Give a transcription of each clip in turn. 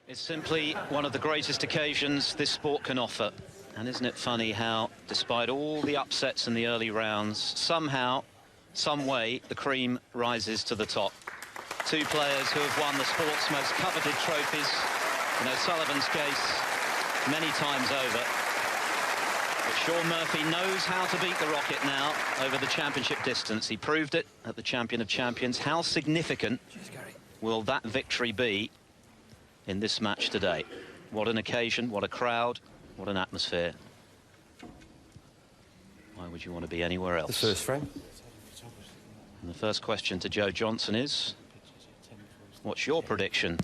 It's simply one of the greatest occasions this sport can offer. And isn't it funny how, despite all the upsets in the early rounds, somehow, some way, the cream rises to the top. Two players who have won the sport's most coveted trophies, in O'Sullivan's case, many times over. But Shaun Murphy knows how to beat the Rocket now over the championship distance. He proved it at the Champion of Champions. How significant will that victory be in this match today? What an occasion, what a crowd, what an atmosphere. Why would you want to be anywhere else? The first frame. And the first question to Joe Johnson is, what's your prediction?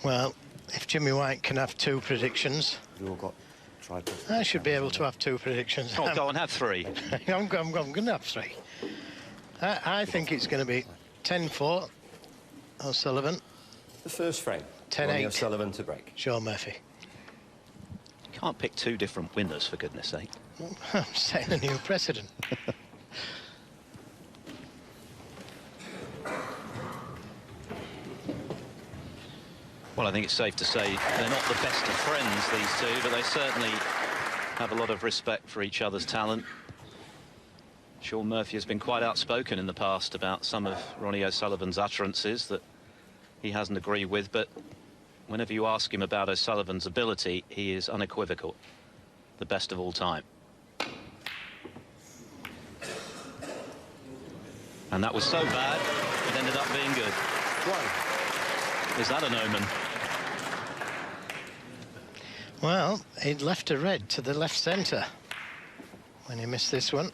Well, if Jimmy White can have two predictions, You all got tripods. I should be able to have two predictions. Oh, go on, have three. I'm going to have three. I think it's going to be 10-4, O'Sullivan. The first frame. 10-8. Ronnie O'Sullivan to break. Shaun Murphy. You can't pick two different winners, for goodness sake. I'm setting a new precedent. Well, I think it's safe to say they're not the best of friends, these two, but they certainly have a lot of respect for each other's talent. Shaun Murphy has been quite outspoken in the past about some of Ronnie O'Sullivan's utterances that he hasn't agreed with, but whenever you ask him about O'Sullivan's ability, he is unequivocal, the best of all time. And that was so bad, it ended up being good. One. Is that an omen? Well, he'd left a red to the left centre when he missed this one.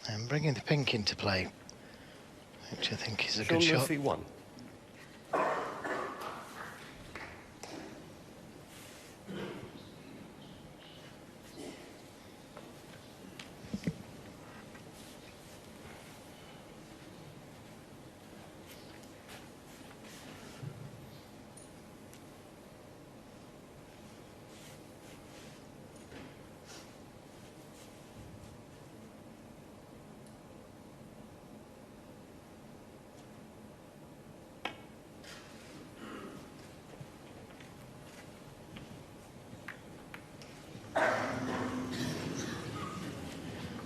And bringing the pink into play, which I think is a good Shaun shot. Murphy won.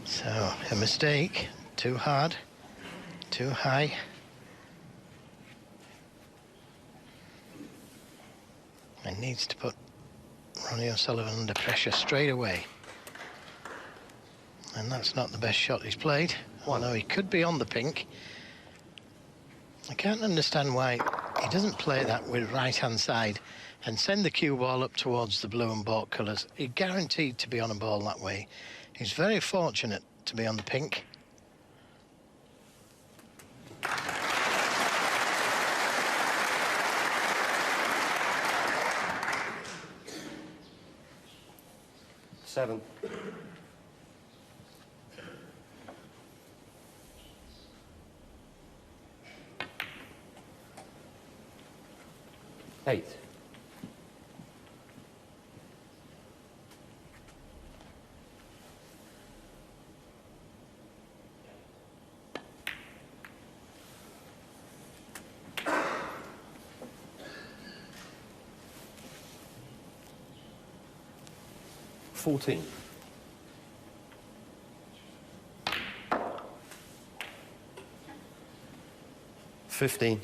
So, a mistake, too hard, too high. And needs to put Ronnie O'Sullivan under pressure straight away. And that's not the best shot he's played, although he could be on the pink. I can't understand why he doesn't play that with right-hand side and send the cue ball up towards the blue and baulk colours. He's guaranteed to be on a ball that way. He's very fortunate to be on the pink. Seven. Eight. 14. 15.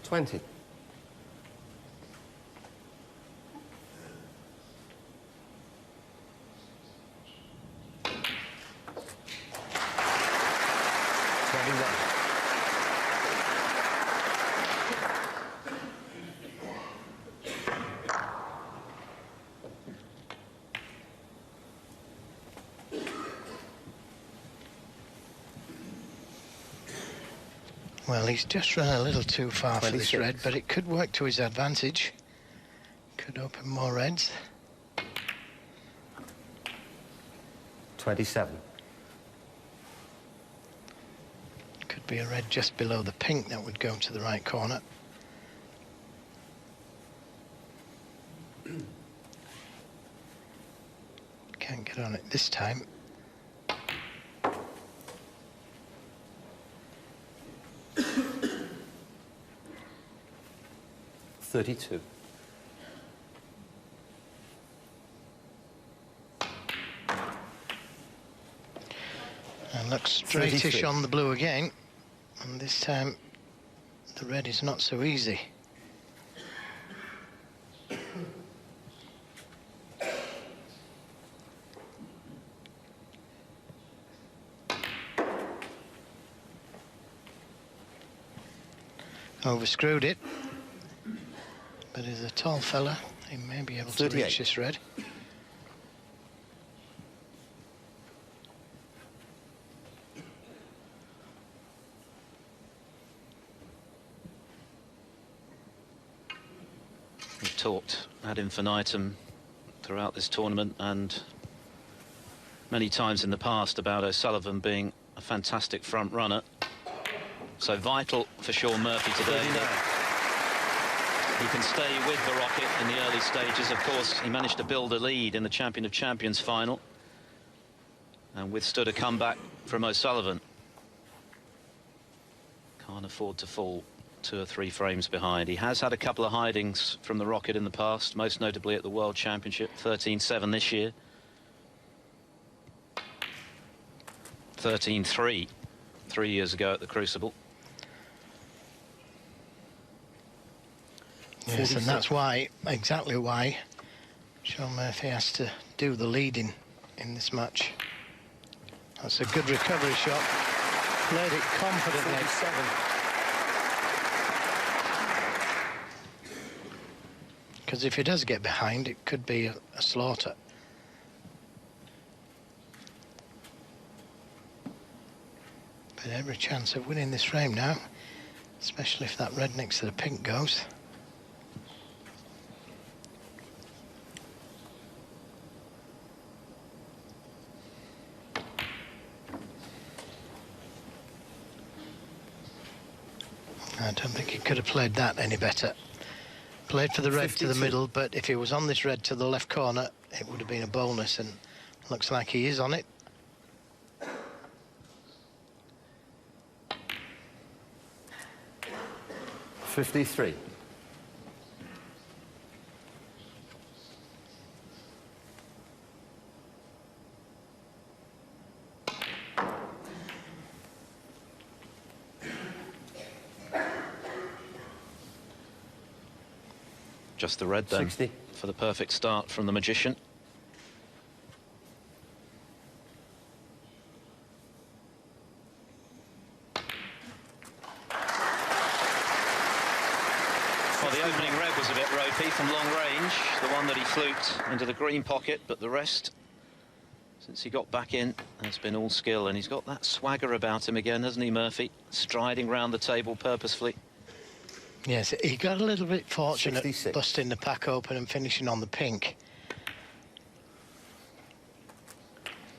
20. Well, he's just run a little too far for this 26. red, but it could work to his advantage. Could open more reds. 27. Could be a red just below the pink that would go to the right corner. Can't get on it this time. 32. And looks straightish 33. on the blue again. And this time the red is not so easy. Overscrewed it. But he's a tall fella. He may be able to 38. reach this red. We've talked ad infinitum throughout this tournament and many times in the past about O'Sullivan being a fantastic front runner. So vital for Shaun Murphy today that he can stay with the rocket in the early stages. Of course, he managed to build a lead in the Champion of Champions final and withstood a comeback from O'Sullivan. Can't afford to fall 2 or 3 frames behind. He has had a couple of hidings from the rocket in the past, most notably at the World Championship, 13-7 this year. 13-3 3 years ago at the Crucible. Yes, and that's why, exactly why, Shaun Murphy has to do the leading in this match. That's a good recovery shot. Played it confidently. 47. Because if he does get behind, it could be a slaughter. But every chance of winning this frame now, especially if that red next to the pink goes. I don't think he could have played that any better. Played for the red 52. to the middle, but if he was on this red to the left corner, it would have been a bonus, and looks like he is on it. $53. Just the red then 60. for the perfect start from the Magician. Well, the opening red was a bit ropey from long range, the one that he fluked into the green pocket, but the rest, since he got back in, has been all skill, and he's got that swagger about him again, hasn't he, Murphy? Striding round the table purposefully. Yes, he got a little bit fortunate 66. busting the pack open and finishing on the pink.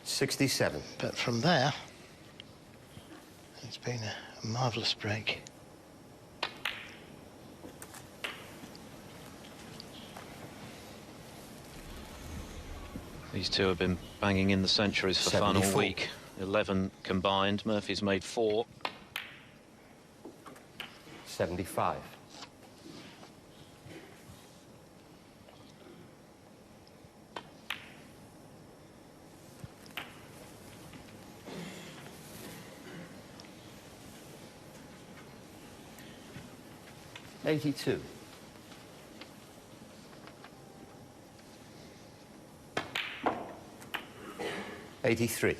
67. But from there, it's been a marvellous break. These two have been banging in the centuries for fun all 74. week. 11 combined. Murphy's made 4. 75. $82. 83.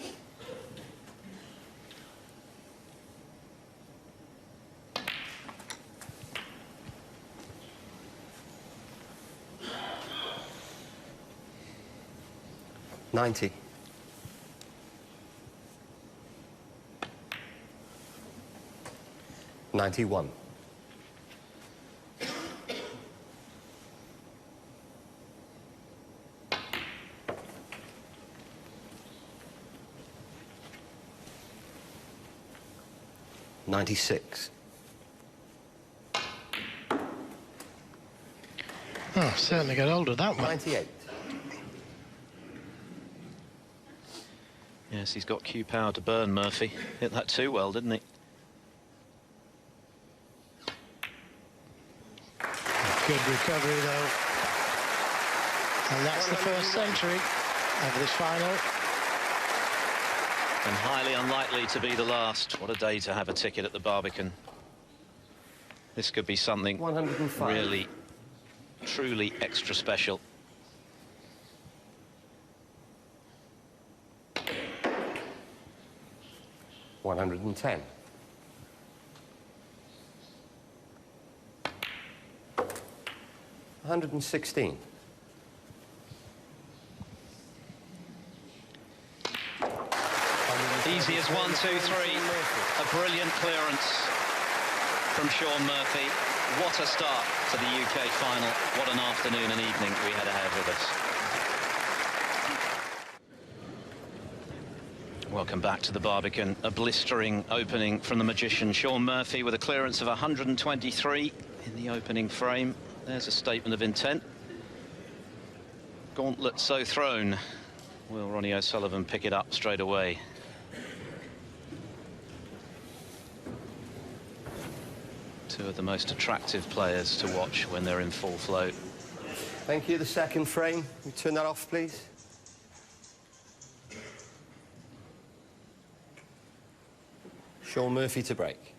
90. 90 91. $96. Oh, certainly got hold of that one. 98. Yes, he's got cue power to burn, Murphy. Hit that too well, didn't he? Good recovery, though. And that's the first century of this final. And highly unlikely to be the last. What a day to have a ticket at the Barbican. This could be something 105. really, truly extra special. $110. $116. Easy as 1, 2, 3. A brilliant clearance from Shaun Murphy. What a start to the UK final. What an afternoon and evening we had ahead with us. Welcome back to the Barbican. A blistering opening from the magician Shaun Murphy with a clearance of 123 in the opening frame. There's a statement of intent. Gauntlet so thrown. Will Ronnie O'Sullivan pick it up straight away? Two of the most attractive players to watch when they're in full flow. Thank you. The second frame. We turn that off, please. Shaun Murphy to break.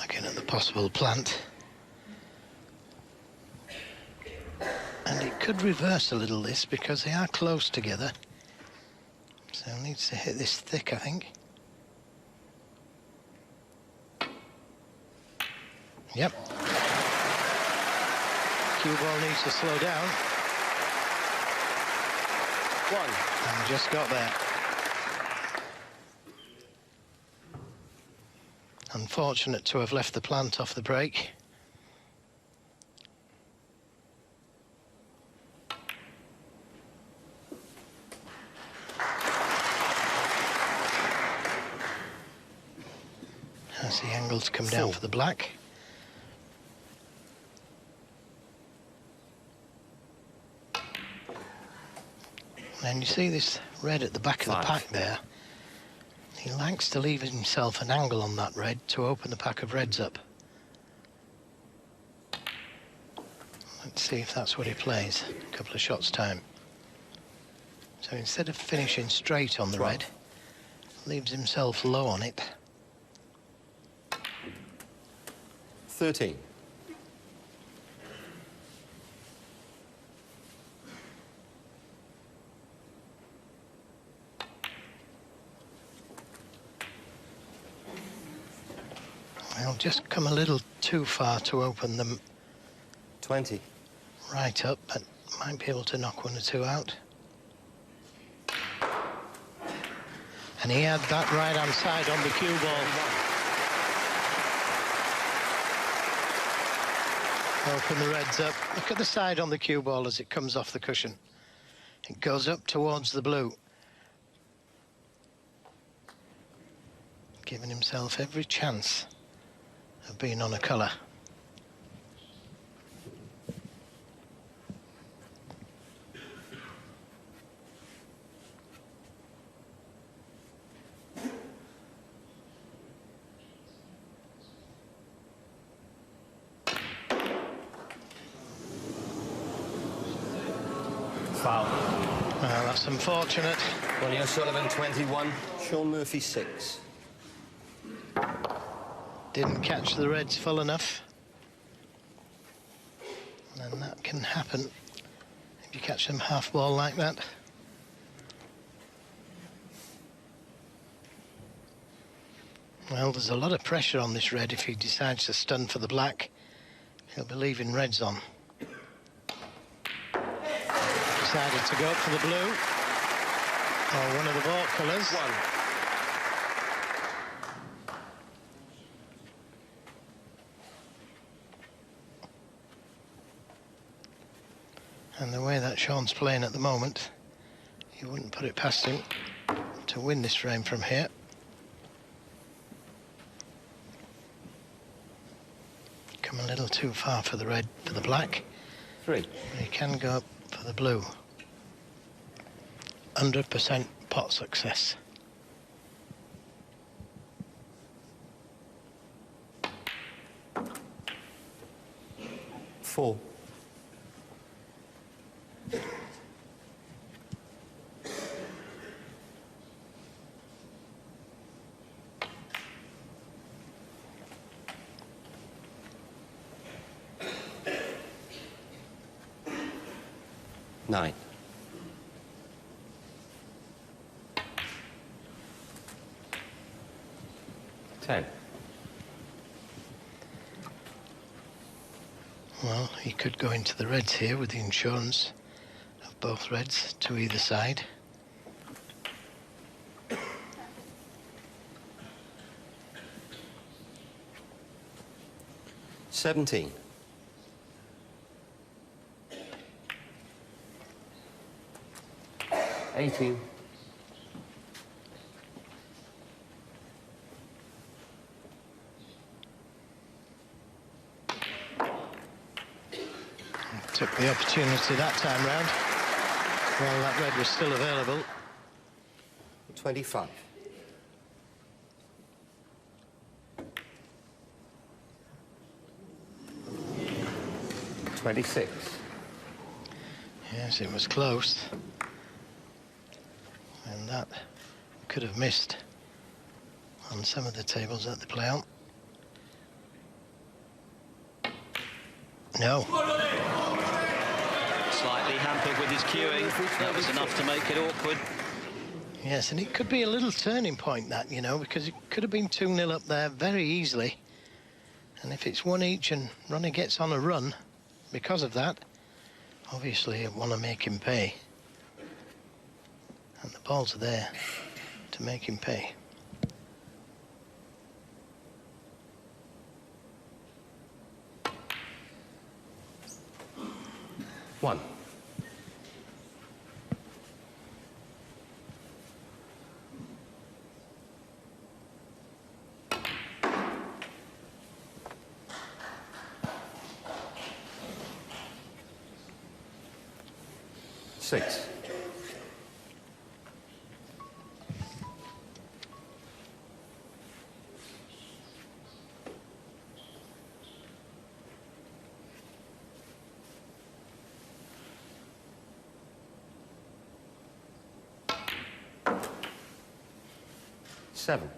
Looking at the possible plant. And it could reverse a little this because they are close together. So it needs to hit this thick, I think. Yep. Cue ball needs to slow down. One. And just got there. Unfortunate to have left the plant off the break. As the angles come down for the black. And you see this red at the back of the pack there. He likes to leave himself an angle on that red to open the pack of reds up. Let's see if that's what he plays. A couple of shots time. So instead of finishing straight on the red, leaves himself low on it. 13. Well, just come a little too far to open them 20. right up, but might be able to knock one or two out. And he had that right-hand side on the cue ball. Open the reds up. Look at the side on the cue ball as it comes off the cushion. It goes up towards the blue. Giving himself every chance of being on a colour. Foul. Well, that's unfortunate. Ronnie O'Sullivan, 21. Shaun Murphy, 6. Didn't catch the reds full enough. And that can happen if you catch them half ball like that. Well, there's a lot of pressure on this red. If he decides to stun for the black, he'll be leaving reds on. Decided to go for the blue, or one of the ball colours. One. And the way that Shaun's playing at the moment, you wouldn't put it past him to win this frame from here. Come a little too far for the red, for the black. 3. But he can go up for the blue. 100% pot success. Four. Nine. Ten. Well, he could go into the reds here with the insurance of both reds to either side. $17. 18. Took the opportunity that time round. Well, that red was still available. 25. $26. Yes, it was close. And that could have missed on some of the tables that they play on. No. Slightly hampered with his cueing. That was enough to make it awkward. Yes, and it could be a little turning point, that, you know, because it could have been 2-0 up there very easily. And if it's one each and Ronnie gets on a run because of that, obviously you want to make him pay. And the balls are there to make him pay. One. Six. Seven.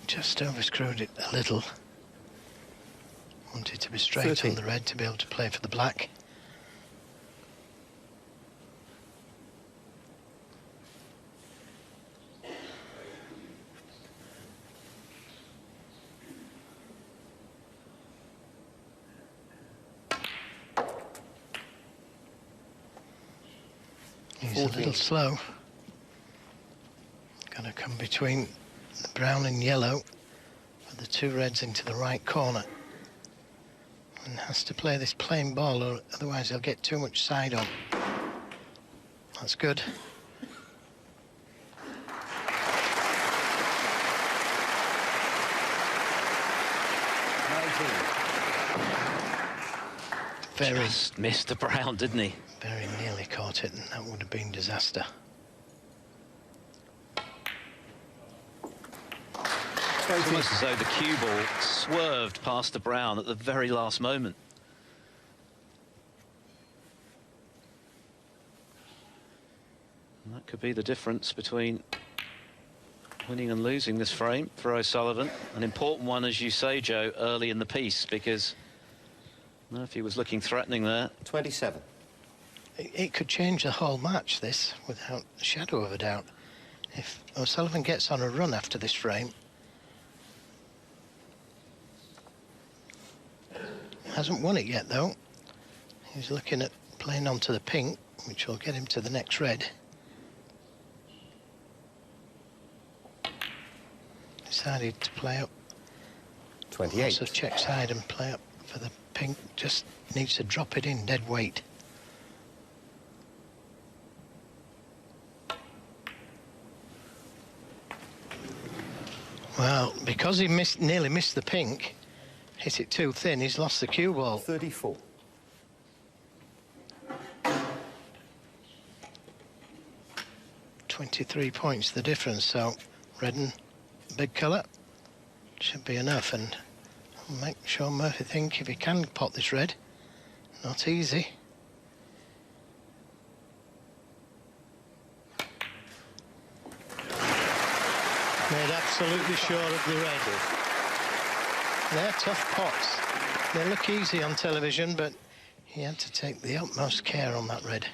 Just overscrewed it a little. Wanted to be straight 13. on the red to be able to play for the black. He's 14. a little slow. Gonna come between the brown and yellow for the two reds into the right corner. And has to play this plain ball, or otherwise he'll get too much side on. That's good. Very, Just missed the brown, didn't he? very nearly caught it, and that would have been disaster. It's almost as though the cue ball swerved past the brown at the very last moment. That could be the difference between winning and losing this frame for O'Sullivan. An important one, as you say, Joe, early in the piece, because Murphy was looking threatening there. 27. It could change the whole match, this, without a shadow of a doubt. If O'Sullivan gets on a run after this frame, hasn't won it yet, though. He's looking at playing onto the pink, which will get him to the next red. Decided to play up 28. lots of check side and play up for the pink. Just needs to drop it in dead weight. Well, because he nearly missed the pink, hit it too thin, he's lost the cue ball. 34. £23 points the difference, so red and big colour should be enough, and make Shaun Murphy think if he can pot this red. Not easy. Made absolutely sure of the red. They're tough pots. They look easy on television, but he had to take the utmost care on that red.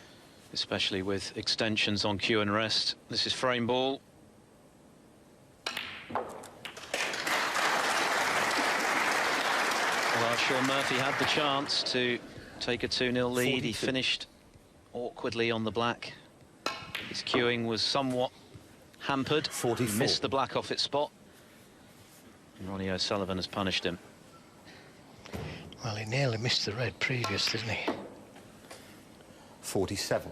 Especially with extensions on cue and rest. This is frame ball. Well, Shaun Murphy had the chance to take a 2-0 lead. 42. He finished awkwardly on the black. His cueing was somewhat hampered. 44. He missed the black off its spot. And Ronnie O'Sullivan has punished him. Well, he nearly missed the red previous, didn't he? 47.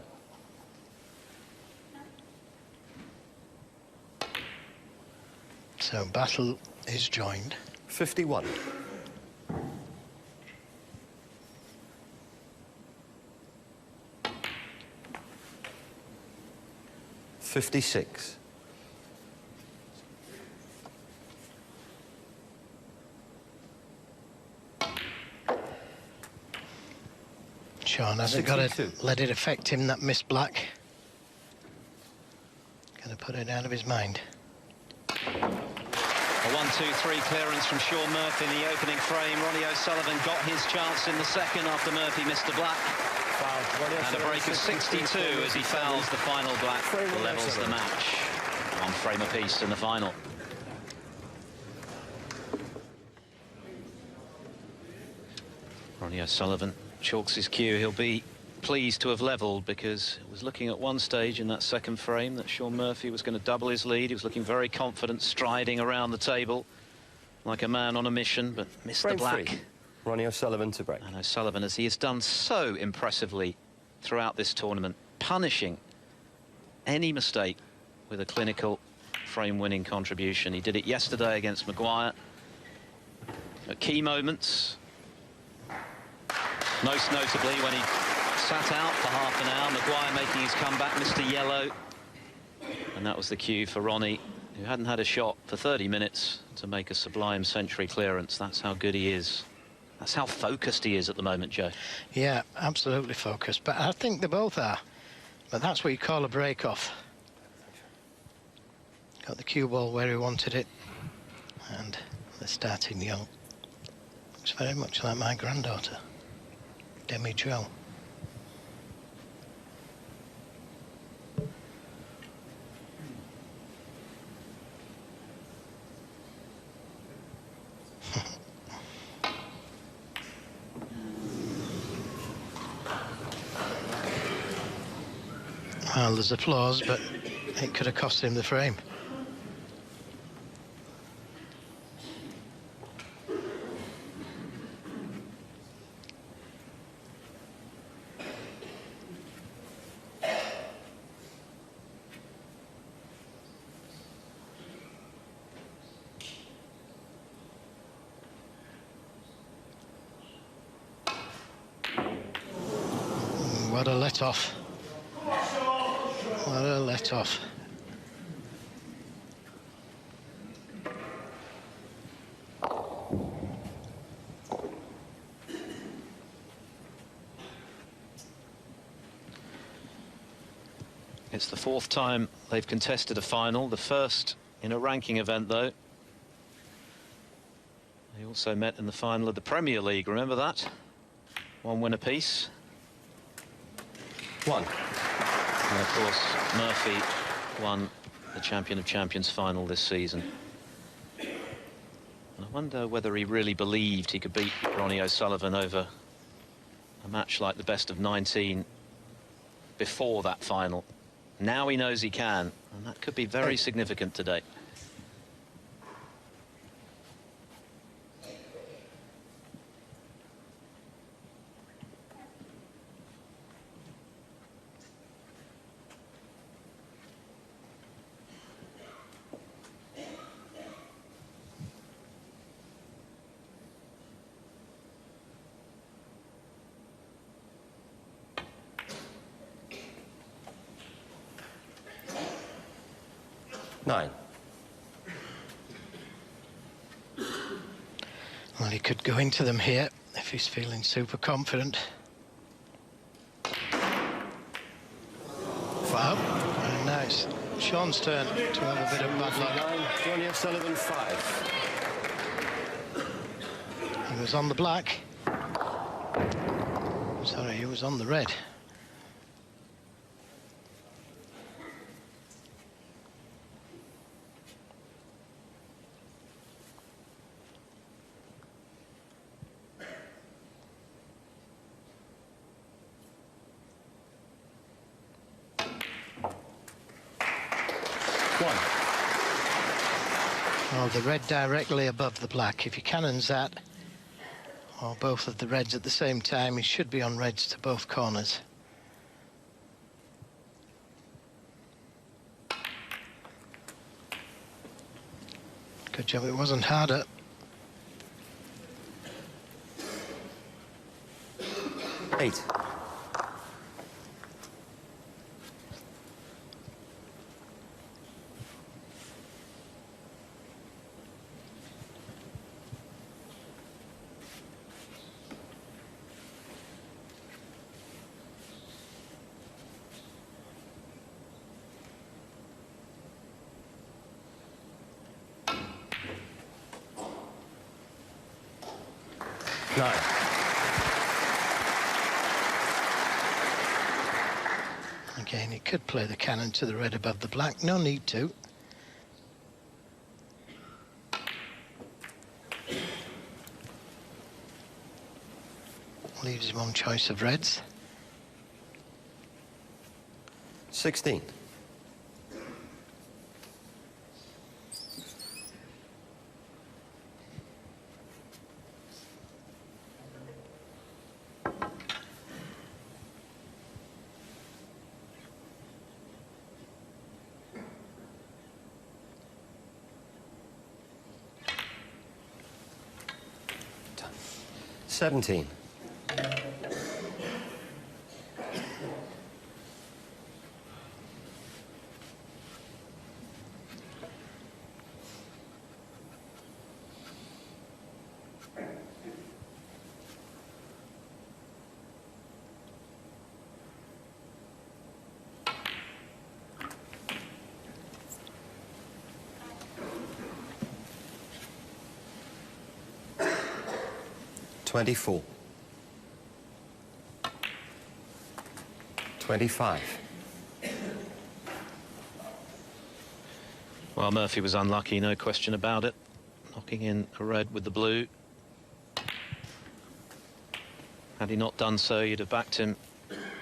So battle is joined. 51. $56. Shaun hasn't got to 62. let it affect him, that missed black. Got to put it out of his mind. A 1-2-3 clearance from Shaun Murphy in the opening frame. Ronnie O'Sullivan got his chance in the second after Murphy missed a black. And a break of 62 as he fouls the final black, levels the match. One frame apiece in the final. Ronnie O'Sullivan chalks his cue. He'll be pleased to have levelled, because it was looking at one stage in that second frame that Shaun Murphy was going to double his lead. He was looking very confident, striding around the table like a man on a mission, but missed the black. 3. Ronnie O'Sullivan to break. And O'Sullivan, as he has done so impressively throughout this tournament, punishing any mistake with a clinical frame-winning contribution. He did it yesterday against Maguire. At key moments, most notably when he sat out for half an hour, Maguire making his comeback, Mr. Yellow. And that was the cue for Ronnie, who hadn't had a shot for 30 minutes, to make a sublime century clearance. That's how good he is. That's how focused he is at the moment, Joe. Yeah, absolutely focused. But I think they both are. But that's what you call a break-off. Got the cue ball where he wanted it. And they're starting young. Looks very much like my granddaughter, Demi Jo. Well, there's applause, but it could have cost him the frame. What a let-off. What a let-off. It's the 4th time they've contested a final, the first in a ranking event, though. They also met in the final of the Premier League, remember that? 1 win apiece. 1. And of course, Murphy won the Champion of Champions final this season. And I wonder whether he really believed he could beat Ronnie O'Sullivan over a match like the best of 19 before that final. Now he knows he can, and that could be very significant today. Nine. Well, he could go into them here if he's feeling super confident. Wow, very nice. Shaun's turn to have a bit of bad luck. 9. Ronnie O'Sullivan 5. He was on the black. Sorry, he was on the red. Oh, the red directly above the black. If he cannons that, or both of the reds at the same time, he should be on reds to both corners. Good job it wasn't harder. Eight. Nine. Again, he could play the cannon to the red above the black. No need to. Leaves him on choice of reds. 16. Done. 17. $24. 25. Well, Murphy was unlucky, no question about it. Knocking in a red with the blue. Had he not done so, you'd have backed him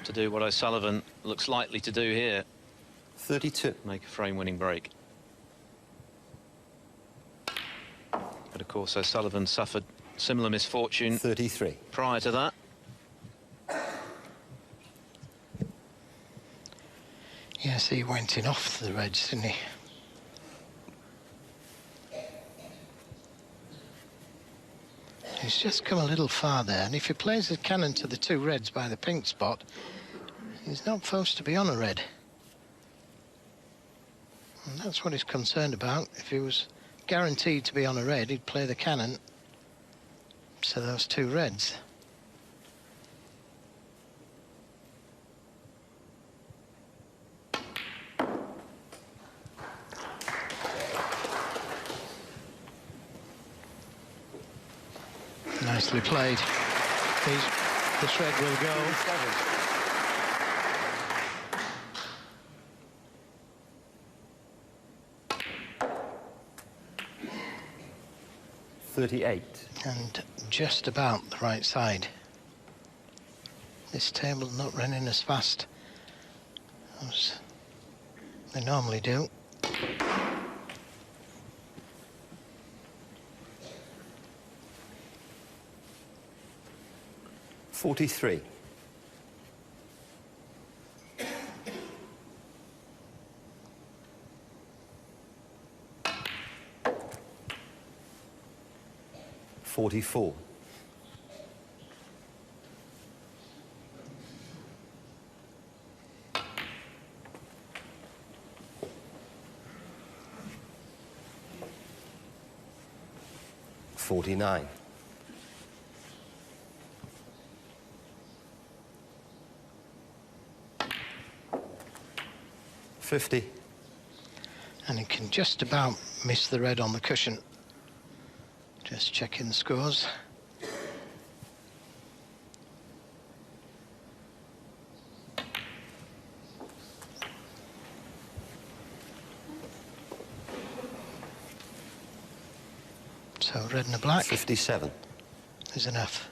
to do what O'Sullivan looks likely to do here. 32. Make a frame-winning break. But of course, O'Sullivan suffered similar misfortune 33. prior to that. Yes, he went in off the reds, didn't he? He's just come a little far there, and if he plays the cannon to the two reds by the pink spot, he's not supposed to be on a red. And that's what he's concerned about. If he was guaranteed to be on a red, he'd play the cannon to those two reds. Nicely played. This red will go. 38. And just about the right side. This table not running as fast as they normally do. $43. $44. $49. 50. And he can just about miss the red on the cushion. Just checking the scores. So red and a black 57. is enough.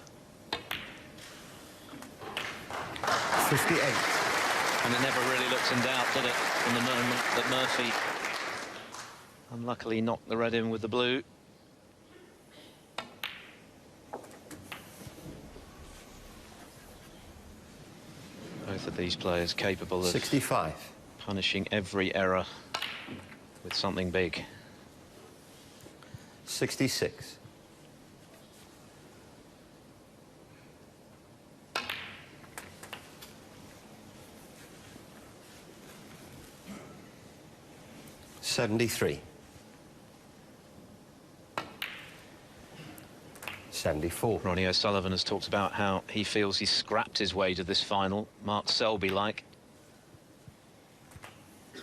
58. And it never really looked in doubt, did it, from the moment that Murphy unluckily knocked the red in with the blue. Both of these players capable of 65. punishing every error with something big. 66. $73. 74. Ronnie O'Sullivan has talked about how he feels he's scrapped his way to this final, Mark Selby-like.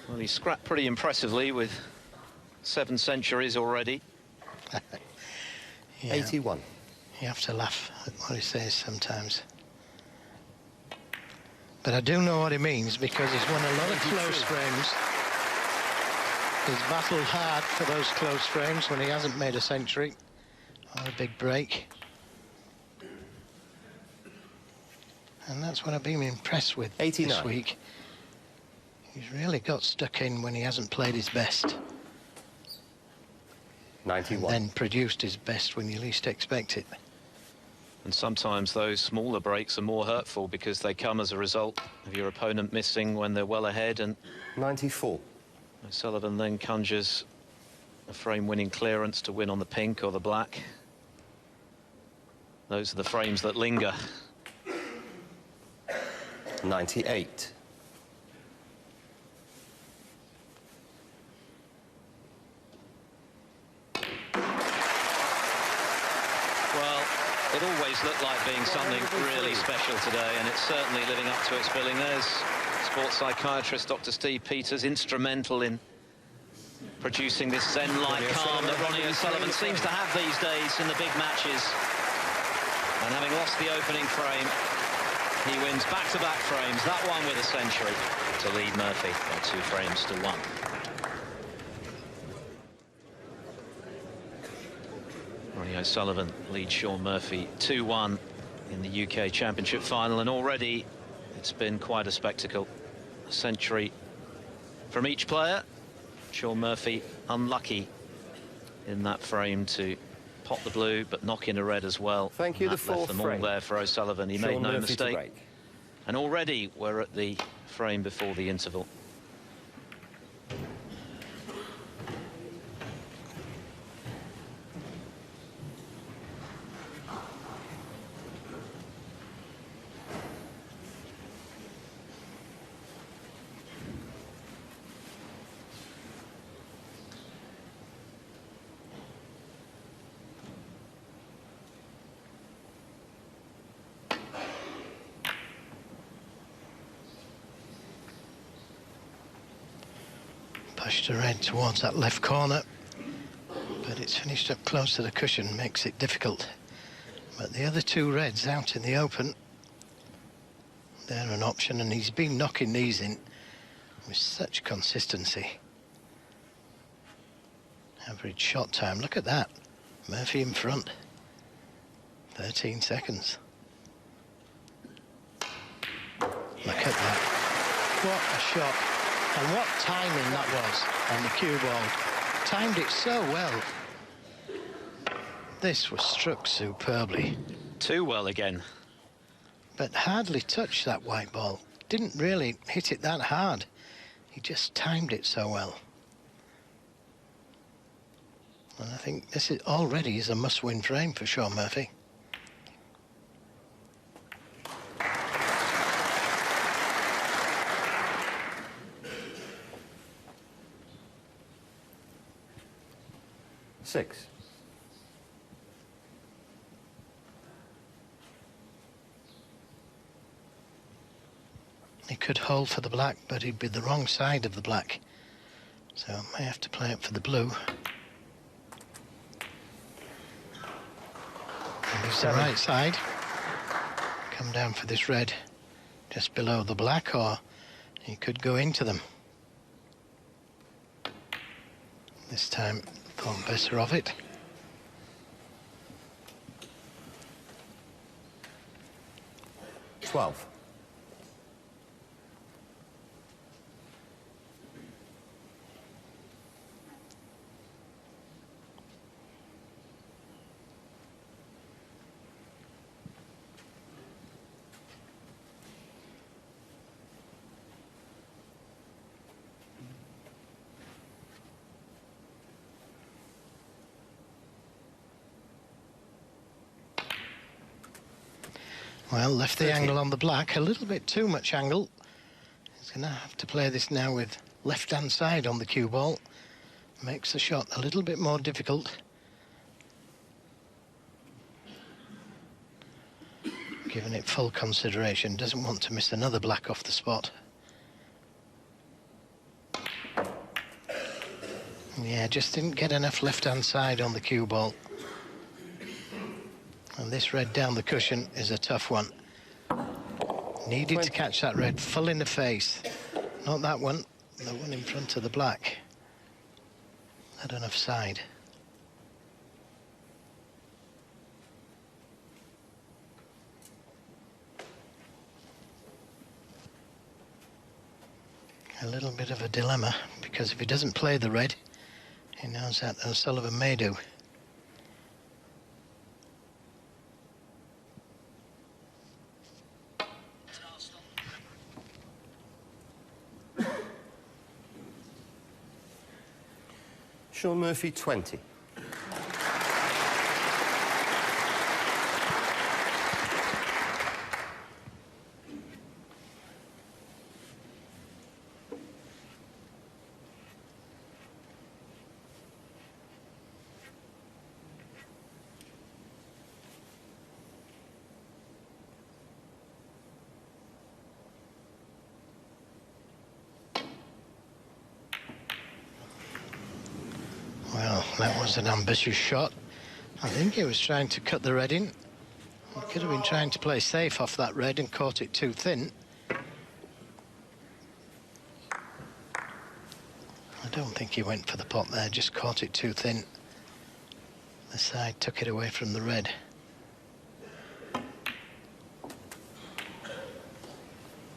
Well, he's scrapped pretty impressively with 7 centuries already. Yeah, 81. you have to laugh at what he says sometimes. But I do know what he means, because he's won a lot of close frames. He's battled hard for those close frames when he hasn't made a century or a big break. And that's what I've been impressed with 89. this week. He's really got stuck in when he hasn't played his best. 91. And then produced his best when you least expect it. And sometimes those smaller breaks are more hurtful because they come as a result of your opponent missing when they're well ahead, and 94. O'Sullivan then conjures a frame-winning clearance to win on the pink or the black. Those are the frames that linger. 98. Well, it always looked like being something really special today, and it's certainly living up to its billing. There's sports psychiatrist Dr. Steve Peters, instrumental in producing this zen-like calm that Ronnie O'Sullivan seems to have these days in the big matches. And having lost the opening frame, he wins back-to-back frames, that one with a century, to lead Murphy by 2 frames to 1. Ronnie O'Sullivan leads Shaun Murphy 2-1 in the UK Championship final, and already it's been quite a spectacle. A century from each player. Shaun Murphy unlucky in that frame to pot the blue, but knock in a red as well. Thank you. And The that left fourth them all frame. there for O'Sullivan. He made Shaun no Murphy to mistake. break. And already we're at the frame before the interval. Pushed the red towards that left corner, but it's finished up close to the cushion, makes it difficult. But the other two reds out in the open, they're an option, and he's been knocking these in with such consistency. Average shot time, look at that. Murphy in front. 13 seconds. Look at that. What a shot. And what timing that was on the cue ball. Timed it so well. This was struck superbly. Too well again. But hardly touched that white ball. Didn't really hit it that hard. He just timed it so well. And I think this is already is a must-win frame for Shaun Murphy. Six. He could hold for the black, but he'd be the wrong side of the black. So I may have to play it for the blue. And he's the right side. Come down for this red just below the black, or he could go into them. This time, thought better of it. Twelve. Well, left the angle on the black, a little bit too much angle. He's going to have to play this now with left-hand side on the cue ball. Makes the shot a little bit more difficult. Giving it full consideration, doesn't want to miss another black off the spot. Yeah, just didn't get enough left-hand side on the cue ball. And this red down the cushion is a tough one. Needed to catch that red full in the face. Not that one, the one in front of the black. Not enough side. A little bit of a dilemma, because if he doesn't play the red, he knows that O'Sullivan may do. Shaun Murphy, 20. Well, that was an ambitious shot. I think he was trying to cut the red in. He could have been trying to play safe off that red and caught it too thin. I don't think he went for the pot there, just caught it too thin. The side took it away from the red.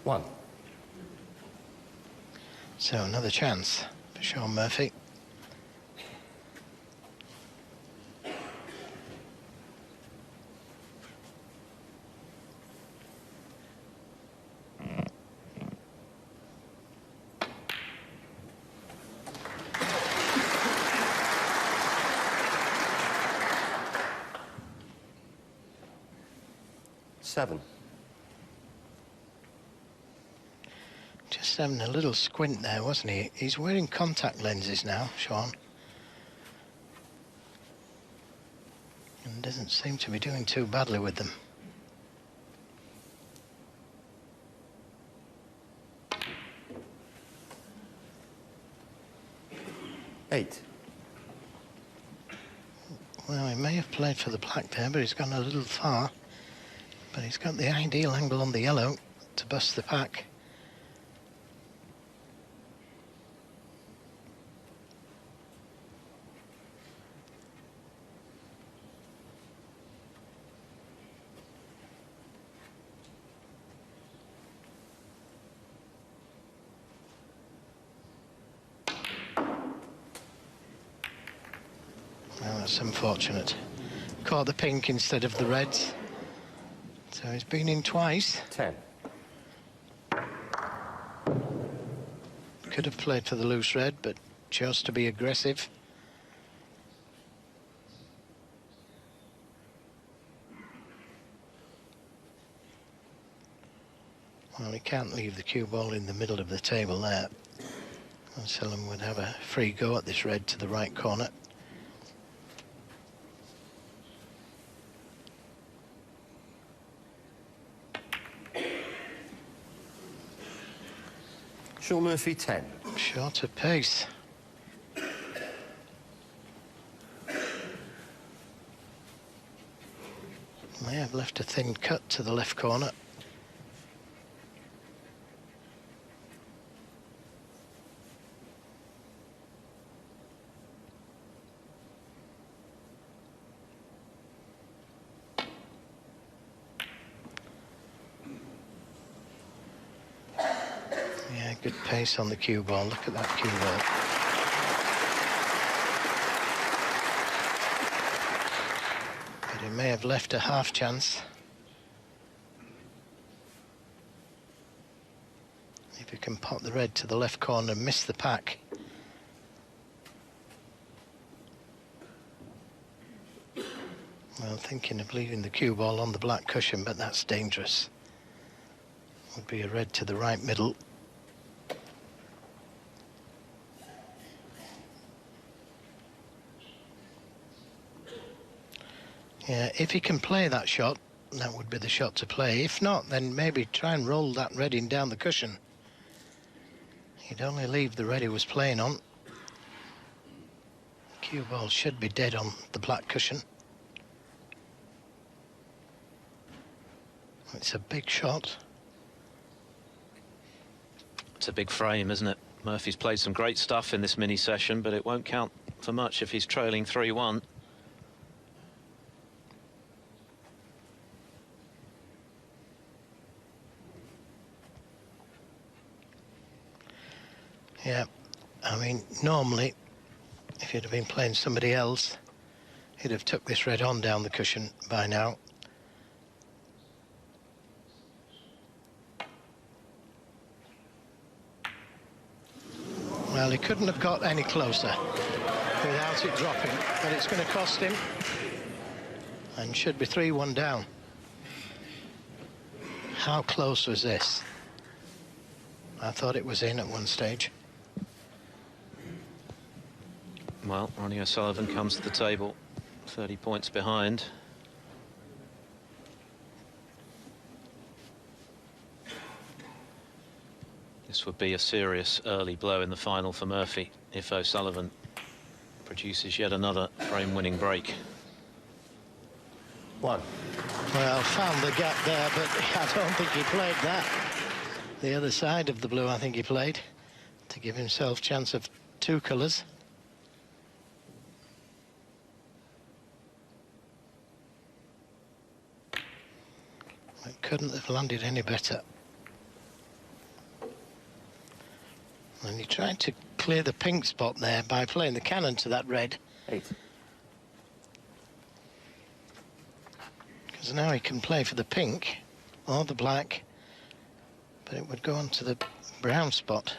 One. So another chance for Shaun Murphy. Seven. Just having a little squint there, wasn't he? He's wearing contact lenses now, Shaun. And doesn't seem to be doing too badly with them. Eight. Well, he may have played for the black there, but he's gone a little far. But he's got the ideal angle on the yellow to bust the pack. Well, that's unfortunate. Caught the pink instead of the reds. So he's been in twice. 10. Could have played for the loose red, but chose to be aggressive. Well, he can't leave the cue ball in the middle of the table there. Sullivan would have a free go at this red to the right corner. Shaun Murphy 10. Shorter pace. May have left a thin cut to the left corner. Good pace on the cue ball. Look at that cue ball. But he may have left a half chance. If he can pop the red to the left corner and miss the pack. Well, thinking of leaving the cue ball on the black cushion, but that's dangerous. Would be a red to the right middle. Yeah, if he can play that shot, that would be the shot to play. If not, then maybe try and roll that red in down the cushion. He'd only leave the red he was playing on. The cue ball should be dead on the black cushion. It's a big shot. It's a big frame, isn't it? Murphy's played some great stuff in this mini session, but it won't count for much if he's trailing 3-1. Yeah, I mean, normally, if he'd have been playing somebody else, he'd have took this red on down the cushion by now. Well, he couldn't have got any closer without it dropping, but it's going to cost him. And should be 3-1 down. How close was this? I thought it was in at one stage. Well, Ronnie O'Sullivan comes to the table 30 points behind. This would be a serious early blow in the final for Murphy if O'Sullivan produces yet another frame-winning break. 1. Well, found the gap there, but I don't think he played that. The other side of the blue, I think he played, to give himself chance of two colours. It couldn't have landed any better. And he tried to clear the pink spot there by playing the cannon to that red. 8. Because now he can play for the pink or the black, but it would go on to the brown spot.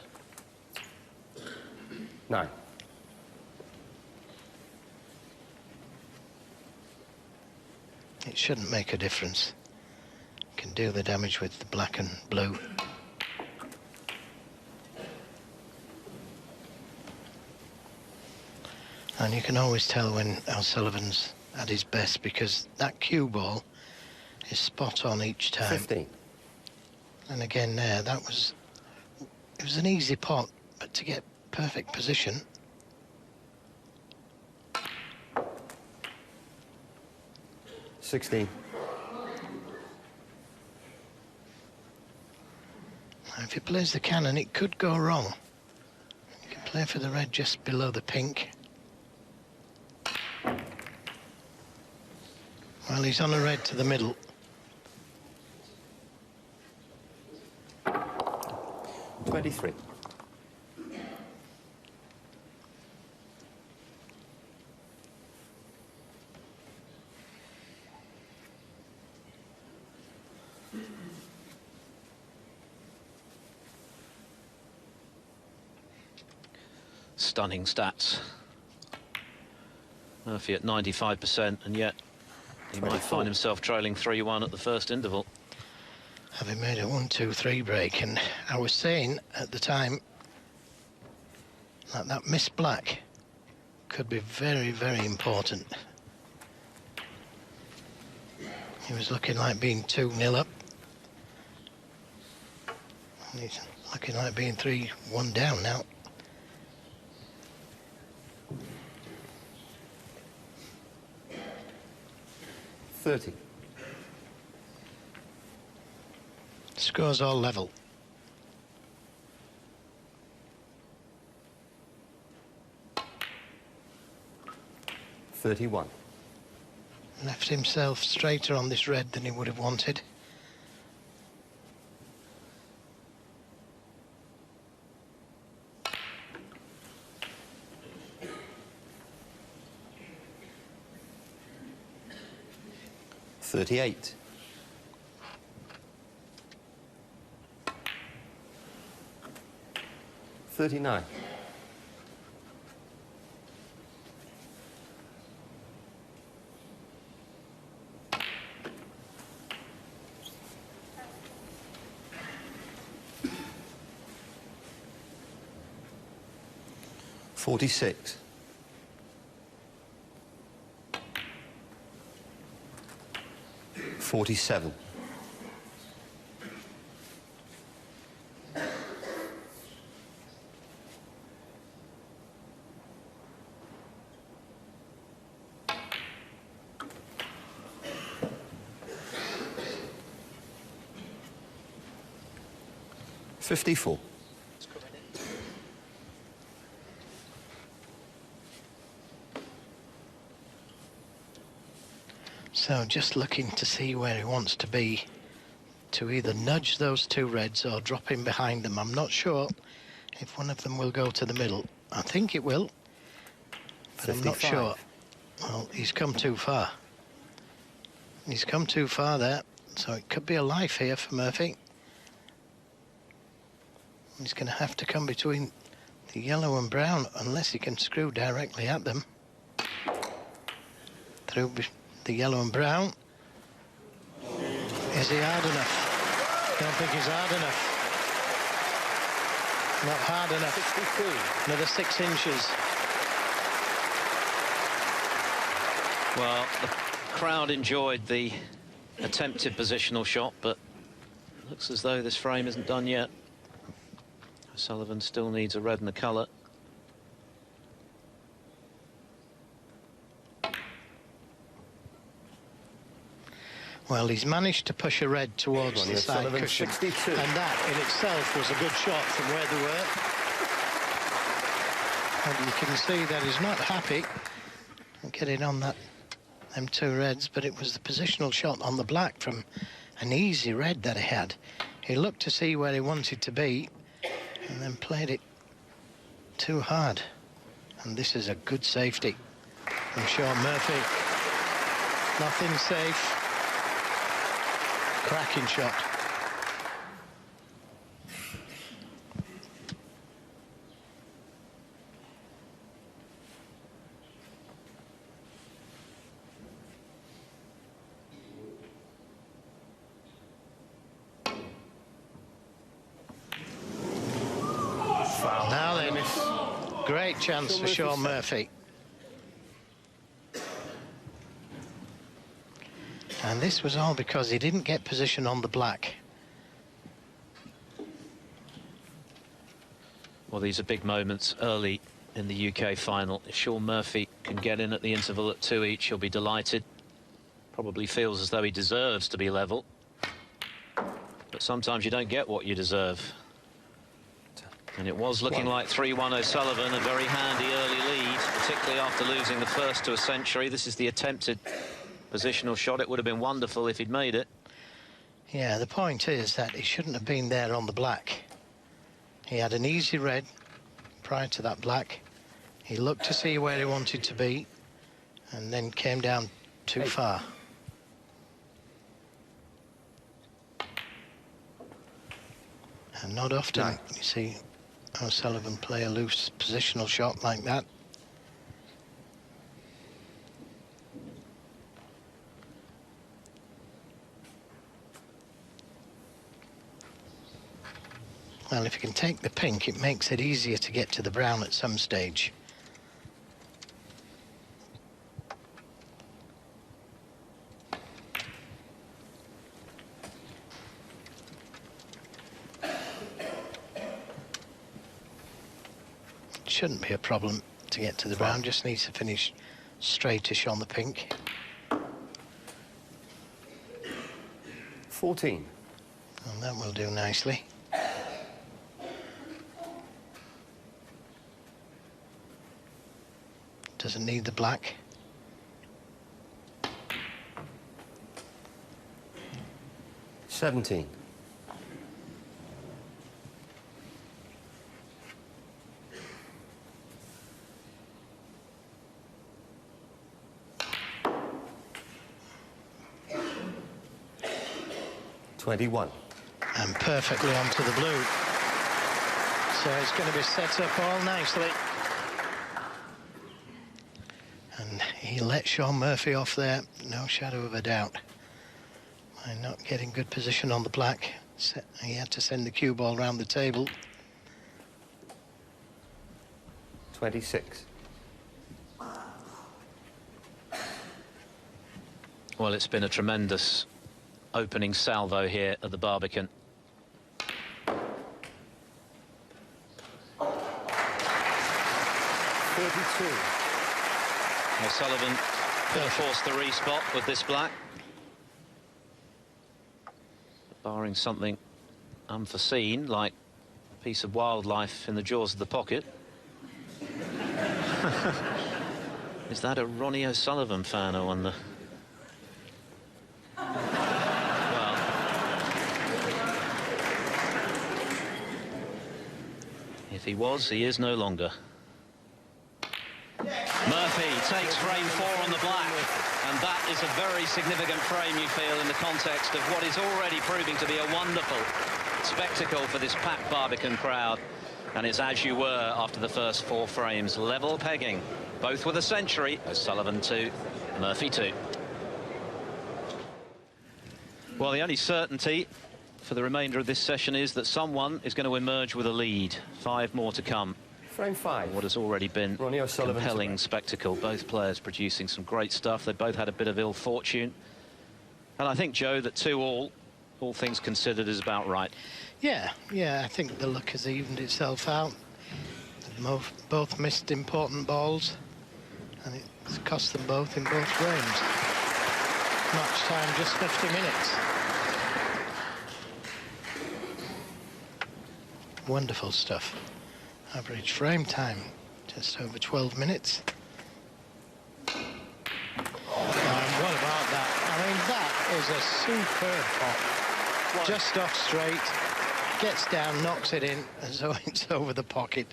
9. It shouldn't make a difference. Can do the damage with the black and blue. And you can always tell when O'Sullivan's at his best because that cue ball is spot on each time. 15. And again there, it was an easy pot, but to get perfect position. 16. Now, if he plays the cannon, it could go wrong. He can play for the red just below the pink. Well, he's on a red to the middle. 23. Stunning stats. Murphy at 95%, and yet he might find himself trailing 3-1 at the first interval. Having made a 1-2-3 break, and I was saying at the time that that miss black could be very, very important. He was looking like being 2-0 up. And he's looking like being 3-1 down now. Scores all level. $31. Left himself straighter on this red than he would have wanted. $38. 39. $46. 47. 54. So just looking to see where he wants to be, to either nudge those two reds or drop in behind them. I'm not sure if one of them will go to the middle. I think it will, but 55. I'm not sure. Well, he's come too far. He's come too far there, so it could be a life here for Murphy. He's going to have to come between the yellow and brown unless he can screw directly at them. Through the yellow and brown. Is he hard enough? Don't think he's hard enough. Not hard enough. 62. Another 6 inches. Well, the crowd enjoyed the attempted positional shot, but it looks as though this frame isn't done yet. Sullivan still needs a red in the colour. Well, he's managed to push a red towards the side cushion, 62. And that in itself was a good shot from where they were. And you can see that he's not happy getting on them two reds, but it was the positional shot on the black from an easy red that he had. He looked to see where he wanted to be, and then played it too hard. And this is a good safety from Shaun Murphy. Nothing safe. Cracking shot. Now then, great chance for Shaun Murphy. And this was all because he didn't get position on the black. Well, these are big moments early in the UK final. If Shaun Murphy can get in at the interval at 2 each, he'll be delighted. Probably feels as though he deserves to be level. But sometimes you don't get what you deserve. And it was looking like 3-1 O'Sullivan, a very handy early lead, particularly after losing the first to a century. This is the attempted positional shot. It would have been wonderful if he'd made it. Yeah, the point is that he shouldn't have been there on the black. He had an easy red prior to that black. He looked to see where he wanted to be and then came down too far. And not often you see O'Sullivan play a loose positional shot like that. Well, if you can take the pink, it makes it easier to get to the brown at some stage. Shouldn't be a problem to get to the brown, just needs to finish straightish on the pink. 14. And that will do nicely. Doesn't need the black. $17. $21. And perfectly onto the blue. So it's going to be set up all nicely. And he let Shaun Murphy off there, no shadow of a doubt. By not getting good position on the black, he had to send the cue ball round the table. 26. Well, it's been a tremendous opening salvo here at the Barbican. O'Sullivan could have forced the respot with this black. Barring something unforeseen, like a piece of wildlife in the jaws of the pocket. Is that a Ronnie O'Sullivan fan, I wonder? Well, if he was, he is no longer. Murphy takes frame 4 on the black, and that is a very significant frame, you feel, in the context of what is already proving to be a wonderful spectacle for this packed Barbican crowd. And it's as you were after the first 4 frames, level pegging, both with a century. O'Sullivan 2, Murphy 2. Well, the only certainty for the remainder of this session is that someone is going to emerge with a lead. 5 more to come. Frame 5. What has already been Ronnie O'Sullivan compelling spectacle. Both players producing some great stuff. They both had a bit of ill fortune. And I think, Joe, that 2-all, all things considered, is about right. Yeah, I think the luck has evened itself out. Both missed important balls, and it's cost them both in both frames. Match time just 50 minutes. Wonderful stuff. Average frame time just over 12 minutes. And what about that? I mean, that is a superb pop. Just off straight, gets down, knocks it in, and so it's over the pocket.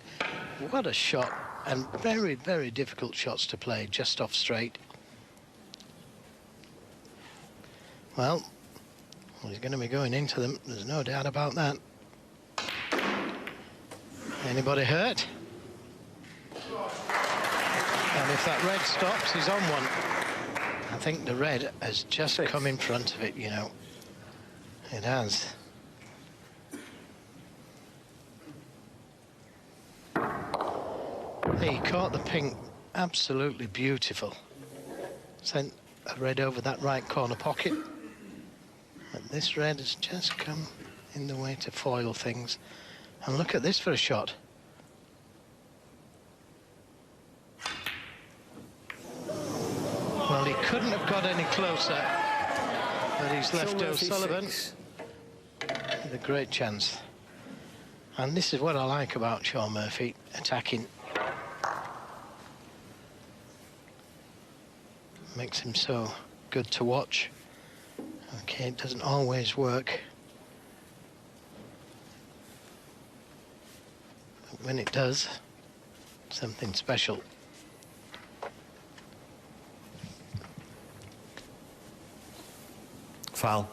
What a shot, and very, very difficult shots to play, just off straight. Well, he's going to be going into them, there's no doubt about that. Anybody hurt? And if that red stops, he's on one. I think the red has just come in front of it, you know. It has. He caught the pink absolutely beautiful. Sent a red over that right corner pocket. But this red has just come in the way to foil things. And look at this for a shot. Well, he couldn't have got any closer, but he's left Shaun Murphy, O'Sullivan 6. with a great chance. And this is what I like about Shaun Murphy, attacking. Makes him so good to watch. Okay, it doesn't always work. But when it does, something special. Foul.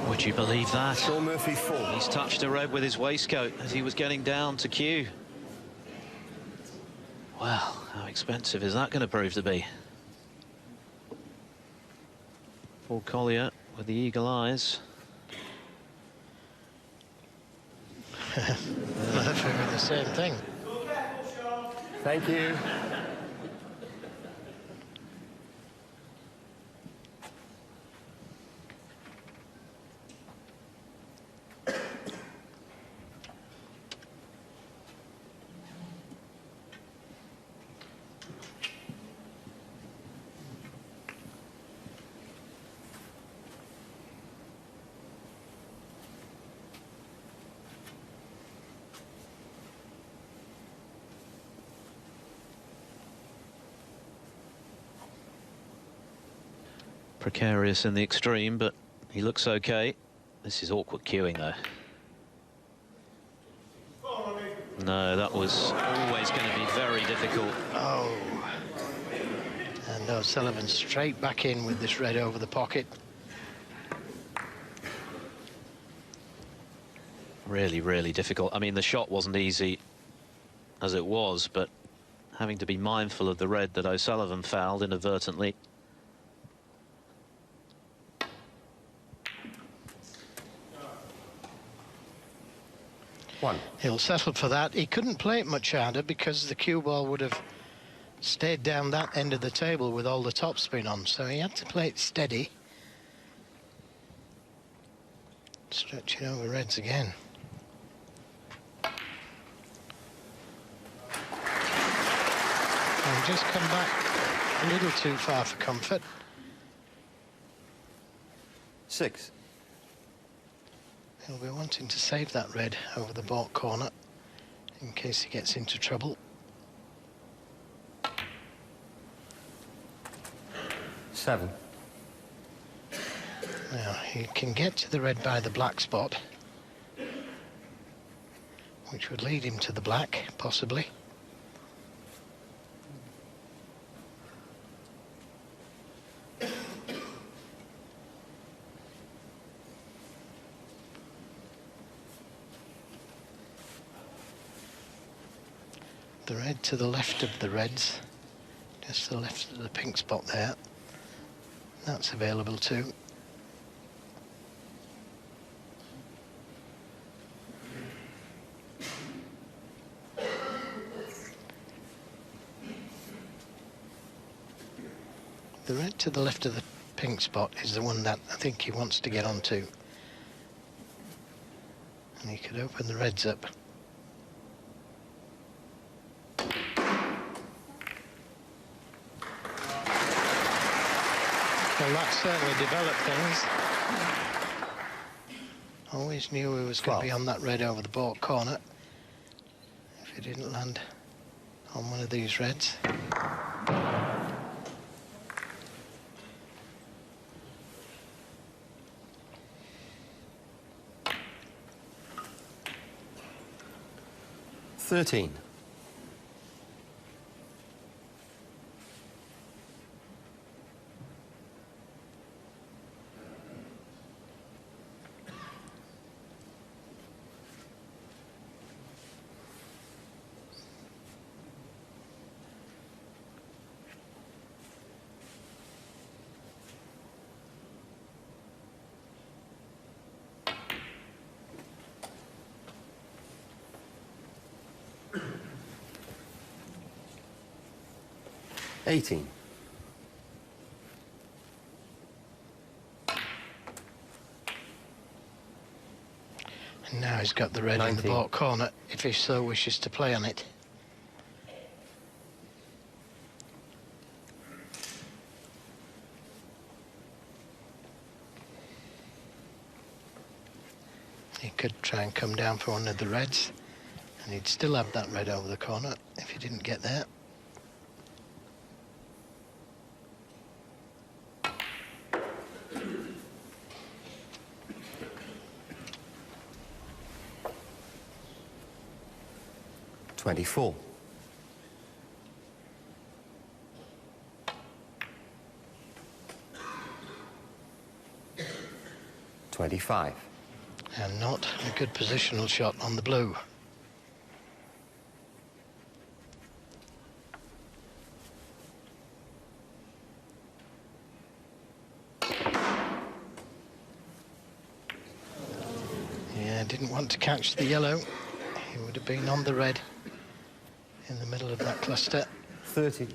Would you believe that? Shaun Murphy 4. He's touched a red with his waistcoat as he was getting down to cue. Well, how expensive is that going to prove to be? Paul Collier with the eagle eyes. Murphy with the same thing. Thank you. Precarious in the extreme, but he looks okay. This is awkward cueing, though. No, that was always going to be very difficult. Oh. And O'Sullivan straight back in with this red over the pocket. Really, really difficult. I mean, the shot wasn't easy as it was, but having to be mindful of the red that O'Sullivan fouled inadvertently. He'll settle for that. He couldn't play it much harder because the cue ball would have stayed down that end of the table with all the topspin on, so he had to play it steady. Stretching over reds again. And just come back a little too far for comfort. 6. He'll be wanting to save that red over the baulk corner in case he gets into trouble. 7. Now, he can get to the red by the black spot, which would lead him to the black, possibly. The red to the left of the reds, just to the left of the pink spot there. That's available too. The red to the left of the pink spot is the one that I think he wants to get onto. And he could open the reds up. Well, that certainly developed things. Always knew he was going to be on that red over the baulk corner if he didn't land on one of these reds. $13. $18. And now he's got the red in the 19. baulk corner if he so wishes to play on it. He could try and come down for one of the reds, and he'd still have that red over the corner if he didn't get there. $24. 25. And not a good positional shot on the blue. Yeah, didn't want to catch the yellow. He would have been on the red in the middle of that cluster. 30.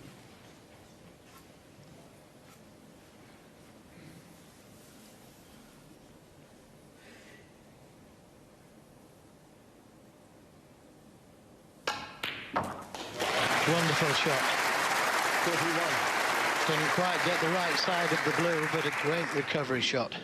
Wonderful shot. 31. Didn't quite get the right side of the blue, but a great recovery shot.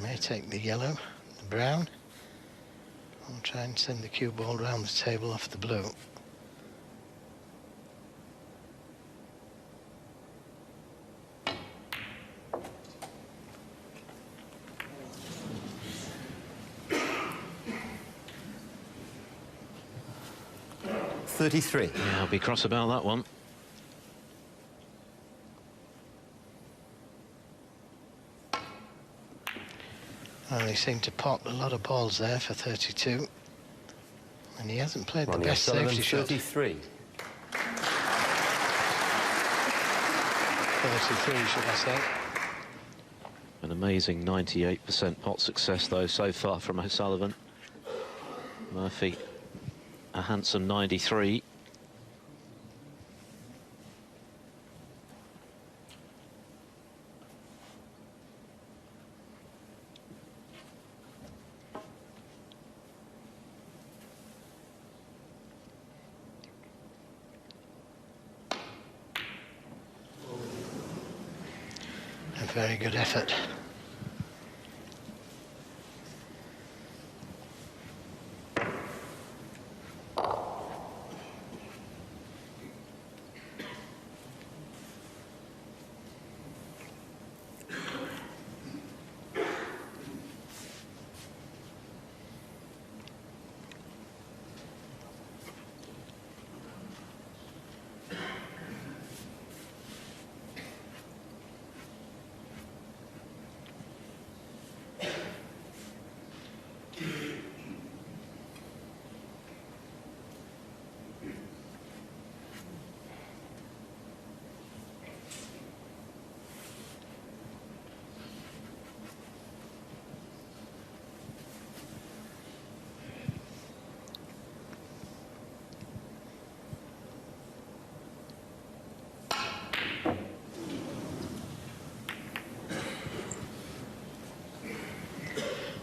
May take the yellow, the brown. I'll try and send the cue ball round the table off the blue. $33. Yeah, I'll be cross about that one. Well, he seemed to pot a lot of balls there for 32. And he hasn't played Ronnie the best safety shot. 33. 33, should I say. An amazing 98% pot success, though, so far from O'Sullivan. Murphy, a handsome 93. A very good effort.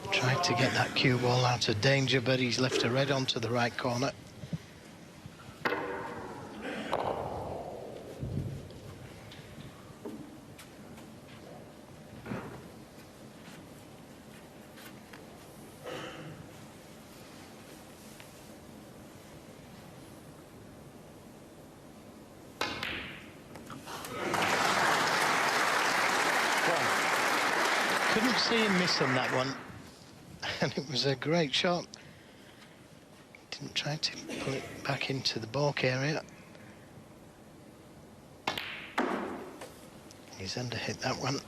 Tried to get that cue ball out of danger, but he's left a red onto the right corner. Couldn't see him miss on that one. And it was a great shot. Didn't try to pull it back into the balk area. He's underhit that one.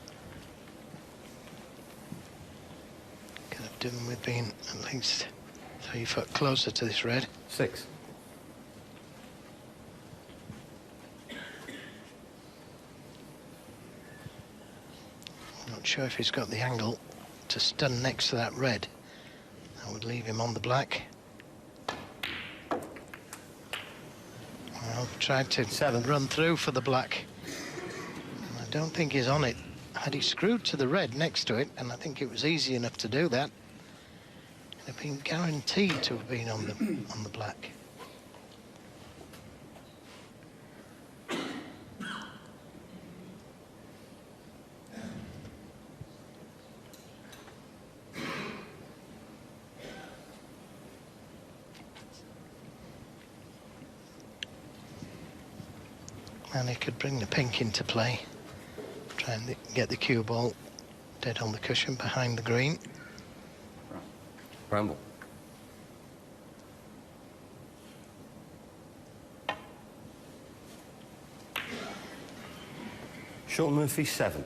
Could have done with being at least 3 foot closer to this red. 6. Not sure if he's got the angle to stun next to that red. That would leave him on the black. Well, tried to 7. run through for the black. And I don't think he's on it. Had he screwed to the red next to it, and I think it was easy enough to do that, it'd have been guaranteed to have been on the black. And he could bring the pink into play. Try and get the cue ball dead on the cushion behind the green. Bramble. Shaun Murphy 7.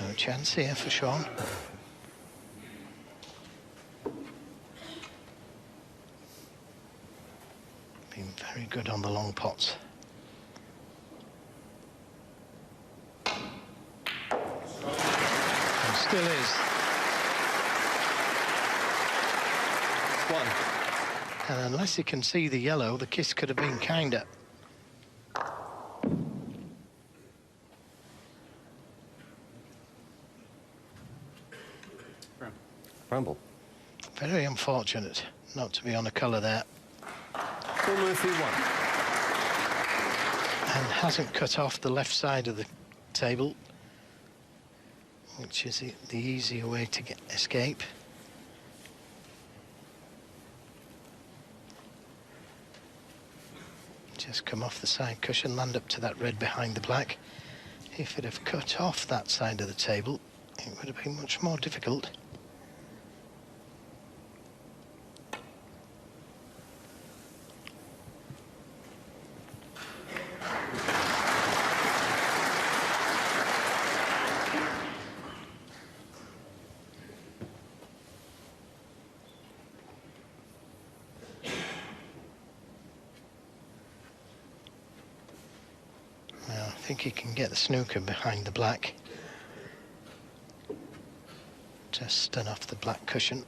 No chance here for Shaun. Been very good on the long pots. And still is. 1. And unless he can see the yellow, the kiss could have been kinder. Bramble. Very unfortunate not to be on a colour there. Shaun Murphy 1. And hasn't cut off the left side of the table, which is the easier way to escape. Just come off the side cushion, land up to that red behind the black. If it had cut off that side of the table, it would have been much more difficult. I think he can get the snooker behind the black. Just stun off the black cushion.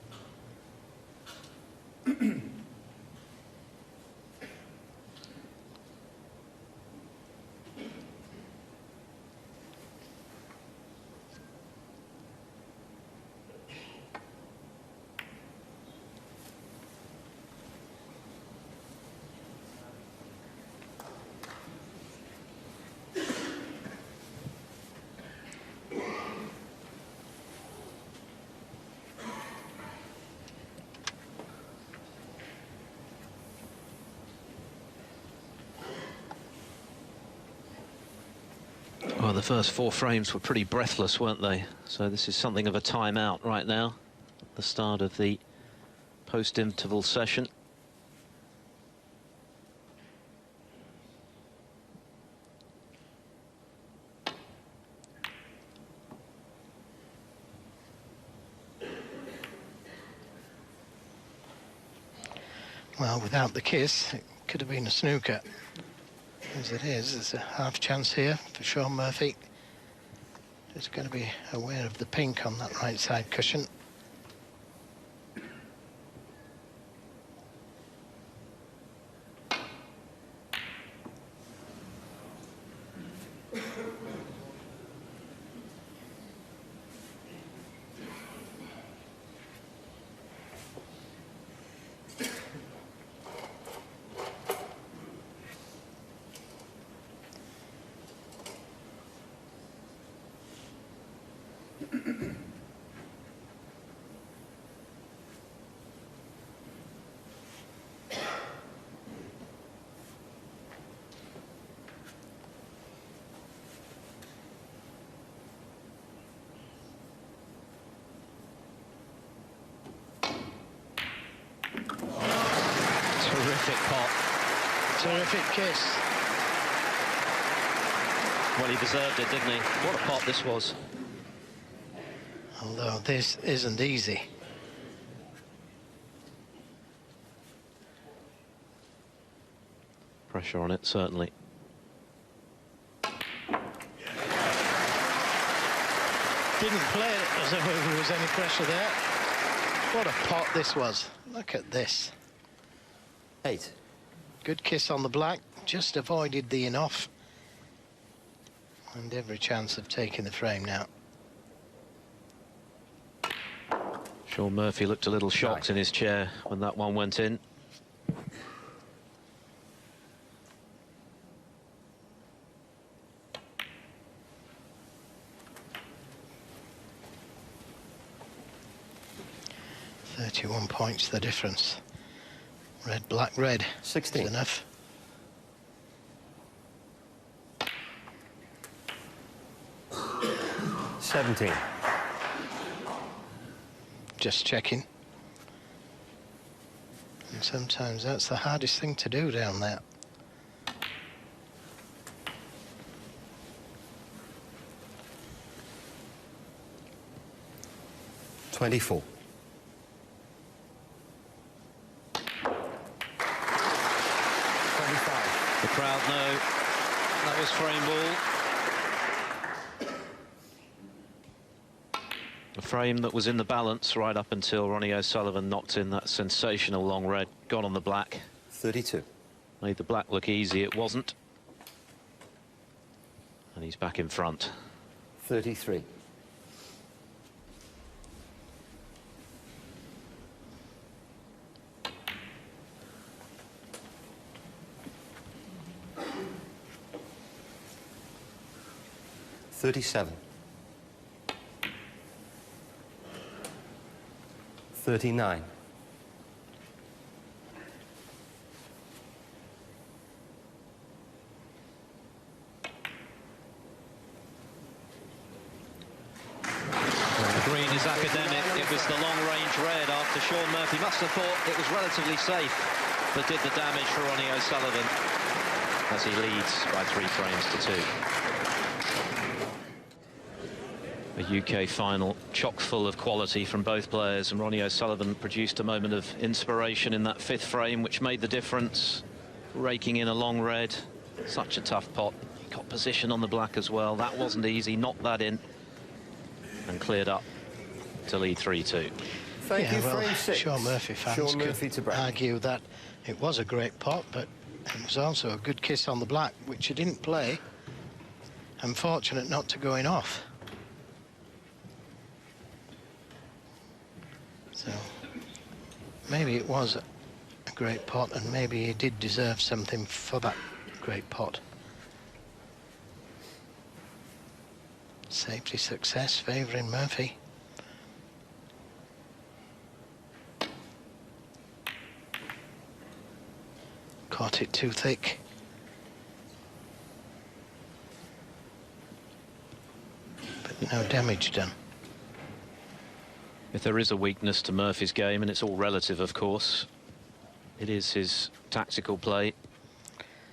Well, the first 4 frames were pretty breathless, weren't they? So this is something of a timeout right now, at the start of the post-interval session. Well, without the kiss, it could have been a snooker. As it is, there's a half chance here for Shaun Murphy. Just got to be aware of the pink on that right side cushion. Terrific pot. Terrific kiss. Well, he deserved it, didn't he? What a pot this was. Although this isn't easy. Pressure on it, certainly. Didn't play it as though there was any pressure there. What a pot this was. Look at this. 8. Good kiss on the black. just avoided the in-off. And every chance of taking the frame now. Shaun Murphy looked a little shocked in his chair when that one went in. £31 points the difference. Red, black, red. 16. Is enough. $17. Just checking. And sometimes that's the hardest thing to do down there. $24. The crowd know that was frame ball. A frame that was in the balance right up until Ronnie O'Sullivan knocked in that sensational long red. Got on the black. 32. Made the black look easy. It wasn't. And he's back in front. 33. $37. 39. The green is academic. It was the long-range red after Shaun Murphy must have thought it was relatively safe, but did the damage for Ronnie O'Sullivan as he leads by 3 frames to 2. A UK final chock full of quality from both players, and Ronnie O'Sullivan produced a moment of inspiration in that 5th frame, which made the difference, raking in a long red. Such a tough pot. He got position on the black as well. That wasn't easy. Knocked that in and cleared up to lead 3-2. Thank you, well, frame 6. Shaun Murphy fans Shaun Murphy could to break. argue that it was a great pot, but it was also a good kiss on the black, which he didn't play. Unfortunate not to going off. So maybe it was a great pot, and maybe he did deserve something for that great pot. Safety success favouring Murphy. Caught it too thick. But no damage done. If there is a weakness to Murphy's game, and it's all relative, of course, it is his tactical play.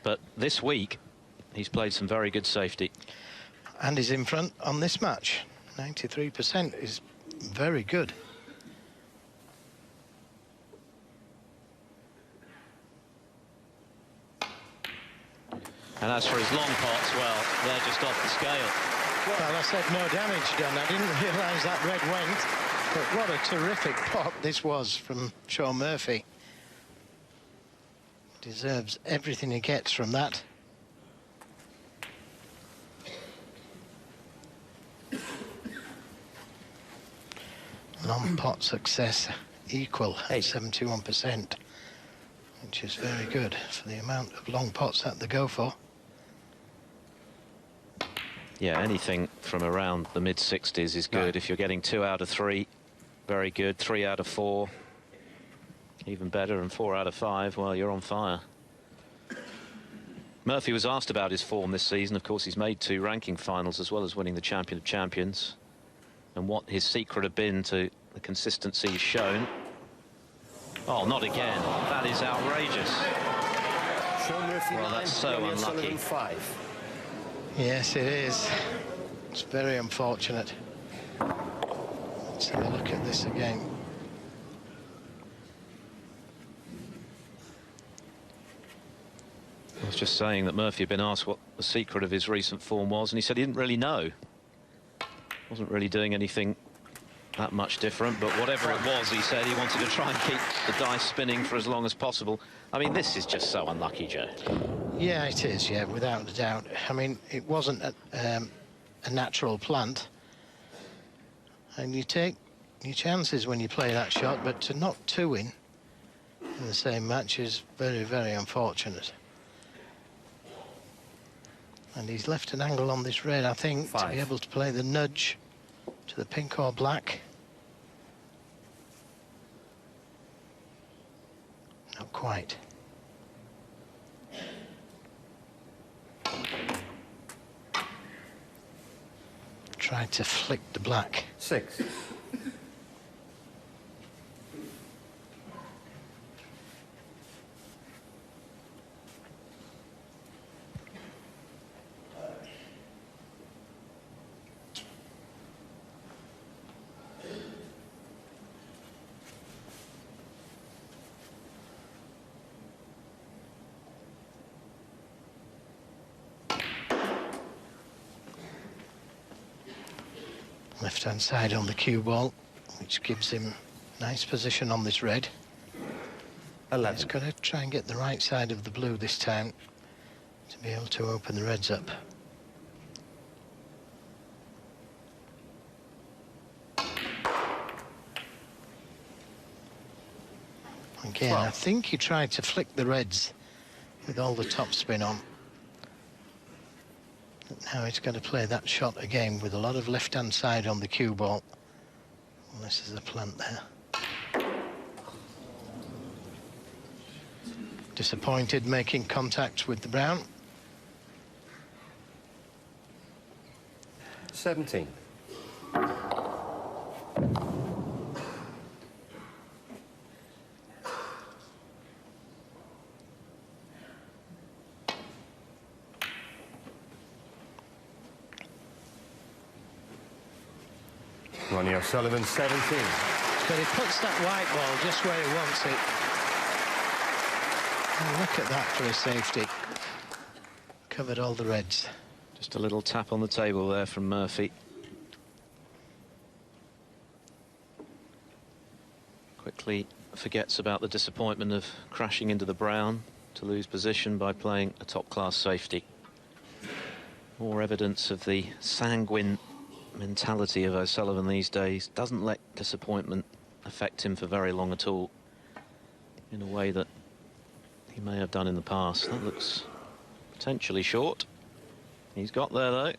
But this week, he's played some very good safety. And he's in front on this match. 93% is very good. And as for his long pots, well, they're just off the scale. Well, I said no damage done. I didn't realise that red went. But what a terrific pot this was from Shaun Murphy. Deserves everything he gets from that. Long pot success equal at 71%, which is very good for the amount of long pots that they go for. Yeah, anything from around the mid-60s is good. If you're getting 2 out of 3, very good. 3 out of 4, even better. And 4 out of 5, well, you're on fire. Murphy was asked about his form this season. Of course, he's made 2 ranking finals as well as winning the Champion of Champions. And what his secret had been to the consistency he's shown. Oh, not again. That is outrageous. Shaun Murphy, well, that's so unlucky. 5. Yes, it is. It's very unfortunate. Let's have a look at this again. I was just saying that Murphy had been asked what the secret of his recent form was, and he said he didn't really know. Wasn't really doing anything that much different, but whatever it was, he said he wanted to try and keep the dice spinning for as long as possible. I mean, this is just so unlucky, Joe. Yeah, it is, yeah, without a doubt. I mean, it wasn't a natural plant. And you take your chances when you play that shot, but to knock two in the same match is very, very unfortunate. And he's left an angle on this red, I think, to be able to play the nudge to the pink or black. Not quite. Tried to flick the black. 6. Left-hand side on the cue ball, which gives him nice position on this red. 11. He's got to try and get the right side of the blue this time to be able to open the reds up. Again, 12. I think he tried to flick the reds with all the top spin on. Now he's going to play that shot again with a lot of left-hand side on the cue ball. Well, this is a plant there. Disappointed making contact with the brown. 17. Ronnie O'Sullivan, 17. But he puts that white ball just where he wants it. And look at that for a safety. Covered all the reds. Just a little tap on the table there from Murphy. Quickly forgets about the disappointment of crashing into the brown to lose position by playing a top-class safety. More evidence of the sanguine mentality of O'Sullivan these days. Doesn't let disappointment affect him for very long at all, in a way that he may have done in the past. That looks potentially short. He's got there though.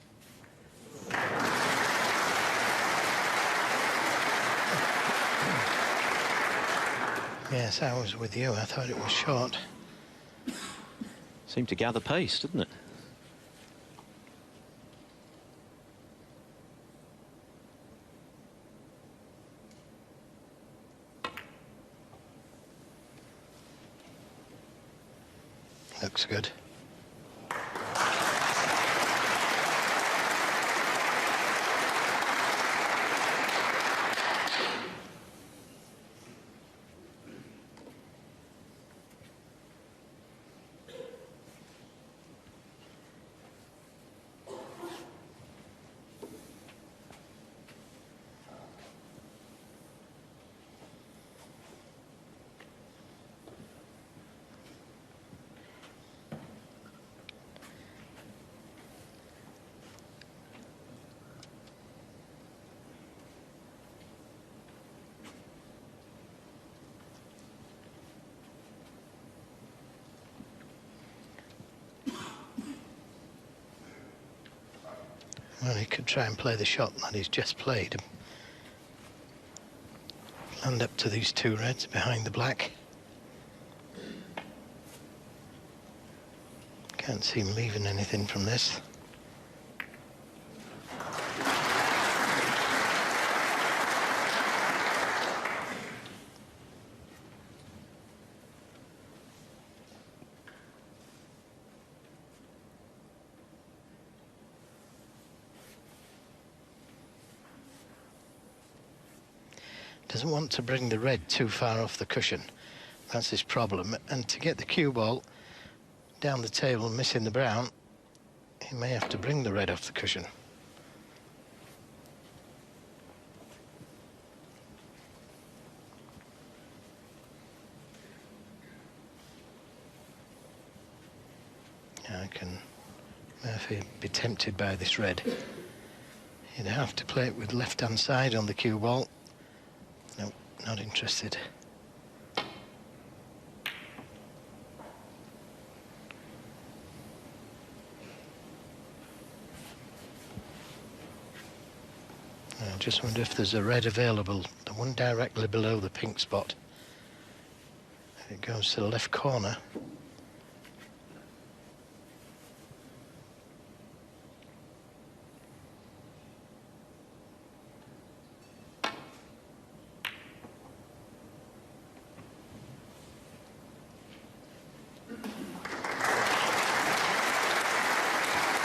Yes, I was with you. I thought it was short. Seemed to gather pace, didn't it? Looks good. Well, he could try and play the shot that he's just played. Land up to these two reds behind the black. Can't see him leaving anything from this. Doesn't want to bring the red too far off the cushion. That's his problem. And to get the cue ball down the table missing the brown, he may have to bring the red off the cushion. How can Murphy be tempted by this red? He'd have to play it with left-hand side on the cue ball. Nope, not interested. I just wonder if there's a red available, the one directly below the pink spot. If it goes to the left corner.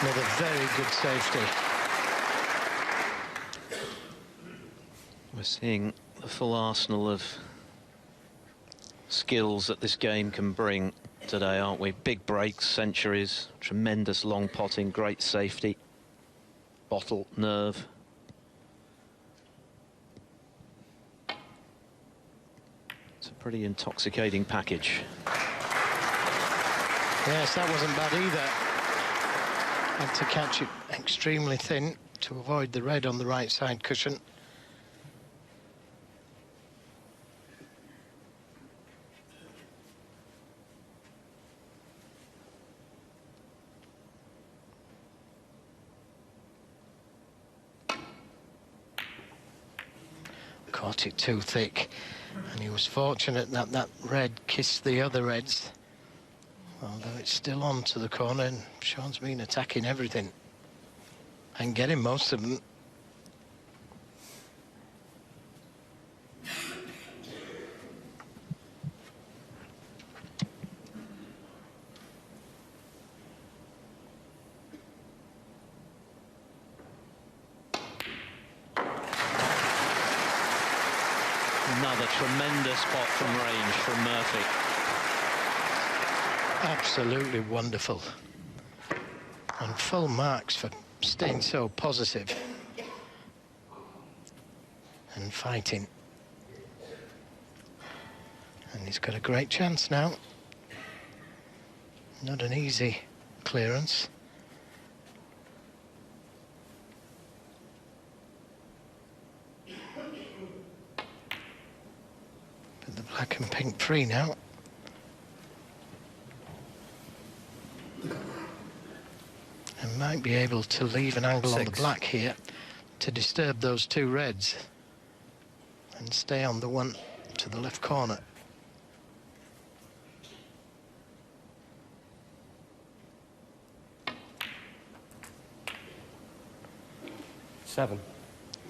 Another very good safety. We're seeing the full arsenal of skills that this game can bring today, aren't we? Big breaks, centuries, tremendous long potting, great safety, bottle, nerve. It's a pretty intoxicating package. Yes, that wasn't bad either. Had to catch it extremely thin to avoid the red on the right side cushion. Caught it too thick, and he was fortunate that that red kissed the other reds. Although it's still on to the corner, and Shaun's been attacking everything and getting most of them. Another tremendous pot from range from Murphy. Absolutely wonderful. And full marks for staying so positive and fighting. And he's got a great chance now. Not an easy clearance. But the black and pink free now. And might be able to leave an angle on the black here to disturb those two reds and stay on the one to the left corner. Seven.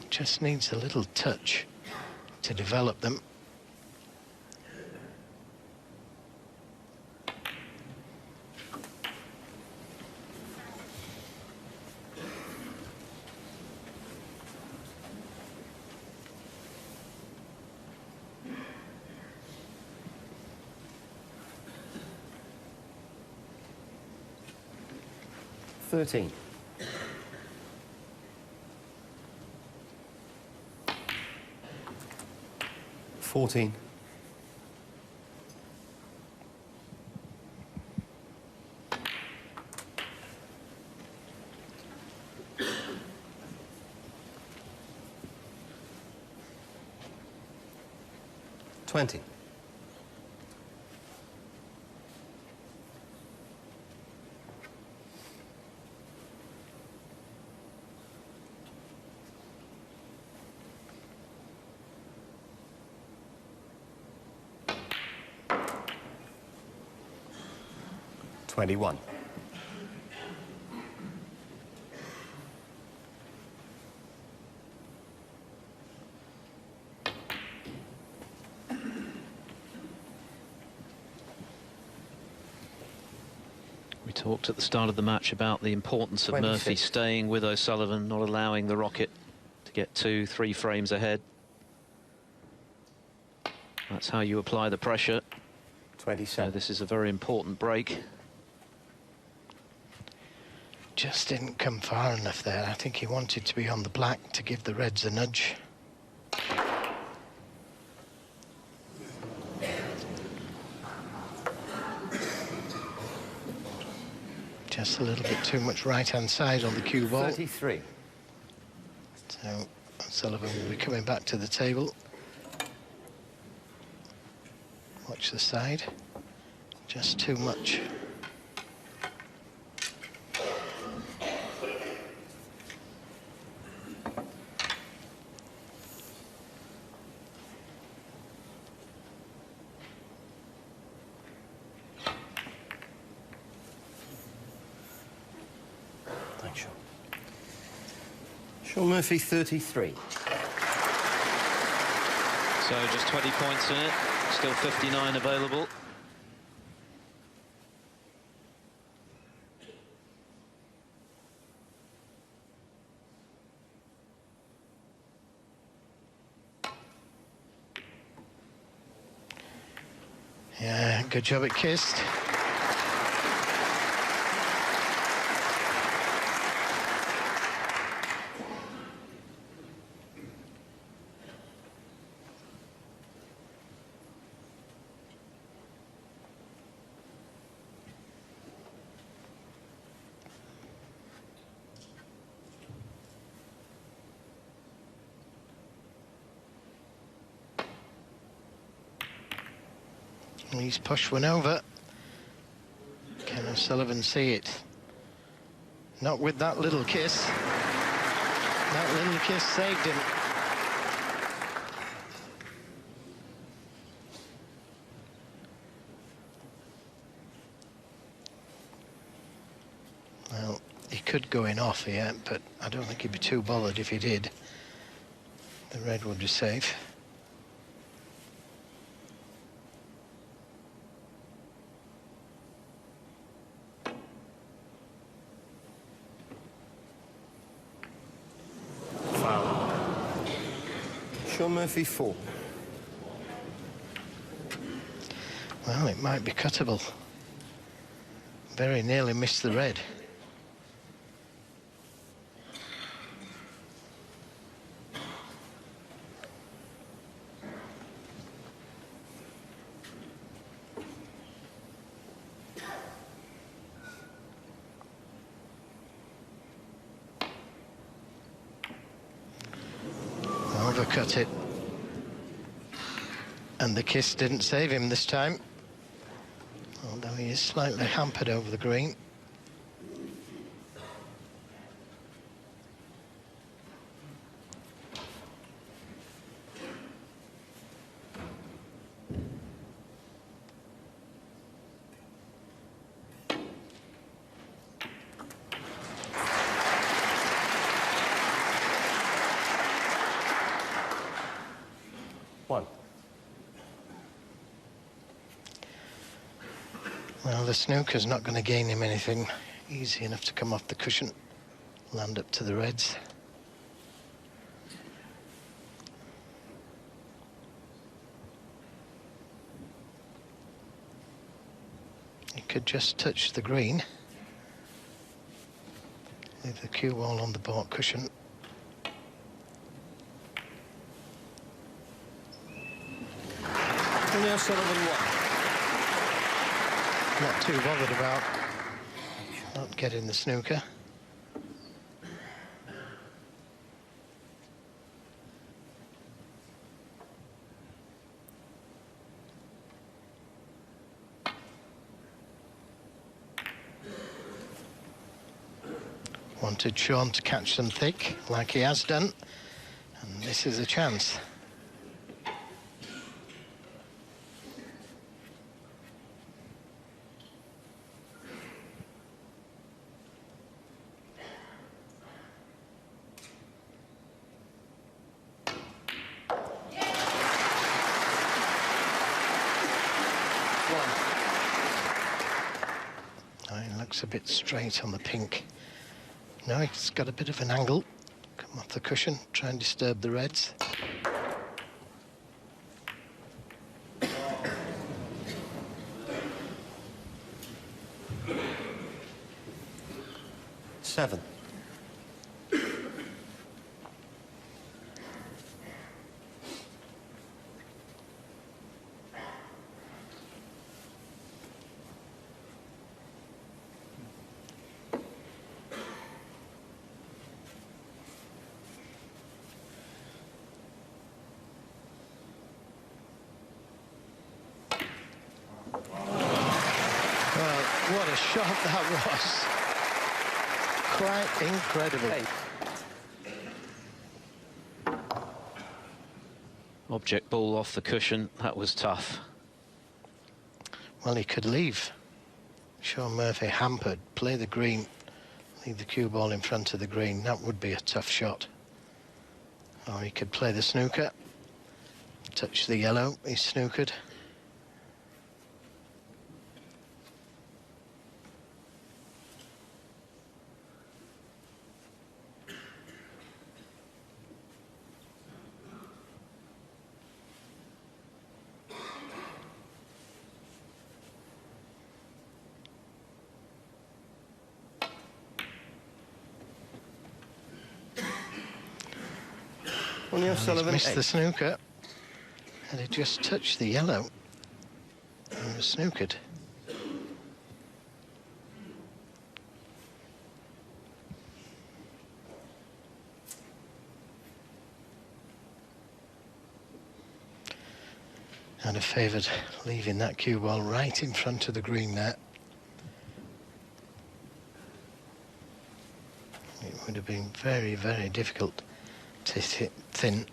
Just needs a little touch to develop them. $13. 14. 20. 21. We talked at the start of the match about the importance of 26. Murphy staying with O'Sullivan, not allowing the rocket to get 2-3 frames ahead. That's how you apply the pressure. 27. So this is a very important break. Just didn't come far enough there. I think he wanted to be on the black to give the reds a nudge. Just a little bit too much right-hand side on the cue ball. 33. So Sullivan will be coming back to the table. Watch the side. Just too much. Thanks, Shaun. Shaun Murphy, 33. So just 20 points in it, still 59 available. Yeah, good job it kissed. He's pushed one over. Can O'Sullivan see it? Not with that little kiss. That little kiss saved him. Well, he could go in off here, but I don't think he'd be too bothered if he did. The red would be safe. Shaun Murphy, 4. Well, it might be cuttable. Very nearly missed the red. Overcut it. And the kiss didn't save him this time. Although he is slightly hampered over the green. Well, the snooker's not going to gain him anything. Easy enough to come off the cushion, land up to the reds. He could just touch the green. Leave the cue ball on the baulk cushion. And now Sullivan, 1. Not too bothered about not getting the snooker. Wanted Shaun to catch them thick, like he has done, and this is a chance. Looks a bit straight on the pink. No, it's got a bit of an angle. Come off the cushion, try and disturb the reds. Seven. What a shot that was. Quite incredible. Object ball off the cushion. That was tough. Well, he could leave Shaun Murphy hampered, play the green, leave the cue ball in front of the green. That would be a tough shot. Or he could play the snooker, touch the yellow, he's snookered. Ronnie O'Sullivan, Missed 8. the snooker. And he just touched the yellow and was snookered. I'd have favoured leaving that cue ball right in front of the green net. It would have been very, very difficult to hit thin.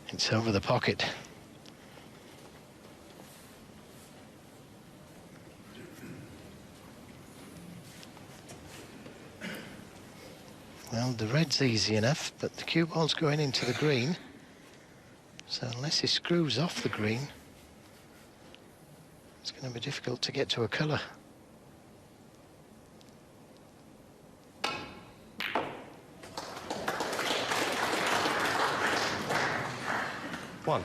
It's over the pocket. Well, the red's easy enough, but the cue ball's going into the green. So unless he screws off the green, it's going to be difficult to get to a colour. One.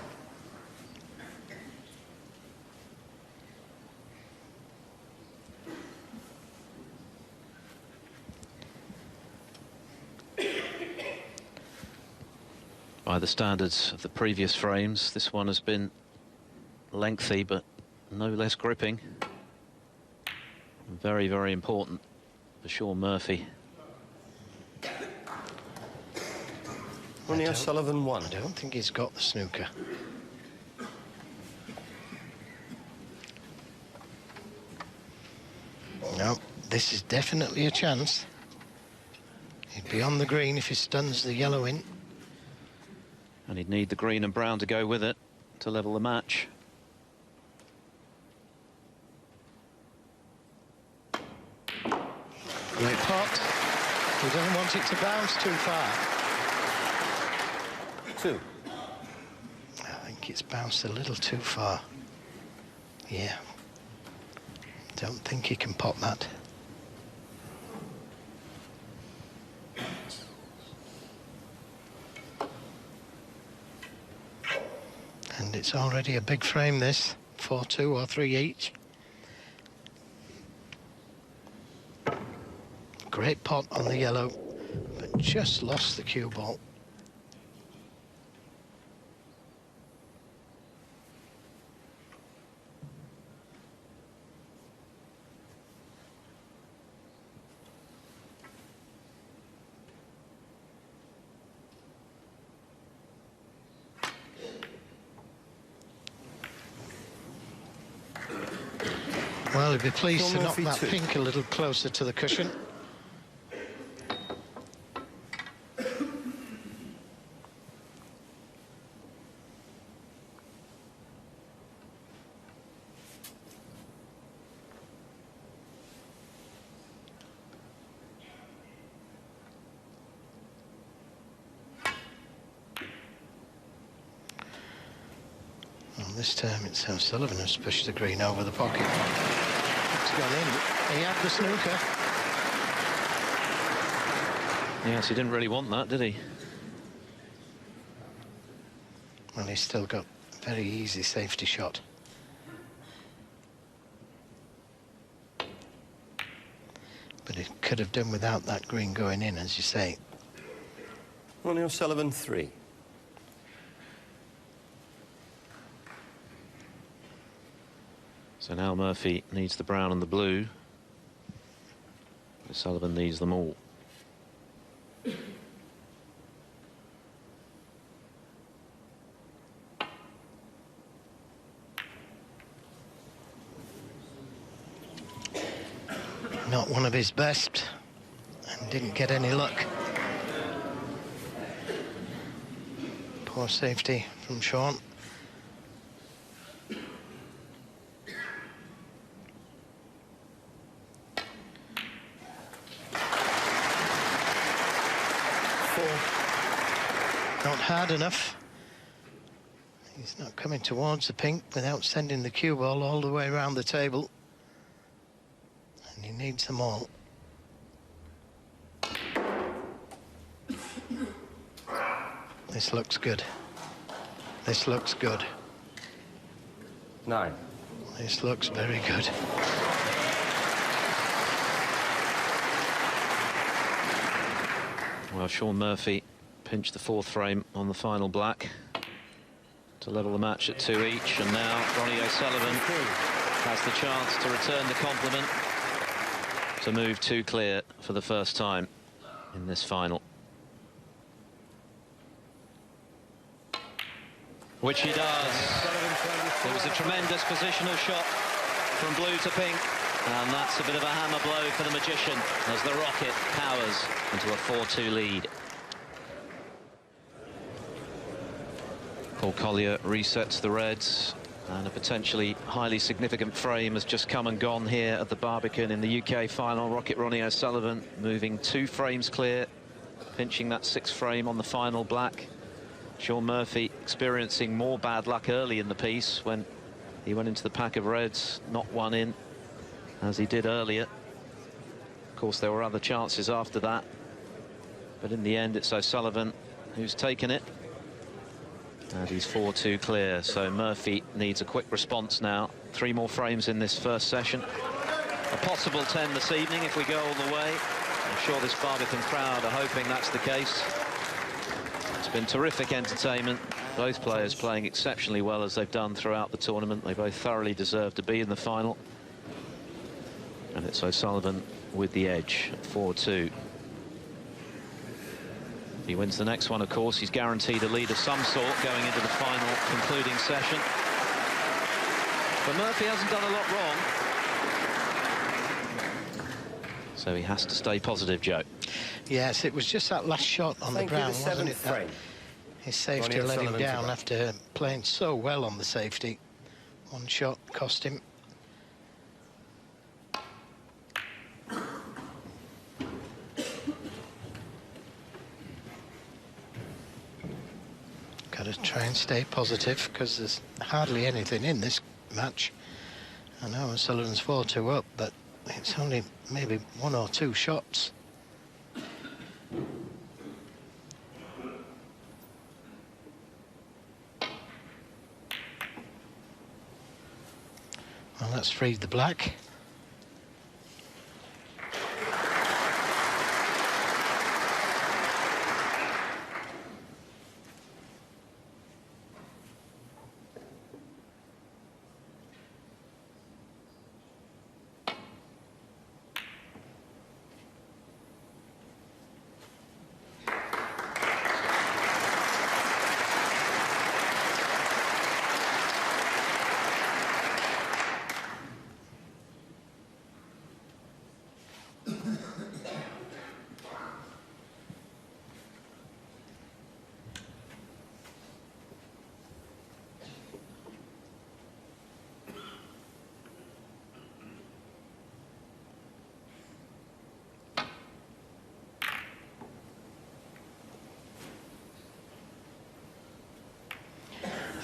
By the standards of the previous frames, this one has been lengthy, but no less gripping. Very, very important for Shaun Murphy. Ronnie O'Sullivan, 1. I don't think he's got the snooker. No, this is definitely a chance. He'd be on the green if he stuns the yellow in. And he'd need the green and brown to go with it to level the match. Great pot. He doesn't want it to bounce too far. 2. I think it's bounced a little too far. Yeah. Don't think he can pot that. And it's already a big frame, this. 4-2 or 3 each. Great pot on the yellow, but just lost the cue ball. Well, he'd be pleased Shaun to knock Murphy, that 2. pink a little closer to the cushion. Well, this time it's O'Sullivan who's pushed the green over the pocket. It's gone in. He had the snooker. Yes, he didn't really want that, did he? Well, he's still got a very easy safety shot. But it could have done without that green going in, as you say. Ronnie O'Sullivan, 3. So now Murphy needs the brown and the blue. O'Sullivan needs them all. Not one of his best, and didn't get any luck. Poor safety from Shaun. Not hard enough. He's not coming towards the pink without sending the cue ball all the way around the table. And he needs them all. This looks good. This looks good. 9. This looks very good. Well, Shaun Murphy pinched the 4th frame on the final black to level the match at 2 each, and now Ronnie O'Sullivan has the chance to return the compliment to move 2 clear for the first time in this final. Which he does. It was a tremendous positional shot from blue to pink, and that's a bit of a hammer blow for the magician as the rocket powers into a 4-2 lead. Paul Collier resets the reds, and a potentially highly significant frame has just come and gone here at the Barbican in the UK final. Rocket Ronnie O'Sullivan moving 2 frames clear, pinching that 6th frame on the final black. Shaun Murphy experiencing more bad luck early in the piece when he went into the pack of reds, not one in, as he did earlier. Of course, there were other chances after that, but in the end, it's O'Sullivan who's taken it. And he's 4-2 clear, so Murphy needs a quick response now. 3 more frames in this first session. A possible 10 this evening if we go all the way. I'm sure this Barbican crowd are hoping that's the case. It's been terrific entertainment. Both players playing exceptionally well as they've done throughout the tournament. They both thoroughly deserve to be in the final. And it's O'Sullivan with the edge at 4-2. If he wins the next one, of course, he's guaranteed a lead of some sort going into the final concluding session. But Murphy hasn't done a lot wrong, so he has to stay positive, Joe. Yes, it was just that last shot on the brown, wasn't it? His safety let him down after playing so well on the safety. One shot cost him. Got to try and stay positive because there's hardly anything in this match. I know Sullivan's 4-2 up, but it's only maybe 1 or 2 shots. Well, that's freed the black.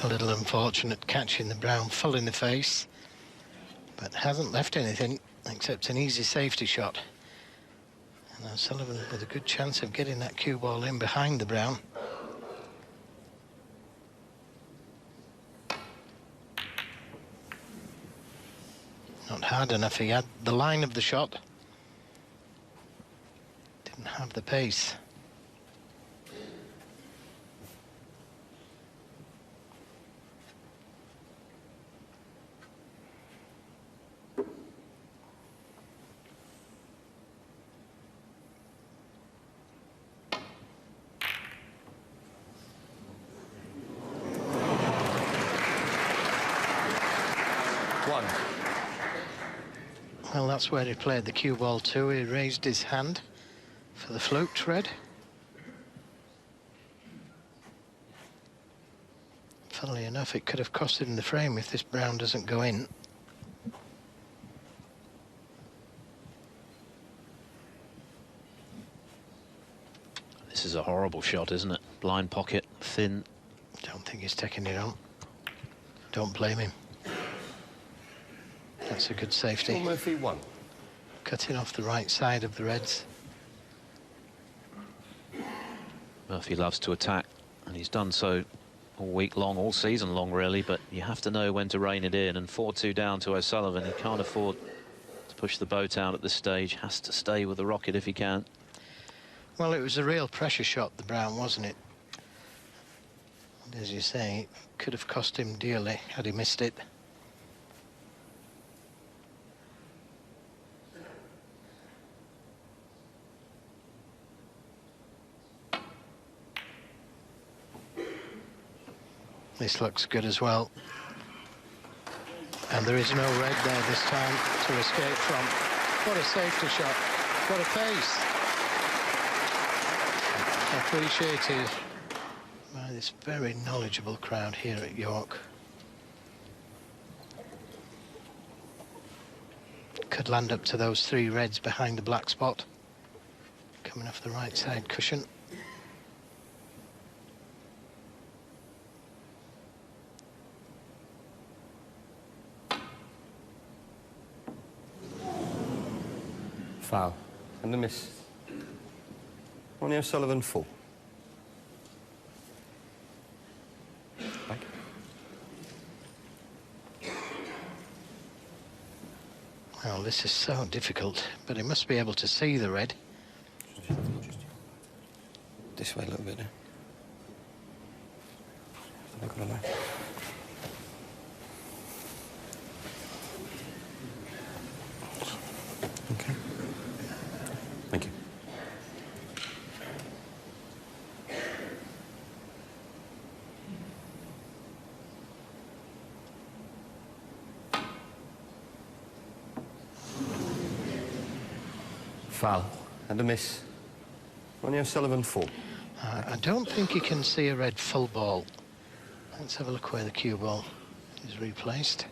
A little unfortunate catching the brown full in the face, but hasn't left anything except an easy safety shot. And O'Sullivan with a good chance of getting that cue ball in behind the brown. Not hard enough. He had the line of the shot, didn't have the pace. 21. Well, that's where he played the cue ball too. He raised his hand for the fluked red. Funnily enough, it could have cost him the frame if this brown doesn't go in. This is a horrible shot, isn't it? Blind pocket, thin. Don't think he's taking it on. Don't blame him. That's a good safety. Shaun Murphy 1. Cutting off the right side of the reds. Murphy loves to attack, and he's done so all week long, all season long, really, but you have to know when to rein it in, and 4-2 down to O'Sullivan. He can't afford to push the boat out at this stage. Has to stay with the rocket if he can. Well, it was a real pressure shot, the brown, wasn't it? And as you say, it could have cost him dearly had he missed it. This looks good as well. And there is no red there this time to escape from. What a safety shot. What a pace. Appreciated by this very knowledgeable crowd here at York. Could land up to those 3 reds behind the black spot. Coming off the right side cushion. Foul. And a miss. Ronnie O'Sullivan 4. Back. Well, this is so difficult, but he must be able to see the red. This way a little bit there. Look at the left. Okay. Thank you. Foul. And a miss. Ronnie O'Sullivan 4. I don't think he can see a red full ball. Let's have a look where the cue ball is replaced.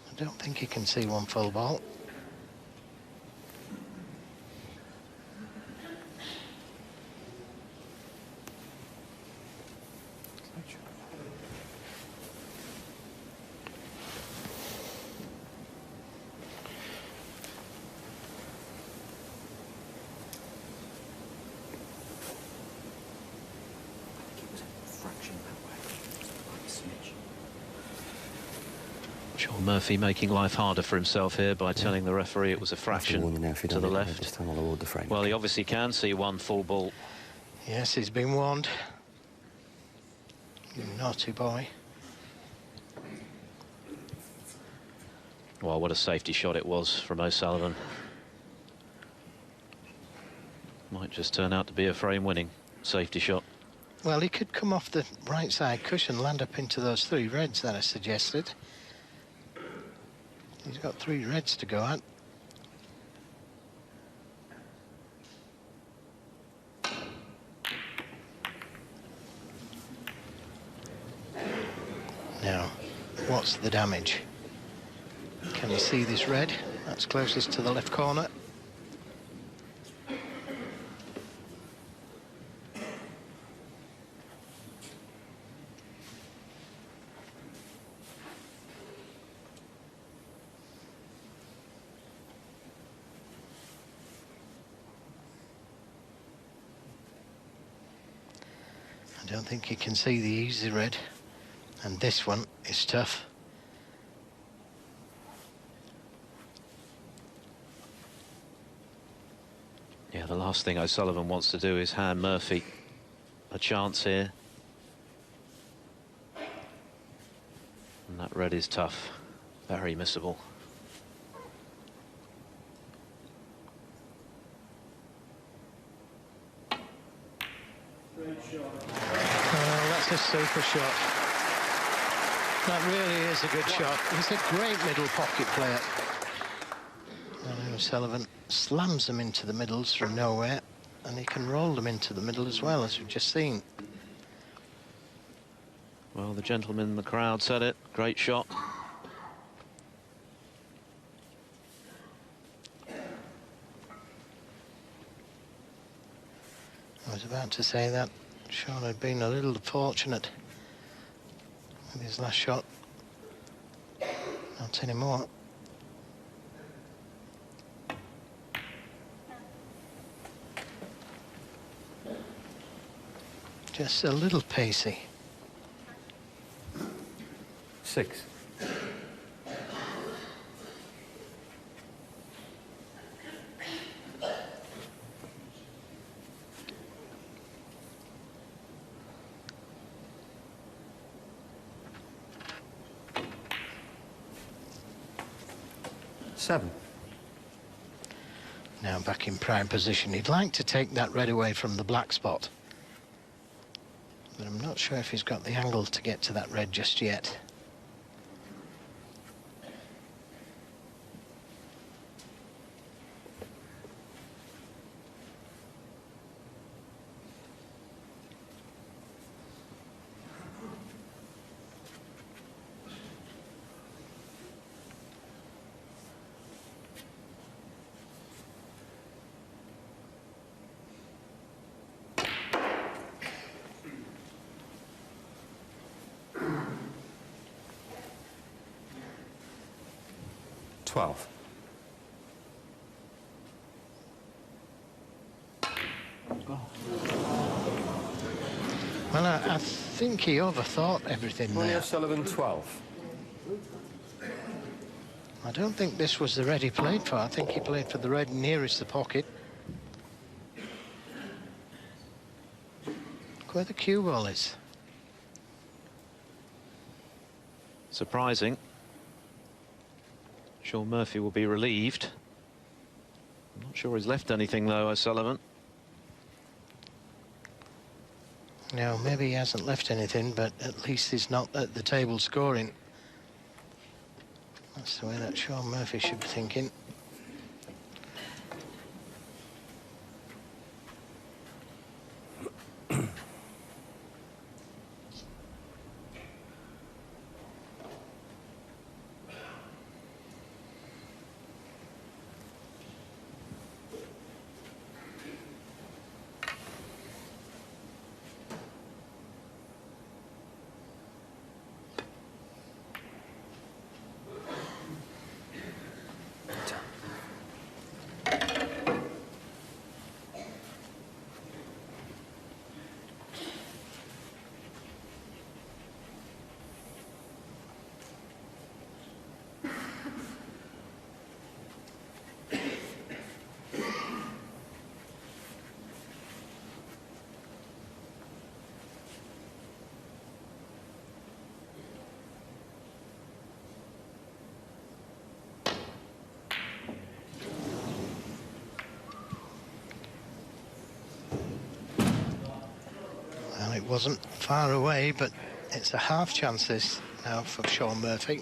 I don't think he can see one full ball. Shaun Murphy making life harder for himself here by telling the referee it was a fraction to the left. Well, he obviously can see one full ball. Yes, he's been warned. You naughty boy. Well, what a safety shot it was from O'Sullivan. Might just turn out to be a frame-winning safety shot. Well, he could come off the right side cushion, land up into those 3 reds that I suggested. He's got 3 reds to go at. Now, what's the damage? Can you see this red? That's closest to the left corner. I don't think you can see the easy red, and this one is tough. Yeah, the last thing O'Sullivan wants to do is hand Murphy a chance here. And that red is tough, very missable. That's a super shot. That really is a good shot. He's a great middle pocket player. And O'Sullivan slams them into the middles from nowhere, and he can roll them into the middle as well, as we've just seen. Well, the gentleman in the crowd said it. Great shot. I was about to say that Shaun had been a little fortunate with his last shot. Not anymore. Just a little pacey. 6. Seven. Now back in prime position. He'd like to take that red away from the black spot, but I'm not sure if he's got the angle to get to that red just yet. Well, I think he overthought everything Ronnie there. O'Sullivan, 12. I don't think this was the red he played for. I think he played for the red nearest the pocket. Look where the cue ball is. Surprising. Shaun Murphy will be relieved. I'm not sure he's left anything, though, O'Sullivan. No, maybe he hasn't left anything, but at least he's not at the table scoring. That's the way that Shaun Murphy should be thinking. Well, it wasn't far away, but it's a half chance this now for Shaun Murphy.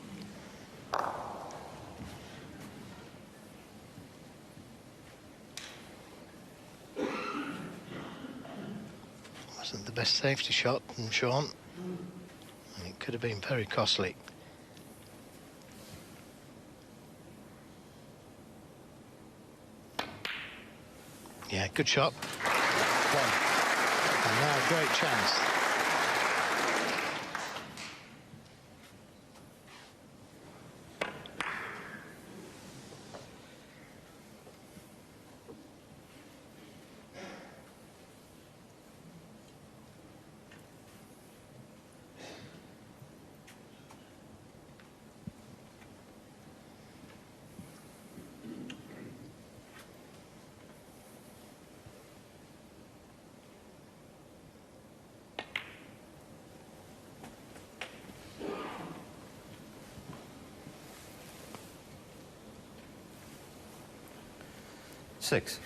Wasn't the best safety shot from Shaun, and it could have been very costly. Yeah, good shot. One. And now a great chance. Six.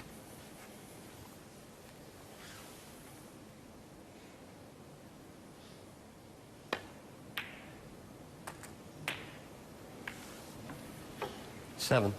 7.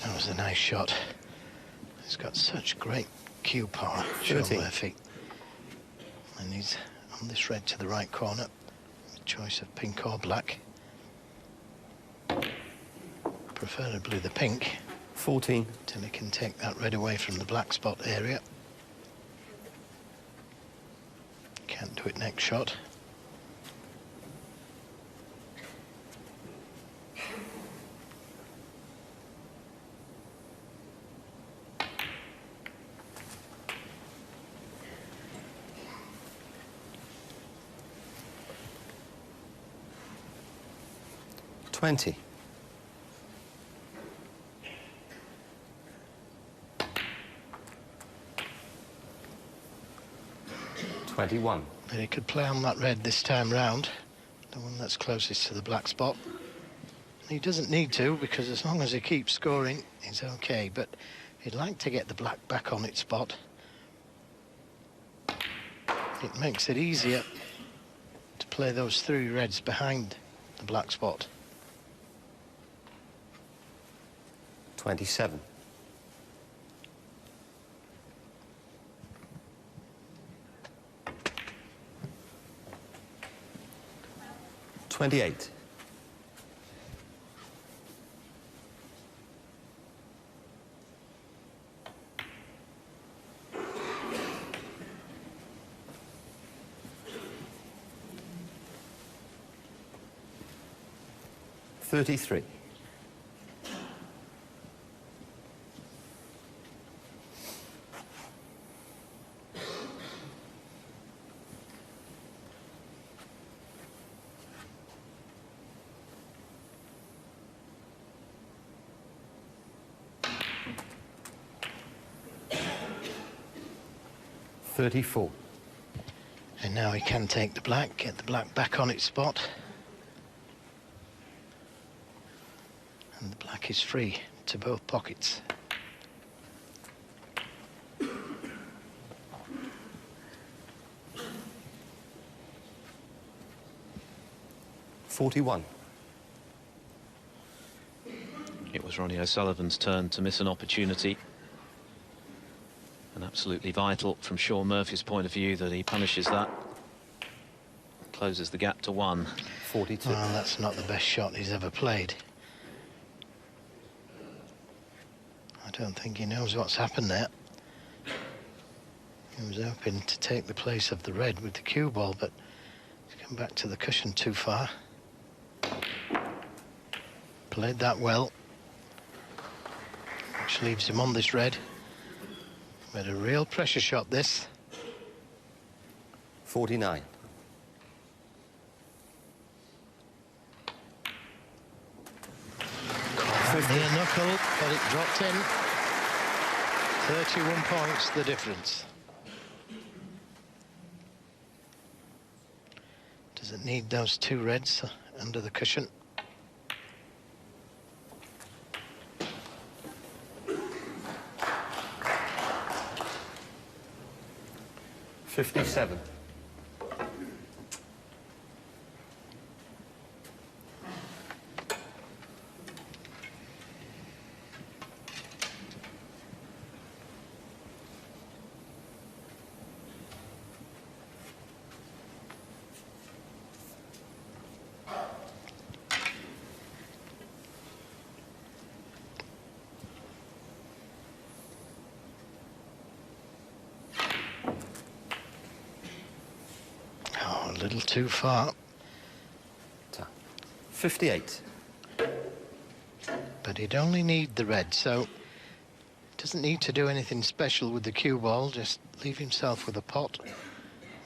That was a nice shot. He's got such great cue power, Shaun Murphy. And he's on this red to the right corner. Choice of pink or black. Preferably the pink. 14. Till he can take that red away from the black spot area. Can't do it next shot. $20. 21. But he could play on that red this time round, the one that's closest to the black spot. He doesn't need to, because as long as he keeps scoring, he's okay. But he'd like to get the black back on its spot. It makes it easier to play those 3 reds behind the black spot. 27. 28. 33. 34. And now he can take the black, get the black back on its spot. And the black is free to both pockets. 41. It was Ronnie O'Sullivan's turn to miss an opportunity. And absolutely vital from Shaun Murphy's point of view that he punishes that. Closes the gap to 1. 42. Well, that's not the best shot he's ever played. I don't think he knows what's happened there. He was hoping to take the place of the red with the cue ball, but he's come back to the cushion too far. Played that well, which leaves him on this red. But a real pressure shot, this. 49. Near knuckle, but it dropped in. 31 points, the difference. Does it need those 2 reds under the cushion? $57. A little too far. 58. But he'd only need the red, so doesn't need to do anything special with the cue ball. Just leave himself with a pot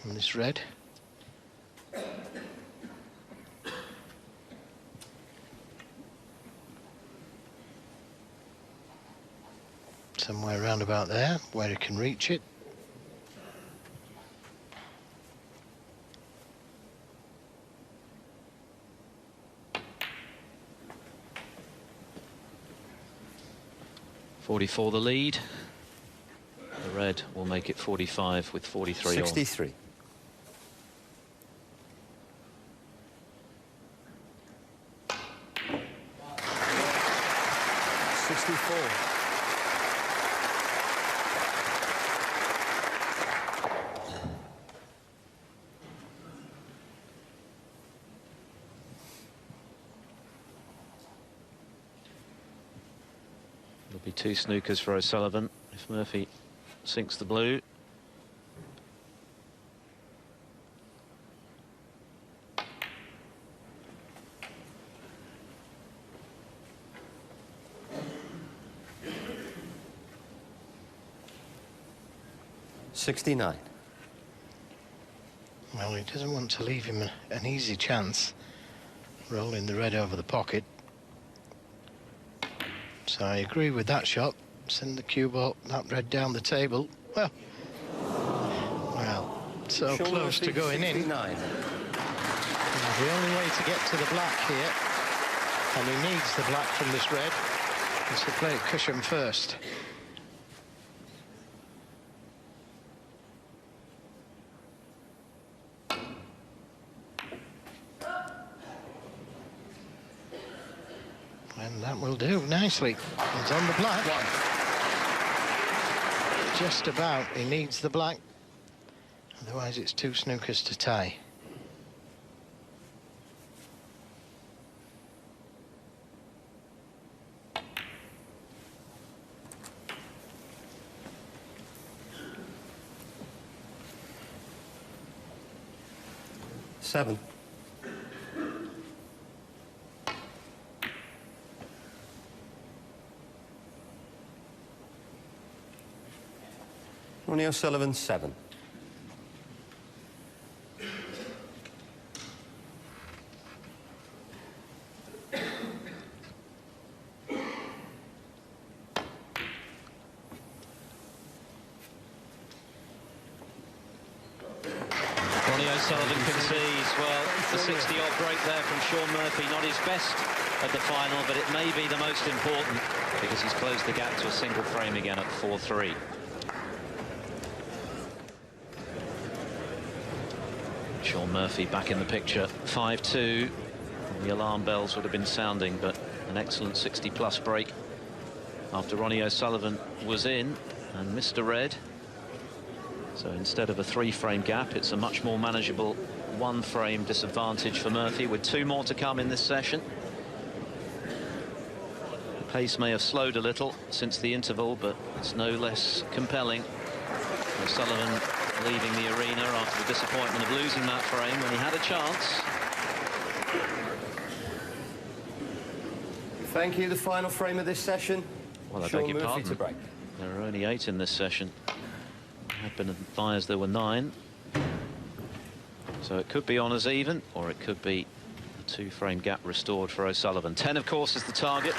on this red. Somewhere around about there, where he can reach it. .44 the lead. The red will make it 45 with 43 63. on. There'll be 2 snookers for O'Sullivan if Murphy sinks the blue. .69. Well, he doesn't want to leave him an easy chance, rolling the red over the pocket. So I agree with that shot. Send the cue ball, that red down the table. Well, so Shaun close Murphy, to going 69. in. The only way to get to the black here, and he needs the black from this red, is to play it cushion first. And that will do nicely. He's on the black. Just about. He needs the black. Otherwise, it's 2 snookers to tie. .7. Ronnie O'Sullivan, 7. Ronnie O'Sullivan concedes. Well, the 60-odd break there from Shaun Murphy, not his best at the final, but it may be the most important because he's closed the gap to a single frame again at 4-3. Shaun Murphy back in the picture, 5-2. The alarm bells would have been sounding, but an excellent 60-plus break after Ronnie O'Sullivan was in and missed a red. So instead of a 3-frame gap, it's a much more manageable 1-frame disadvantage for Murphy, with 2 more to come in this session. The pace may have slowed a little since the interval, but it's no less compelling. O'Sullivan leaving the arena after the disappointment of losing that frame when he had a chance. Thank you. The final frame of this session. Well, I Shaun beg your Murphy pardon. to break. There are only 8 in this session. Had been advised there were 9. So it could be honours even, or it could be a 2-frame gap restored for O'Sullivan. 10, of course, is the target.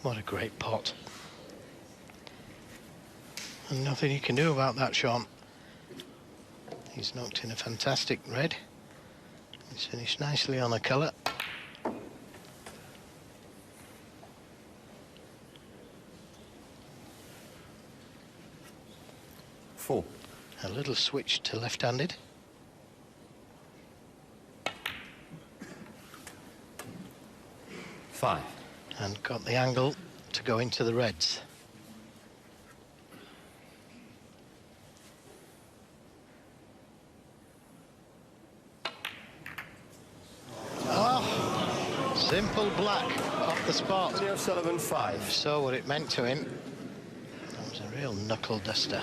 What a great pot. And nothing you can do about that, Shaun. He's knocked in a fantastic red. He's finished nicely on a colour. Four. A little switch to left-handed. Five. And got the angle to go into the reds. Simple black off the spot. Ronnie O'Sullivan 5. Saw what it meant to him. That was a real knuckle duster.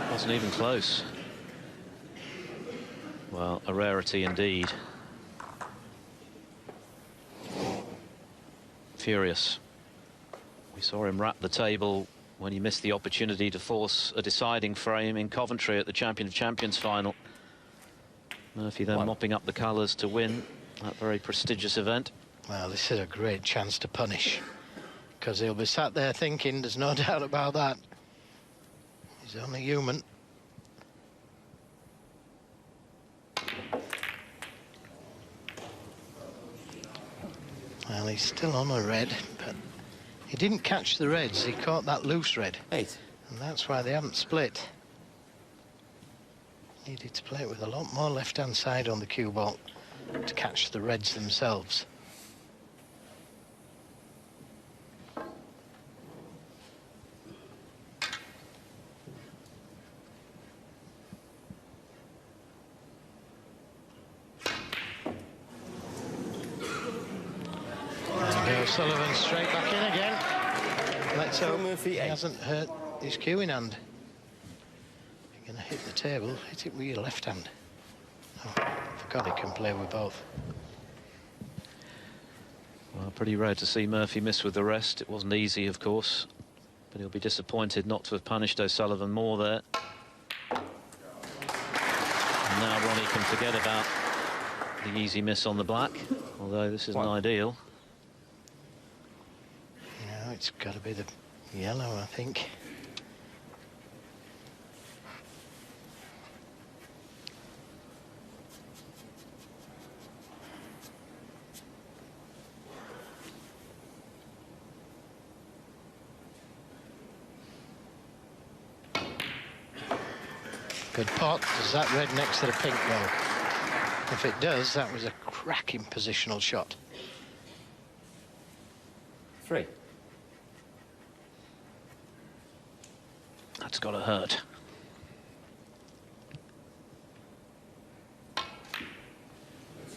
Wasn't even close. Well, a rarity indeed. Furious. We saw him rap the table when he missed the opportunity to force a deciding frame in Coventry at the Champion of Champions final. Murphy then mopping up the colours to win that very prestigious event. Well, this is a great chance to punish, because he'll be sat there thinking, there's no doubt about that. He's only human. Well, he's still on a red, but he didn't catch the reds. He caught that loose red. 8. And that's why they haven't split. Needed to play it with a lot more left-hand side on the cue ball to catch the reds themselves. Sullivan straight back in again. Let's hope he hasn't hurt his cueing hand. You're going to hit the table, hit it with your left hand. Oh, forgot he can play with both. Well, pretty rare to see Murphy miss with the rest. It wasn't easy, of course, but he'll be disappointed not to have punished O'Sullivan more there. And now Ronnie can forget about the easy miss on the black, although this isn't ideal. It's got to be the yellow, I think. Good pot. Does that red next to the pink go? If it does, that was a cracking positional shot. 3. That's got to hurt.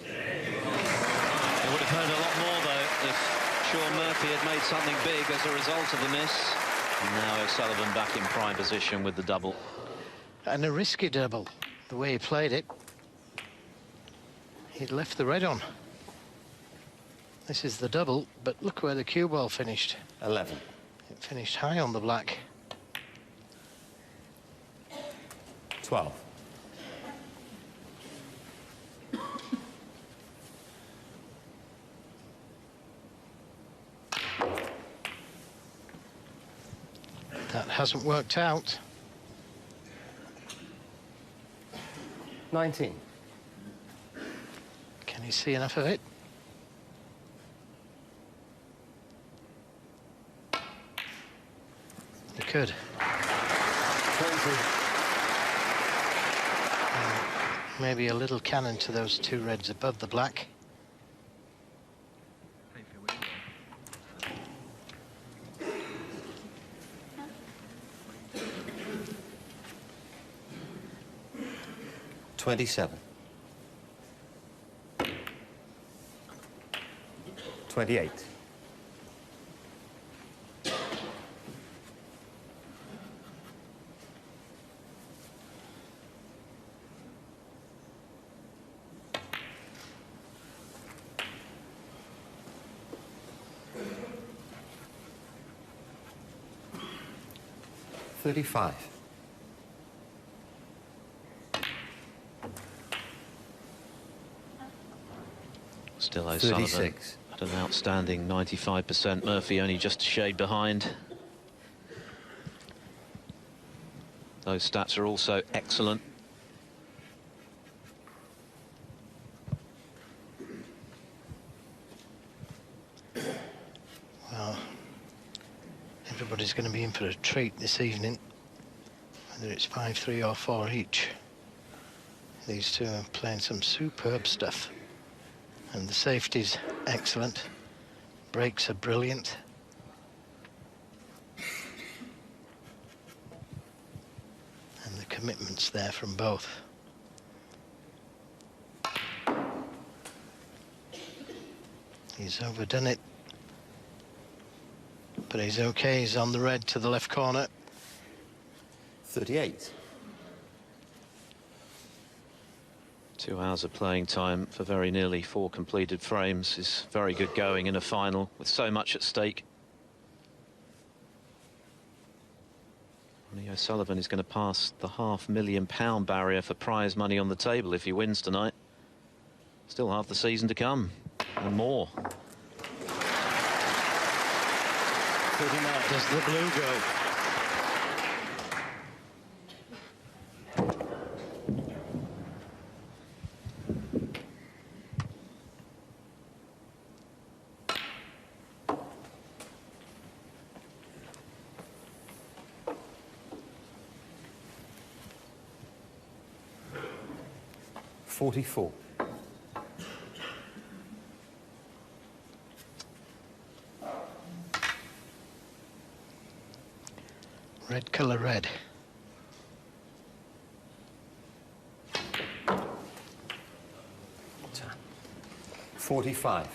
It would have hurt a lot more, though, if Shaun Murphy had made something big as a result of the miss. And now O'Sullivan back in prime position with the double. And a risky double, the way he played it. He'd left the red on. This is the double, but look where the cue ball finished. 11. It finished high on the black. 12. That hasn't worked out. 19. Can you see enough of it? You could. 20. Maybe a little cannon to those two reds above the black. $27. 28. $35. Still O'Sullivan 36. at an outstanding 95%. Murphy only just a shade behind. Those stats are also excellent. Well, everybody's going to be in for a treat this evening, whether it's 5-3 or 4 each. These two are playing some superb stuff. And the safety's excellent. Breaks are brilliant. And the commitment's there from both. He's overdone it. But he's okay, he's on the red to the left corner. 38. 2 hours of playing time for very nearly 4 completed frames is very good going in a final with so much at stake. Ronnie O'Sullivan is going to pass the £500,000 barrier for prize money on the table if he wins tonight. Still half the season to come, and more. 39. Does the blue go? $44. Red colour red. $45.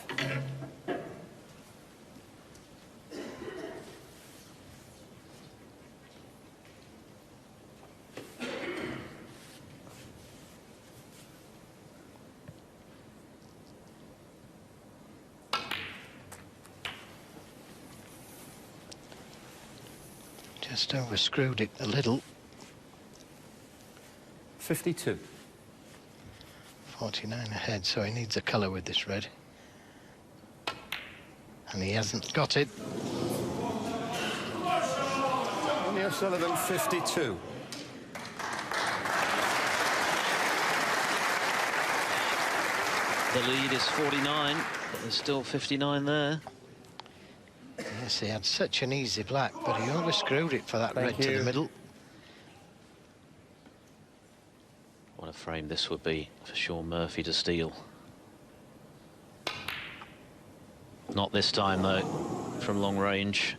Just overscrewed it a little. 52. 49 ahead, so he needs a colour with this red. And he hasn't got it. Ronnie O'Sullivan, 52. The lead is 49, but there's still 59 there. Yes, he had such an easy black, but he overscrewed it for that red to the middle. What a frame this would be for Shaun Murphy to steal. Not this time, though, from long range.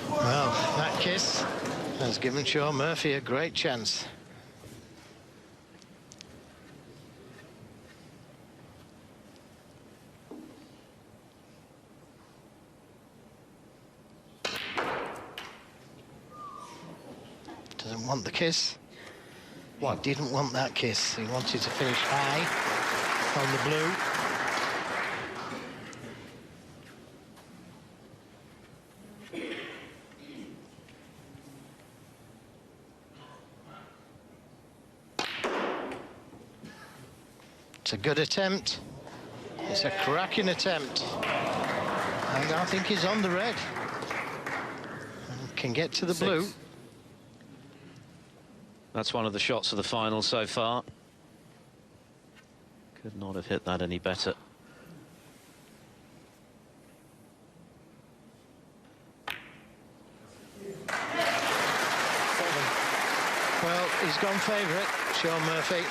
Well, that kiss has given Shaun Murphy a great chance. Doesn't want the kiss. What? He didn't want that kiss. He wanted to finish high on the blue. It's a good attempt. It's a cracking attempt. And I think he's on the red. And can get to the blue. That's one of the shots of the final so far. Could not have hit that any better. Well, he's gone favourite, Shaun Murphy.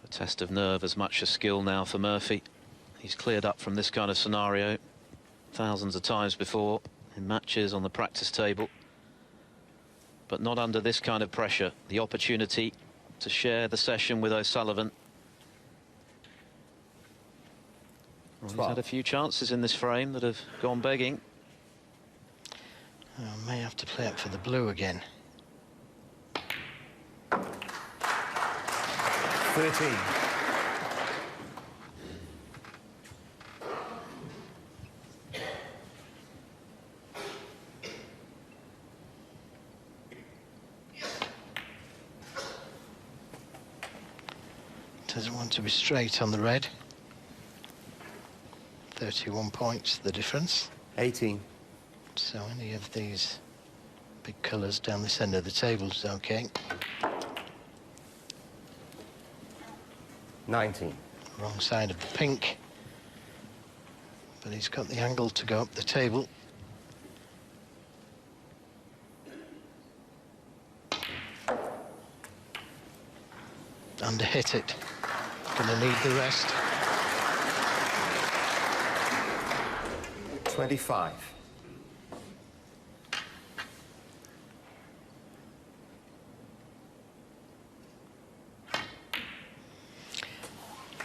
A test of nerve as much as skill now for Murphy. He's cleared up from this kind of scenario thousands of times before in matches on the practice table, but not under this kind of pressure. The opportunity to share the session with O'Sullivan. Well, he's had a few chances in this frame that have gone begging. May have to play it for the blue again. 13. Doesn't want to be straight on the red. 31 points, the difference. 18. So any of these big colours down this end of the table is okay. 19. Wrong side of the pink. But he's got the angle to go up the table. And hit it. Gonna need the rest. 25.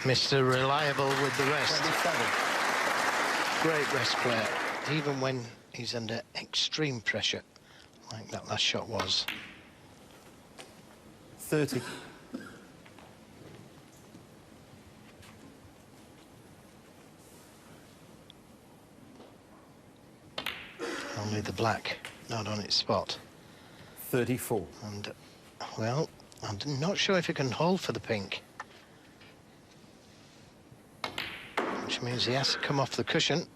Mr. Reliable with the rest. 27. Great rest player, even when he's under extreme pressure, like that last shot was. 30. Only the black, not on its spot. 34. And, well, I'm not sure if he can hold for the pink. Which means he has to come off the cushion.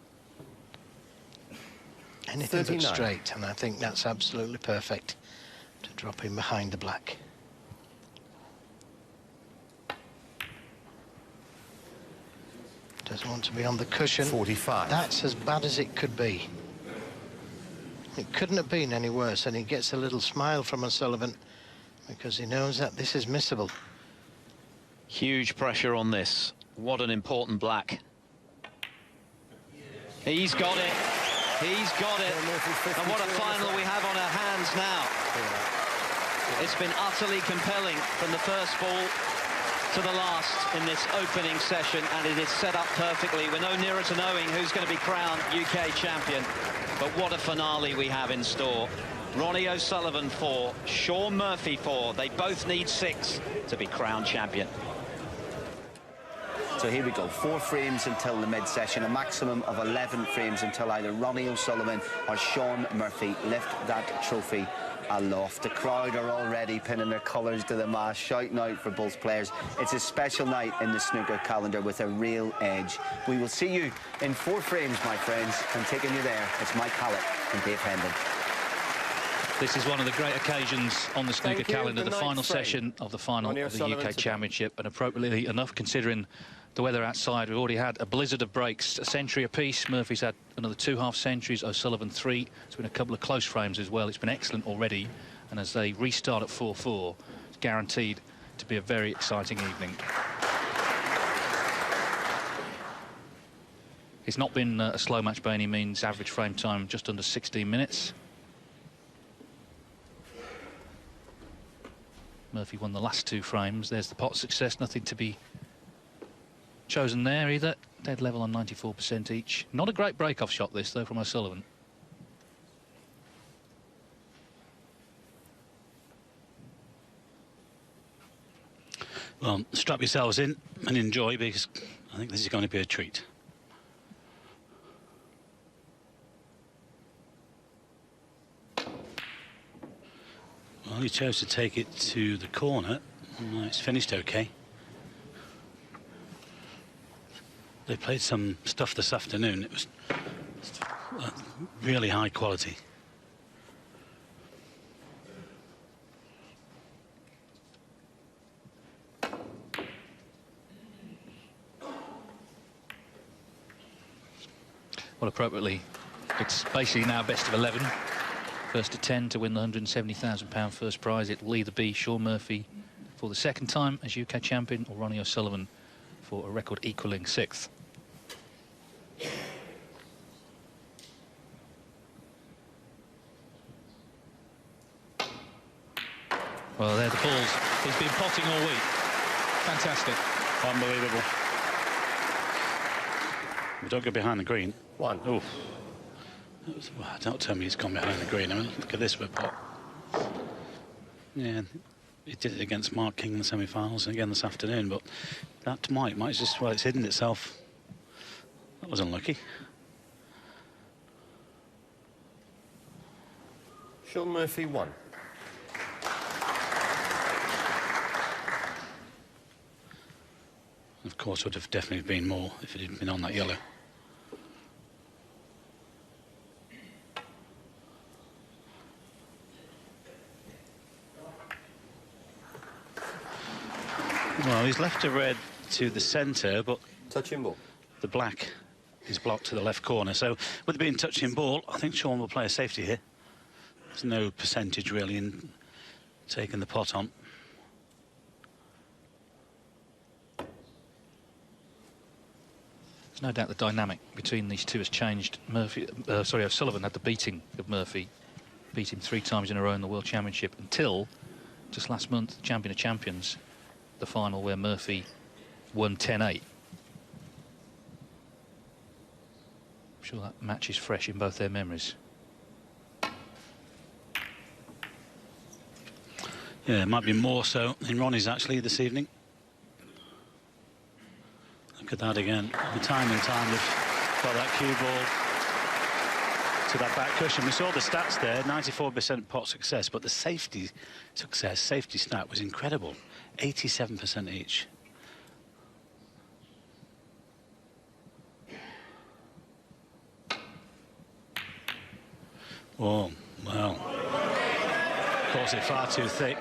Anything 39. but straight, and I think that's absolutely perfect to drop him behind the black. Doesn't want to be on the cushion. 45. That's as bad as it could be. It couldn't have been any worse, and he gets a little smile from O'Sullivan because he knows that this is missable. Huge pressure on this. What an important black. He's got it. He's got it. And what a final we have on our hands now. It's been utterly compelling from the first ball to the last in this opening session, and it is set up perfectly. We're no nearer to knowing who's going to be crowned UK champion, but what a finale we have in store. Ronnie O'Sullivan 4, Shaun Murphy 4. They both need 6 to be crowned champion. So here we go, 4 frames until the mid-session, a maximum of 11 frames until either Ronnie O'Sullivan or Shaun Murphy lift that trophy aloft. The crowd are already pinning their colours to the mast, shouting out for both players. It's a special night in the snooker calendar with a real edge. We will see you in 4 frames, my friends, and taking you there, it's Mike Hallett and Dave Hendon. This is one of the great occasions on the snooker calendar, the final session of the final of the UK Championship, and appropriately enough considering the weather outside. We've already had a blizzard of breaks, a century apiece. Murphy's had another 2 half centuries, O'Sullivan 3. It's been a couple of close frames as well. It's been excellent already, and as they restart at 4-4, it's guaranteed to be a very exciting evening. It's not been a slow match by any means. Average frame time just under 16 minutes. Murphy won the last 2 frames. There's the pot success, nothing to be chosen there either. Dead level on 94% each. Not a great break-off shot this, though, from O'Sullivan. Well, strap yourselves in and enjoy, because I think this is going to be a treat. Well, he chose to take it to the corner. It's finished okay. They played some stuff this afternoon. It was really high quality. Well, appropriately, it's basically now best of 11. First to 10 to win the £170,000 first prize. It will either be Shaun Murphy for the second time as UK champion, or Ronnie O'Sullivan for a record equalling 6th. Well, there are the balls. He's been potting all week. Fantastic. Unbelievable. We don't go behind the green. 1. Oh. Well, don't tell me he's gone behind the green. I mean, look at this whip pot. Yeah, he did it against Mark King in the semi-finals and again this afternoon, but that might just, well, it's hidden itself. That was unlucky. Shaun Murphy 1. Of course, would have definitely been more if it had been on that yellow. Well, he's left a red to the centre, but Touching ball. the black is blocked to the left corner. So with it being touching ball, I think Shaun will play a safety here. There's no percentage really in taking the pot on. There's no doubt the dynamic between these two has changed. O'Sullivan had the beating of Murphy, beat him 3 times in a row in the World Championship until just last month, Champion of Champions, the final where Murphy won 10-8. I'm sure that match is fresh in both their memories. Yeah, it might be more so in Ronnie's actually this evening. Look at that again. Time and time they've got that cue ball to that back cushion. We saw the stats there, 94% pot success, but the safety stat was incredible, 87% each. Oh, well, caused it far too thick.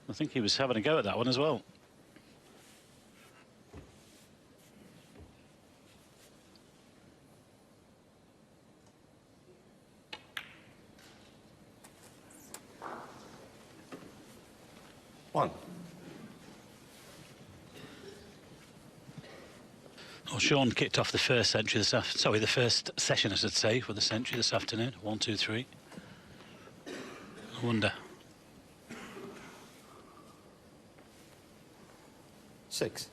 I think he was having a go at that one as well. One. Well, Shaun kicked off the first century the first session, I should say, for the century this afternoon. 1, 2, 3. I wonder. 6.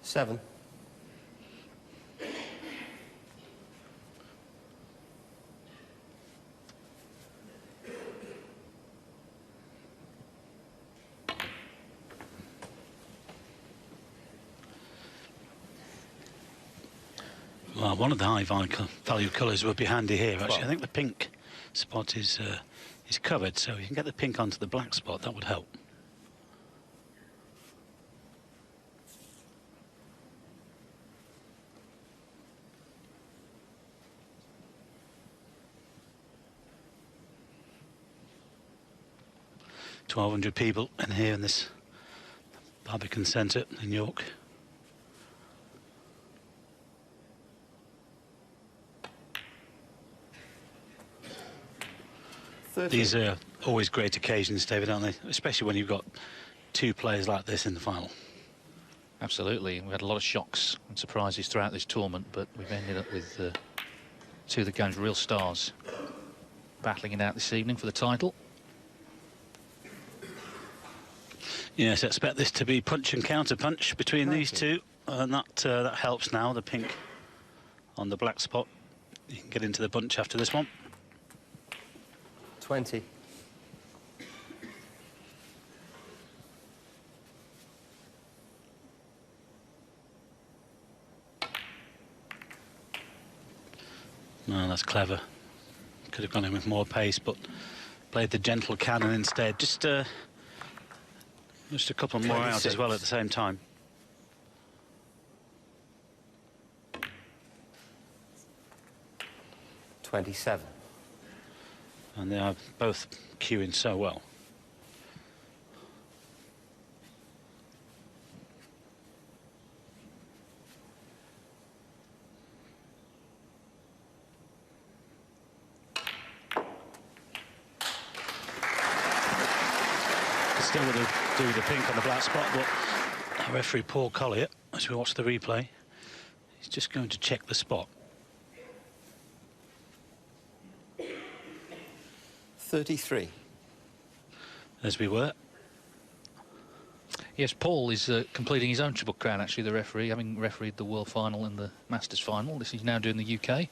Seven. Well, one of the high value colours would be handy here, actually. I think the pink spot is covered, so you can get the pink onto the black spot. That would help. $1,200 people in here in this Barbican Centre in York. These are always great occasions, David, aren't they? Especially when you've got 2 players like this in the final. Absolutely. We had a lot of shocks and surprises throughout this tournament, but we've ended up with 2 of the game's real stars battling it out this evening for the title. Yes, expect this to be punch and counter punch between these two, and that helps now. The pink on the black spot. You can get into the bunch after this one. 20. No, that's clever. Could have gone in with more pace, but played the gentle cannon instead. Just a couple more out as well at the same time. 27. And they are both cueing so well. Still with the pink on the black spot, but our referee Paul Collier, as we watch the replay, he's just going to check the spot. 33. As we were. Yes, Paul is completing his own Triple Crown, actually, the referee, having refereed the World Final and the Masters Final. This he's now doing the UK.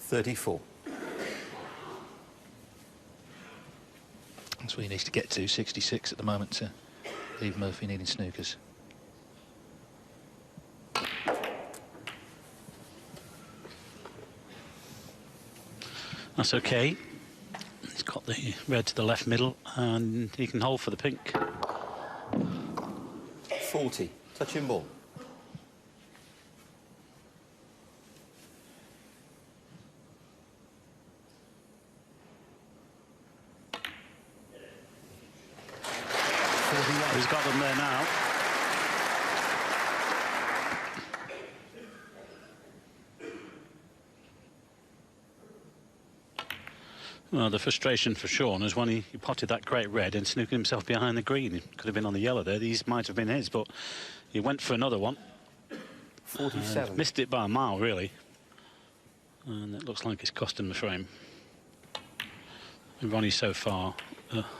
$34. That's where he needs to get to, 66 at the moment, to leave Murphy needing snookers. That's okay. He's got the red to the left middle, and he can hold for the pink. 40. Touching ball. He's got them there now. Well, the frustration for Shaun is when he potted that great red and snookered himself behind the green. He could have been on the yellow there. These might have been his, but he went for another one. 47. Missed it by a mile, really. And it looks like it's cost him the frame. And Ronnie so far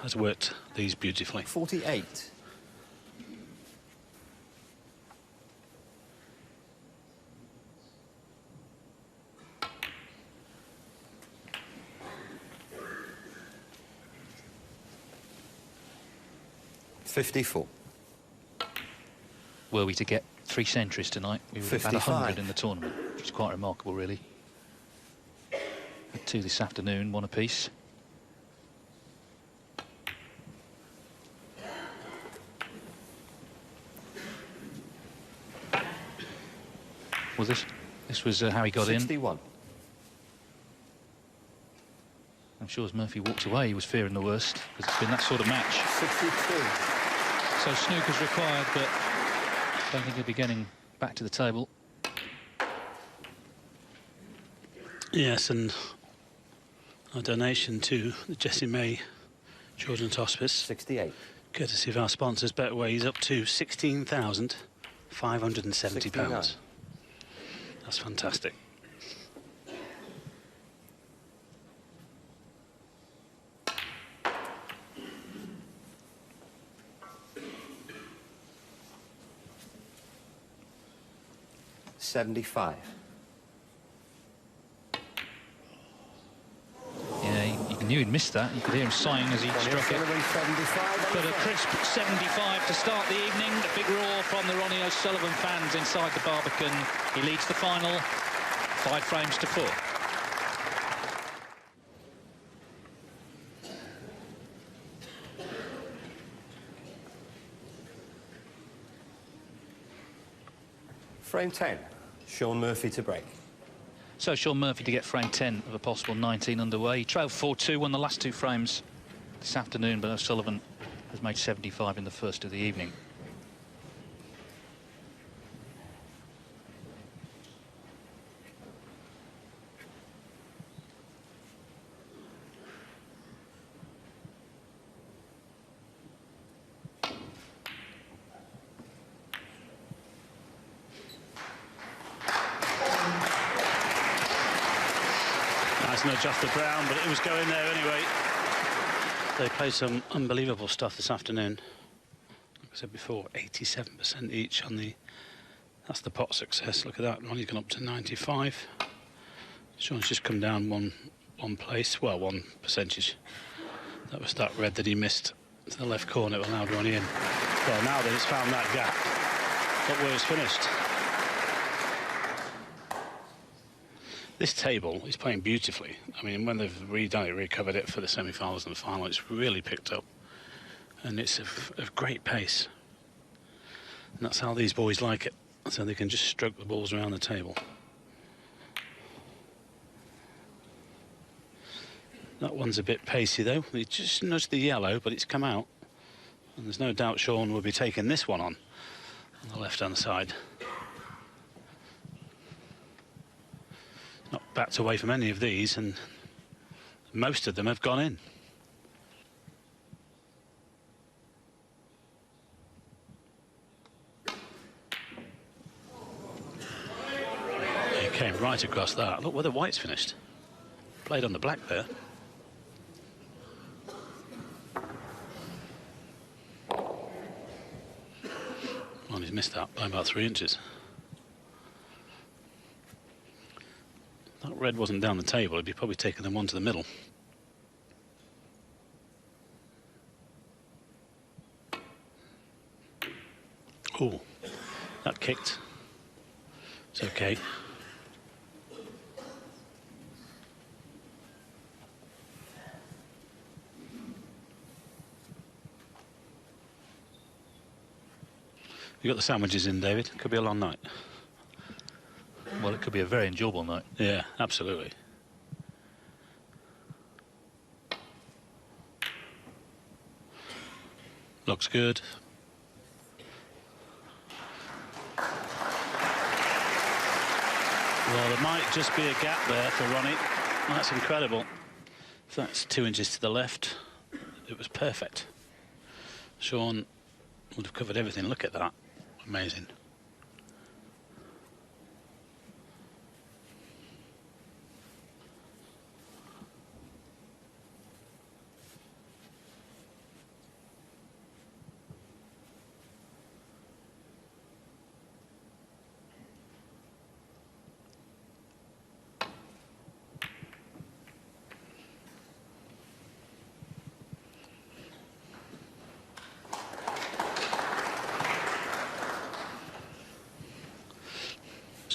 has worked these beautifully. 48. $54. Were we to get 3 centuries tonight, we would have had 55. 100 in the tournament, which is quite remarkable, really. Had 2 this afternoon, 1 apiece. Well, this was how he got 61. in. I'm sure as Murphy walked away, he was fearing the worst, because it's been that sort of match. 62. So snooker's required, but I don't think he'll be getting back to the table. Yes, and a donation to the Jessie May Children's Hospice. 68. Courtesy of our sponsors, Betway, he's up to £16,570. 69. That's fantastic. $75. Yeah, he knew he'd missed that. You could hear him sighing as he struck it. But a crisp 75 to start the evening. A big roar from the Ronnie O'Sullivan fans inside the Barbican. He leads the final 5 frames to 4. Frame 10. Shaun Murphy to break. So Shaun Murphy to get frame 10 of a possible 19 underway. He trailed 4-2, won the last 2 frames this afternoon, but O'Sullivan has made 75 in the first of the evening. Nudge off the brown, but it was going there anyway. They played some unbelievable stuff this afternoon. Like I said before, 87% each on the... That's the pot success. Look at that. Ronnie's gone up to 95. Shaun's just come down one place. Well, 1 percentage. That was that red that he missed to the left corner. It allowed Ronnie in. Well, now that it's found that gap, look where it's finished. This table is playing beautifully. I mean, when they've redone it, recovered it for the semi-finals and the final, it's really picked up. And it's of great pace. And that's how these boys like it. So they can just stroke the balls around the table. That one's a bit pacey, though. He just nudged the yellow, but it's come out. And there's no doubt Shaun will be taking this one on the left-hand side. Not backed away from any of these, and most of them have gone in. He came right across that. Look where the white's finished. Played on the black there. Well, he's missed that by about 3 inches. That red wasn't down the table, he'd be probably taking them one to the middle. Oh, that kicked. It's okay. You got the sandwiches in, David. Could be a long night. Well, it could be a very enjoyable night. Yeah, absolutely. Looks good. Well, there might just be a gap there for Ronnie. That's incredible. If that's 2 inches to the left, it was perfect. Shaun would have covered everything. Look at that. Amazing.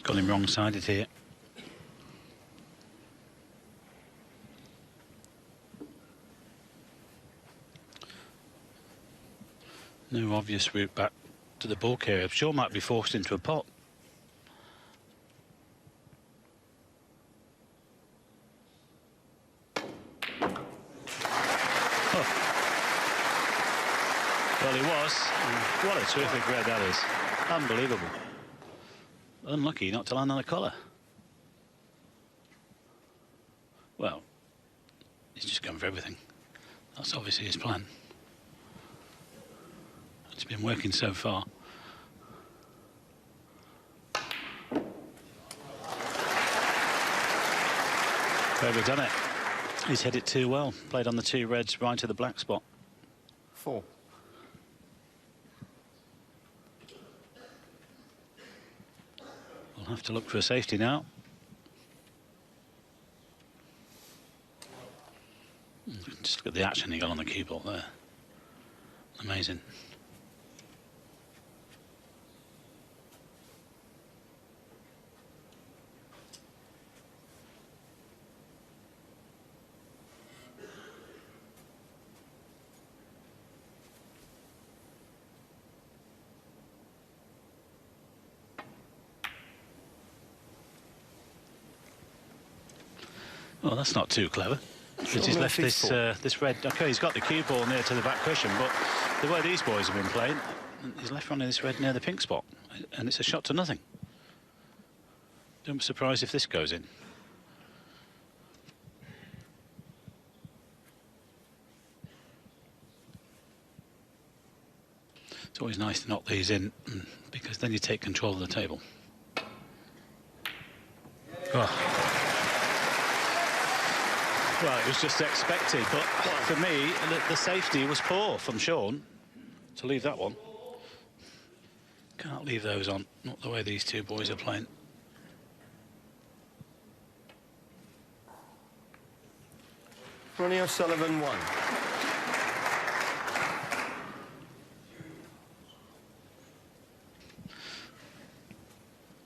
Got him wrong-sided here. No obvious route back to the bulk area. Shaun might be forced into a pot. Oh. Well, he was. What a terrific red that is. Unbelievable. Unlucky not to land on a collar. Well, he's just going for everything. That's obviously his plan. It's been working so far. Overdone it. He's hit it too well. Played on the 2 reds right to the black spot. 4. We'll have to look for a safety now. Just look at the action he got on the cue ball there. Amazing. Well, that's not too clever. Because he's left this red. OK, he's got the cue ball near to the back cushion, but the way these boys have been playing, he's left Ronnie this red near the pink spot, and it's a shot to nothing. Don't be surprised if this goes in. It's always nice to knock these in, because then you take control of the table. Oh. Well, it was just expected, but for me, the safety was poor from Shaun to leave that one. Can't leave those on, not the way these 2 boys are playing. Ronnie O'Sullivan 1.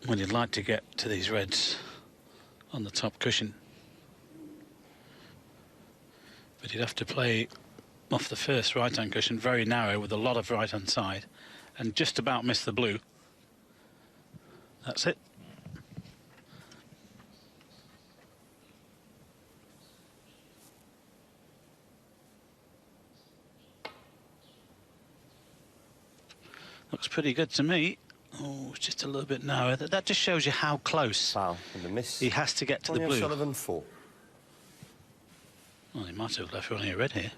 Well, you'd like to get to these reds on the top cushion. But he'd have to play off the first right-hand cushion, very narrow, with a lot of right-hand side, and just about miss the blue. That's it. Looks pretty good to me. Oh, it's just a little bit narrow. That just shows you how close Foul in the miss. he has to get to the blue. O'Sullivan 4. Well, he might have left Ronnie a red here.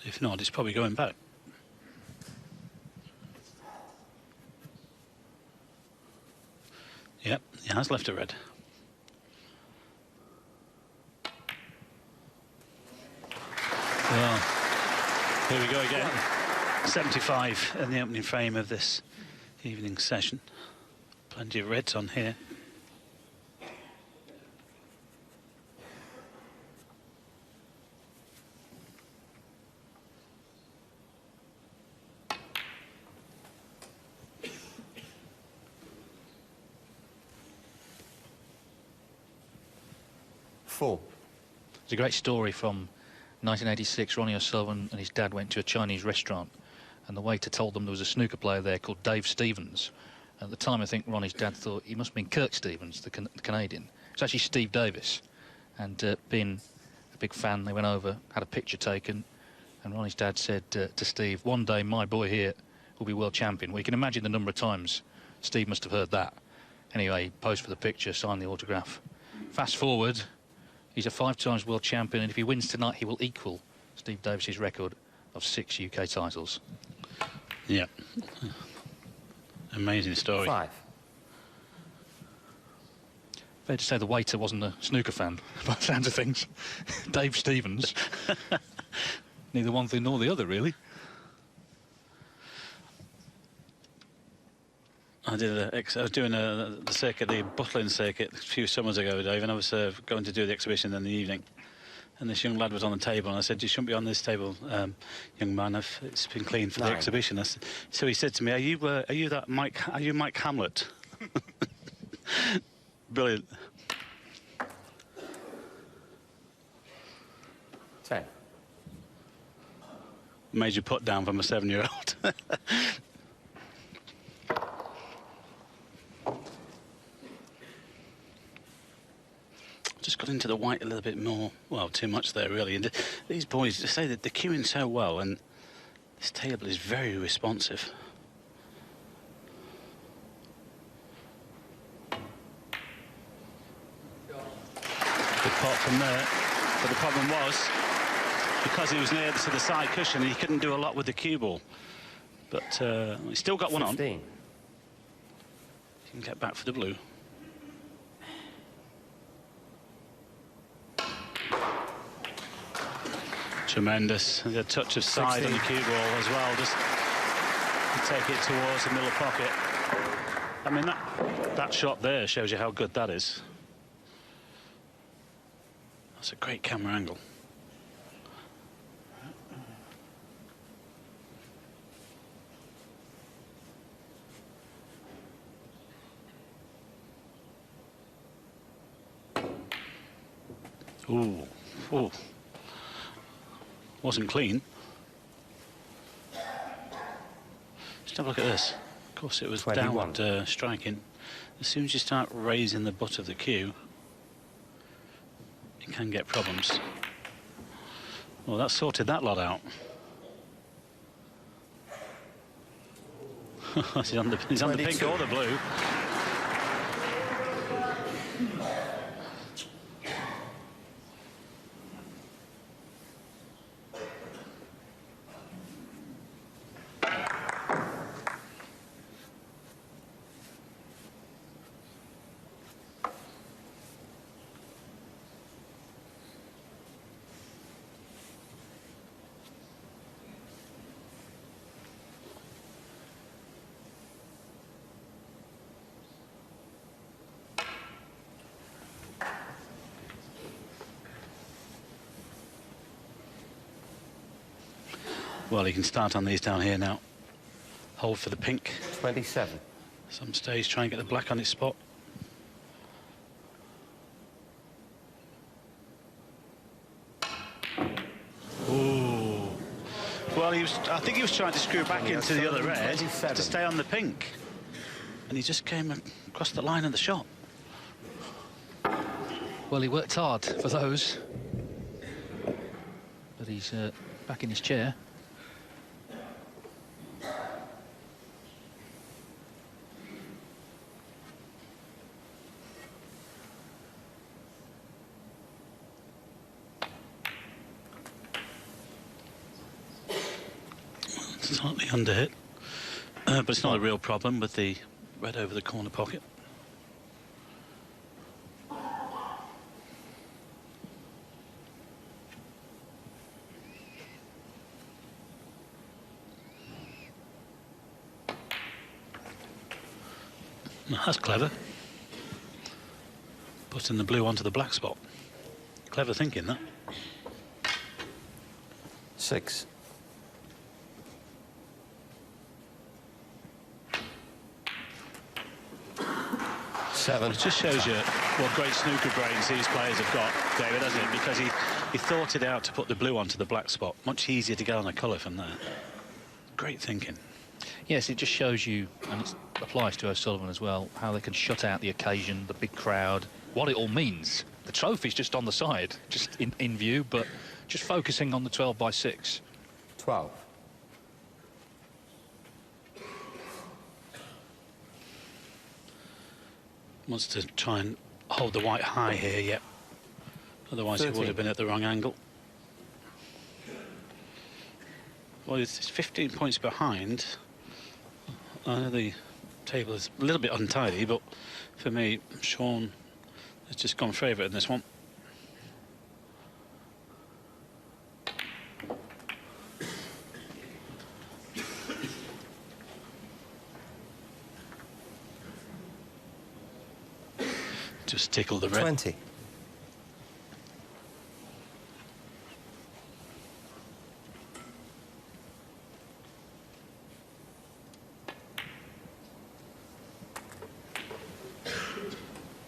If not, it's probably going back. Yep, he has left a red. Well, here we go again. 75 in the opening frame of this evening session. Plenty of reds on here. It's a great story from 1986. Ronnie O'Sullivan and his dad went to a Chinese restaurant, and the waiter told them there was a snooker player there called Dave Stevens. At the time, I think Ronnie's dad thought he must mean Kirk Stevens, the Canadian. It's actually Steve Davis. And being a big fan, they went over, had a picture taken, and Ronnie's dad said to Steve, "One day my boy here will be world champion." Well, you can imagine the number of times Steve must have heard that. Anyway, he posed for the picture, signed the autograph. Fast forward, he's a 5 times world champion, and if he wins tonight, he will equal Steve Davis's record of 6 UK titles. Yeah. Amazing story. 5. Fair to say the waiter wasn't a snooker fan, by the sounds of things. Dave Stevens. Neither one thing nor the other, really. I was doing the circuit, the Butlin circuit, a few summers ago, Dave, and I was going to do the exhibition in the evening. And this young lad was on the table, and I said, "You shouldn't be on this table, young man. It's been cleaned for the exhibition." So he said to me, "Are you that Mike? Are you Mike Hamlet?" Brilliant. 10. Major put down from a 7-year-old. Just got into the white a little bit more. Well, too much there, really. And these boys, they say that they're queuing so well, and this table is very responsive. Good pot from there. But the problem was, because he was near to the side cushion, he couldn't do a lot with the cue ball. But he still got one 15. on. He can get back for the blue. Tremendous. A touch of side 16. on the cue ball as well, just to take it towards the middle pocket. I mean, that shot there shows you how good that is. That's a great camera angle. Ooh, ooh. Wasn't clean. Just have a look at this. Of course, it was 21. downward striking. As soon as you start raising the butt of the cue, you can get problems. Well, that sorted that lot out. he's on the pink or the blue. Well, he can start on these down here now. Hold for the pink. 27. Some stage, try and get the black on its spot. Ooh. Well, I think he was trying to screw back into the other edge to stay on the pink. And he just came across the line of the shot. Well, he worked hard for those. But he's back in his chair. Slightly under hit, but it's not a real problem with the red over the corner pocket. Now, that's clever. Putting the blue onto the black spot. Clever thinking, that. 6. 7. It just shows you what great snooker brains these players have got, David, hasn't it? Because he thought it out to put the blue onto the black spot. Much easier to get on a colour from there. great thinking. Yes, it just shows you, and it applies to O'Sullivan as well, how they can shut out the occasion, the big crowd, what it all means. The trophy's just on the side, just in view, but just focusing on the 12 by 6. 12. Wants to try and hold the white high here, yet. Otherwise 13. it would have been at the wrong angle. Well, it's 15 points behind. I know the table is a little bit untidy, but for me, Shaun has just gone favourite in this one. Just tickle the red. 20.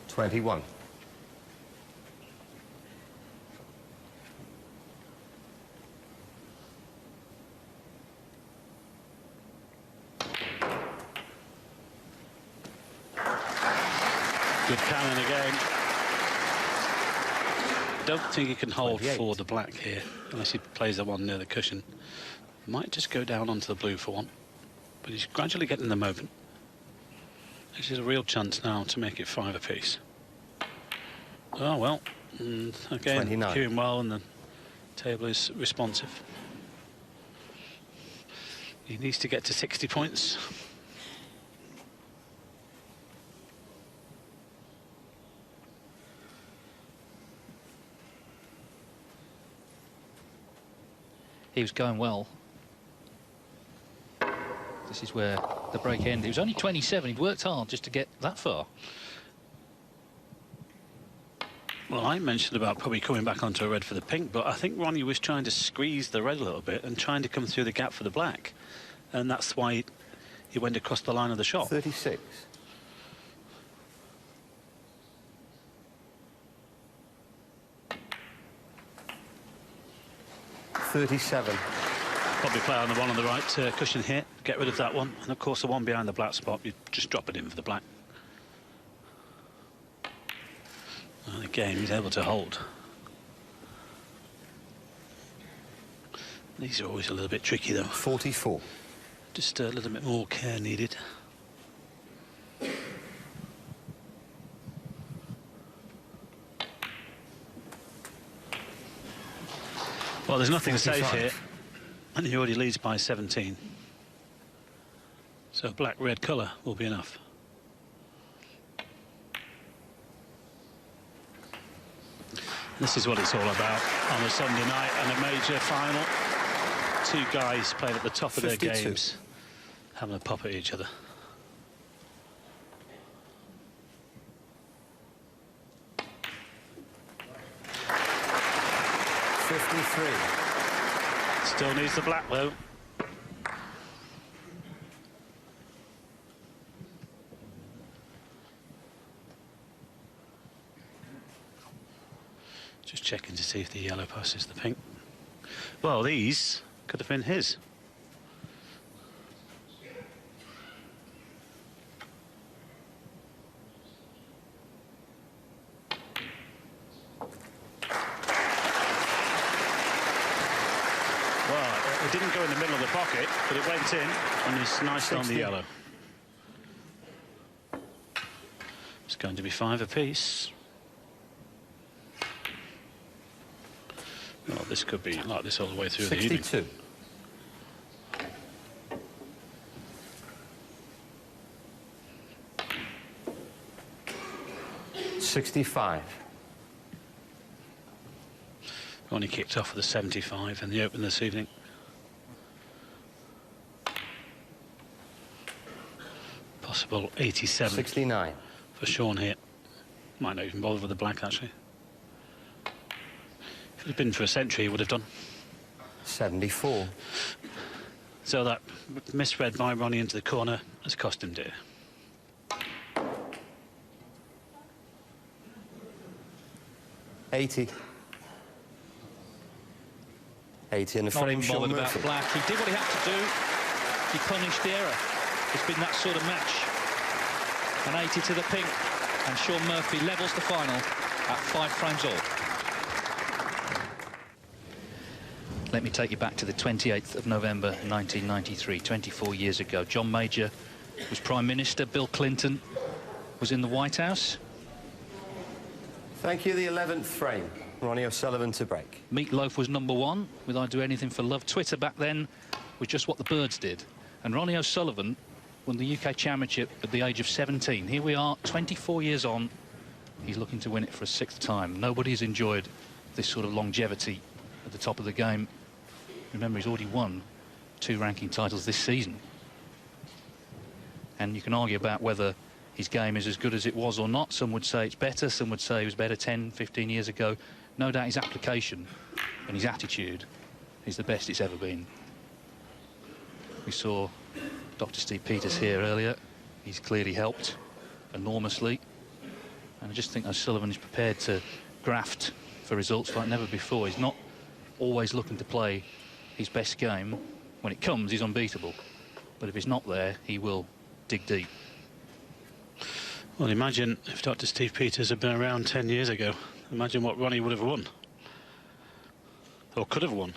$21. Good cannon again. Don't think he can hold 28. for the black here unless he plays the one near the cushion. Might just go down onto the blue for one, but he's gradually getting them open. This is a real chance now to make it 5 apiece. Oh well, and again 29. cueing well, and the table is responsive. He needs to get to 60 points. He was going well. This is where the break ended. He was only 27. He'd worked hard just to get that far. Well, I mentioned about probably coming back onto a red for the pink, but I think Ronnie was trying to squeeze the red a little bit and trying to come through the gap for the black. And that's why he went across the line of the shot. 36. $37. Probably play on the one on the right cushion here, get rid of that one. And of course the one behind the black spot, you just drop it in for the black. And again, he's able to hold. These are always a little bit tricky though. 44. Just a little bit more care needed. Well, there's nothing 45. safe here, and he already leads by 17. So black-red colour will be enough. This is what it's all about on a Sunday night and a major final. Two guys playing at the top of 52. their games, having a pop at each other. Still needs the black though. Just checking to see if the yellow passes the pink. Well, these could have been his. It didn't go in the middle of the pocket, but it went in and it's nice on the yellow. It's going to be 5 apiece. Well, this could be like this all the way through 62. the evening. 65. Ronnie kicked off with a 75 in the Open this evening. Possible 87. 69. For Shaun here. Might not even bother with the black, actually. If it had been for a century, he would have done. 74. So that misread by Ronnie into the corner has cost him dear. $80. 80 in the frame, Shaun Not bothered about Murphy. black. He did what he had to do. He punished the error. It's been that sort of match. An 80 to the pink, and Shaun Murphy levels the final at 5 frames all. Let me take you back to the 28th of November 1993, 24 years ago. John Major was Prime Minister, Bill Clinton was in the White House. Thank you, the 11th frame. Ronnie O'Sullivan to break. Meat Loaf was #1 with I'd Do Anything for Love. Twitter back then was just what the birds did. And Ronnie O'Sullivan won the UK Championship at the age of 17. Here we are, 24 years on. He's looking to win it for a 6th time. Nobody's enjoyed this sort of longevity at the top of the game. Remember, he's already won 2 ranking titles this season. And you can argue about whether his game is as good as it was or not. Some would say it's better, some would say it was better 10, 15 years ago. No doubt his application and his attitude is the best it's ever been. We saw Dr. Steve Peters here earlier. He's clearly helped enormously. And I just think O'Sullivan is prepared to graft for results like never before. He's not always looking to play his best game. When it comes, he's unbeatable. But if it's not there, he will dig deep. Well, imagine if Dr. Steve Peters had been around 10 years ago. Imagine what Ronnie would have won. Or could have won.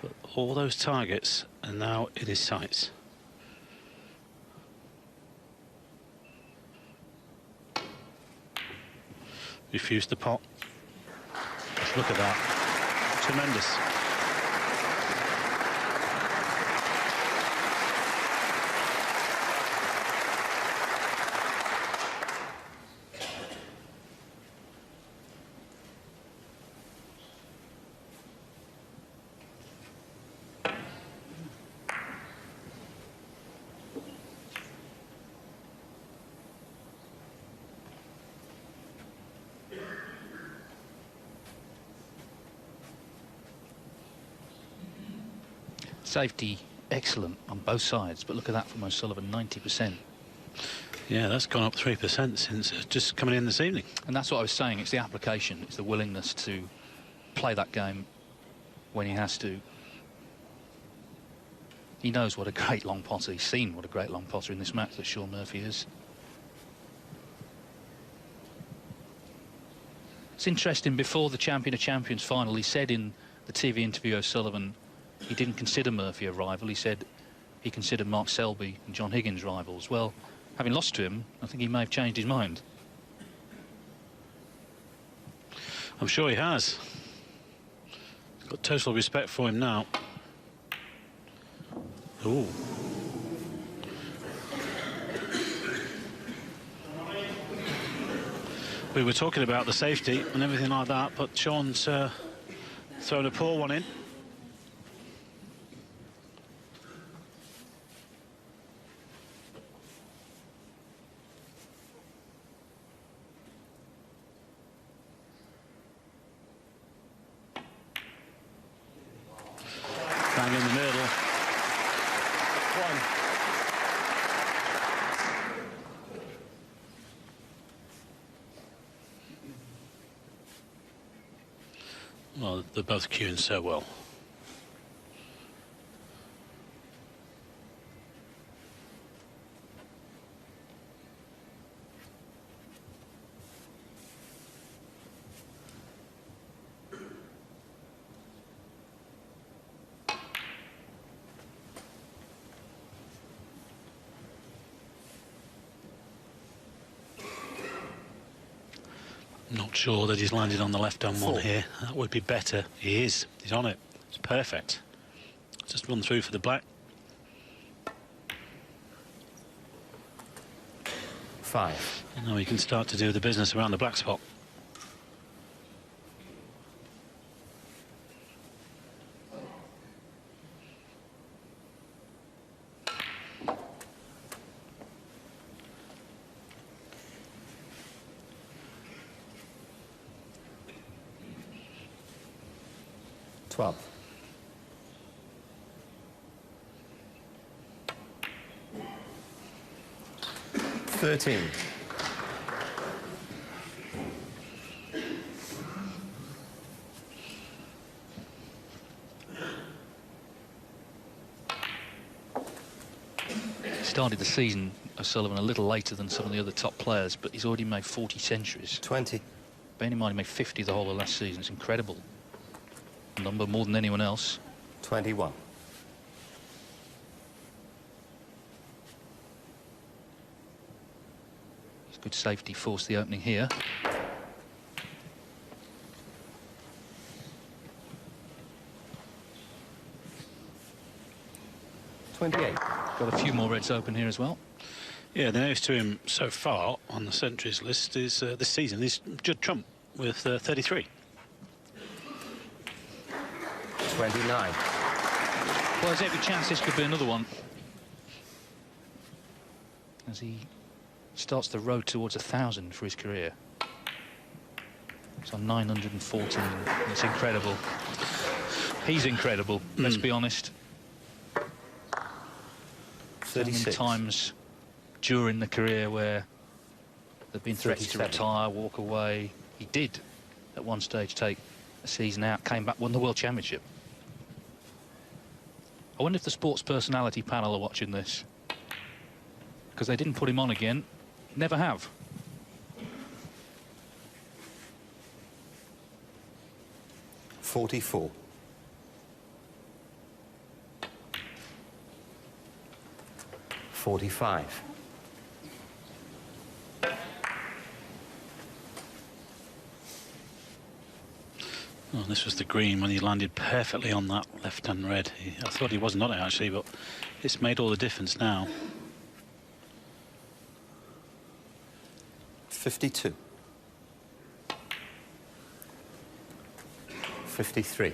But all those targets are now in his sights. Refused the pot. Just look at that. Tremendous. Safety excellent on both sides, but look at that from O'Sullivan, 90%. Yeah, that's gone up 3% since just coming in this evening. And that's what I was saying, it's the application, it's the willingness to play that game when he has to. He knows what a great long potter, he's seen what a great long potter in this match that Shaun Murphy is. It's interesting, before the Champion of Champions final, he said in the TV interview, O'Sullivan, he didn't consider Murphy a rival. He said he considered Mark Selby and John Higgins rivals. Well, having lost to him, I think he may have changed his mind. I'm sure he has. Got total respect for him now. Ooh. We were talking about the safety and everything like that, but Shaun's thrown a poor one in. Bang in the middle. Well, they're both cueing so well. Not sure that he's landed on the left-hand one here. That would be better. He is. He's on it. It's perfect. Just run through for the black. 5. And now he can start to do the business around the black spot. Twelve. 13. started the season, O'Sullivan, a little later than some of the other top players, but he's already made 40 centuries. 20. Bearing in mind he made 50 the whole of last season. It's incredible. Number more than anyone else. 21. His good safety forced the opening here. Got a few more reds open here as well. Yeah, the nearest to him so far on the centuries list is this season is Judd Trump with 33. 29. Well, there's every chance this could be another one, as he starts the road towards 1,000 for his career. It's on 914. It's incredible. He's incredible, let's be honest. 36. So many times during the career where there've been threats to retire, walk away. He did at one stage take a season out, came back, won the World Championship. I wonder if the sports personality panel are watching this, because they didn't put him on again. Never have. $44. 45. Oh, this was the green when he landed perfectly on that left-hand red. I thought he wasn't on it actually, but it's made all the difference now. 52. 53.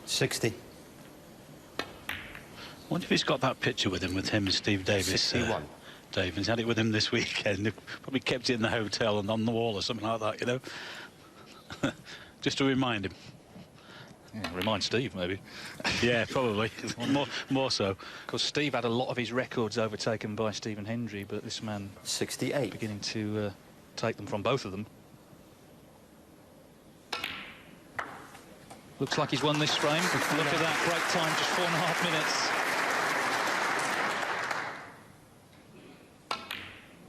60. I wonder if he's got that picture with him, and Steve Davis. 61. Dave, he's had it with him this weekend. Probably kept it in the hotel and on the wall or something like that, you know. Just to remind him. Yeah, remind Steve, maybe. Yeah, probably. more so. Because Steve had a lot of his records overtaken by Stephen Hendry, but this man 68. beginning to take them from both of them. Looks like he's won this frame. Look at that, break time, just 4.5 minutes.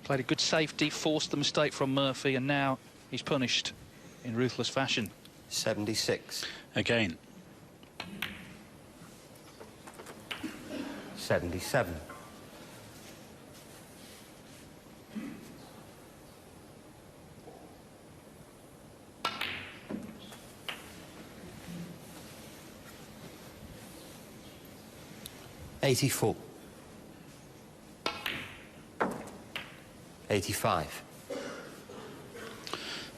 Played a good safety, forced the mistake from Murphy, and now he's punished in ruthless fashion. 76. Again. 77. 84. 85.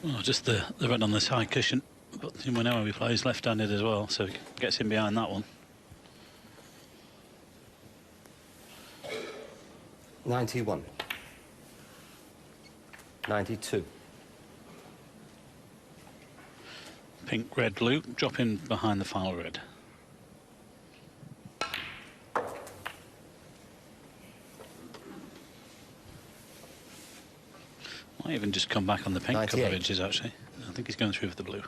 Oh, just the red on the side cushion. But we know he plays left-handed as well, so he gets in behind that one. 91. 92. Pink, red, blue. Drop in behind the final red. Might even just come back on the pink 98. couple of inches, actually. I think he's going through with the blue.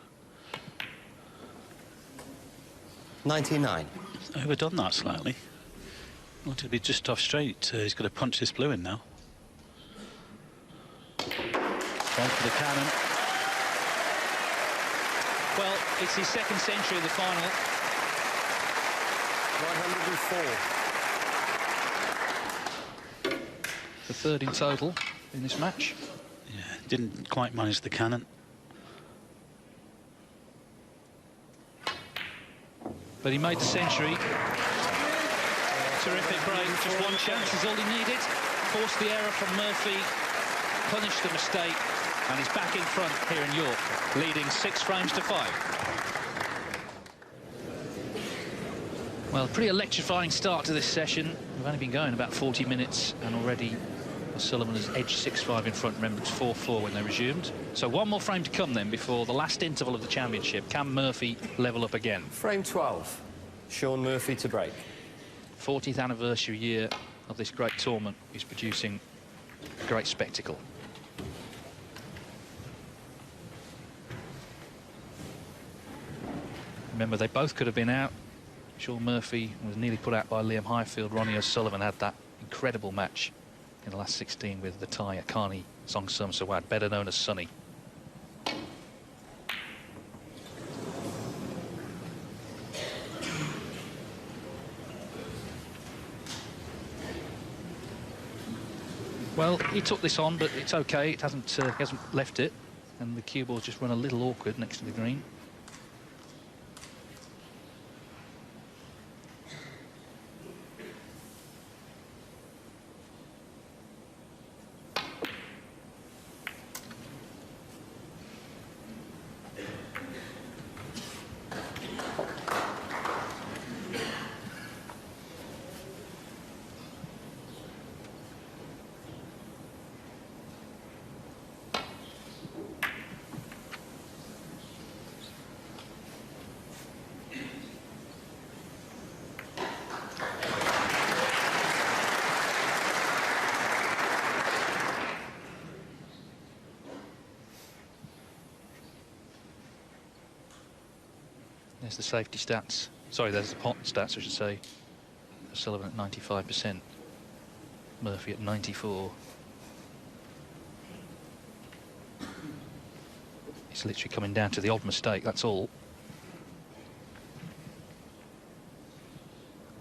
99. Overdone that slightly. Wanted to be just off straight. He's got to punch this blue in now. On for the cannon. Well, it's his second century of the final. 104. The third in total in this match. Yeah, didn't quite manage the cannon. But he made the century. Terrific break. Just one chance is all he needed. Forced the error from Murphy. Punished the mistake. And he's back in front here in York, leading 6 frames to 5. Well, a pretty electrifying start to this session. We've only been going about 40 minutes, and already O'Sullivan has edged 6-5 in front. Remember, it's 4-4 when they resumed. So one more frame to come then before the last interval of the championship. Can Murphy level up again? Frame 12. Shaun Murphy to break. 40th anniversary year of this great tournament. He's producing a great spectacle. Remember, they both could have been out. Shaun Murphy was nearly put out by Liam Highfield. Ronnie O'Sullivan had that incredible match in the last 16 with the Thai Akani Songsum Sawat, better known as Sonny. Well, he took this on, but it's okay. It hasn't, he hasn't left it, and the cue ball's just run a little awkward next to the green. There's the safety stats. Sorry, there's the pot stats, I should say. Sullivan at 95%. Murphy at 94. It's literally coming down to the odd mistake, that's all.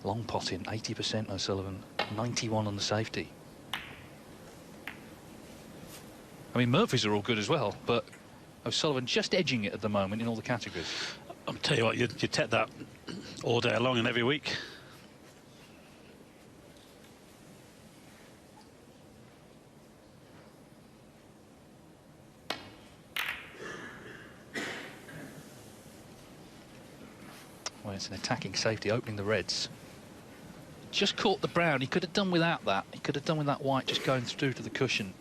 Long pot in, 80% O'Sullivan, 91 on the safety. I mean, Murphy's are all good as well, but O'Sullivan just edging it at the moment in all the categories. I'll tell you what, you take that all day long and every week. Well, it's an attacking safety, opening the reds. Just caught the brown. He could have done without that. He could have done with that white just going through to the cushion.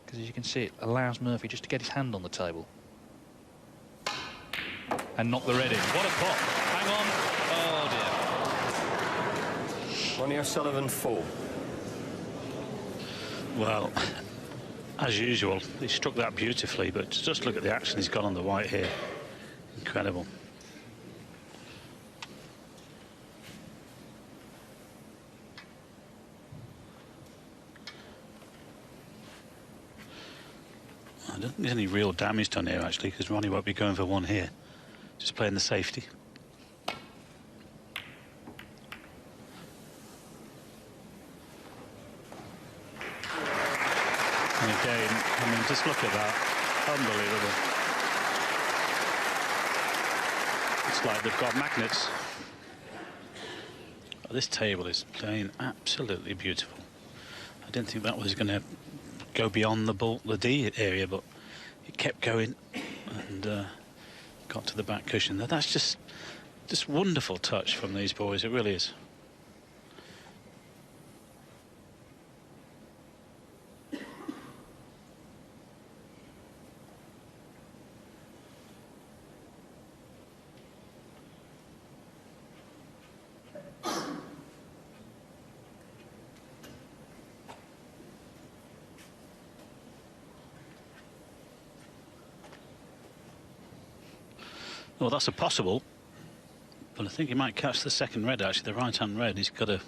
Because as you can see, it allows Murphy just to get his hand on the table. And knock the red in. What a pop. Hang on. Oh, dear. Ronnie O'Sullivan, 4. Well, as usual, he struck that beautifully, but just look at the action he's got on the white here. Incredible. I don't think there's any real damage done here, actually, because Ronnie won't be going for one here. Just playing the safety. And again, I mean, just look at that. Unbelievable. It's like they've got magnets. This table is playing absolutely beautiful. I didn't think that was going to go beyond the D area, but it kept going and got to the back cushion. That's just wonderful touch from these boys. It really is. Well, that's a possible, but I think he might catch the second red, actually, the right-hand red. He's got to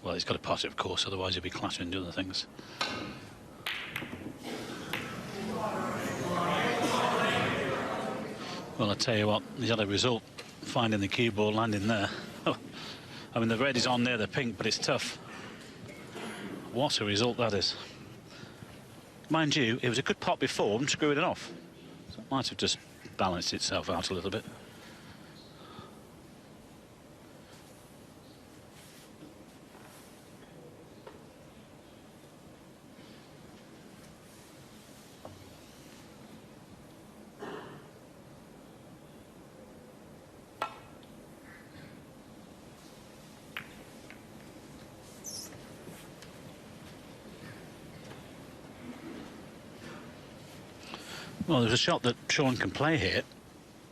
pot it, of course, otherwise he'll be clattering into other things. Well, I tell you what, he's had a result finding the cue ball, landing there. I mean, the red is on there, the pink, but it's tough. What a result that is. Mind you, it was a good pot before and screwing it off. So it might have just balanced itself out a little bit. Well, there's a shot that Shaun can play here.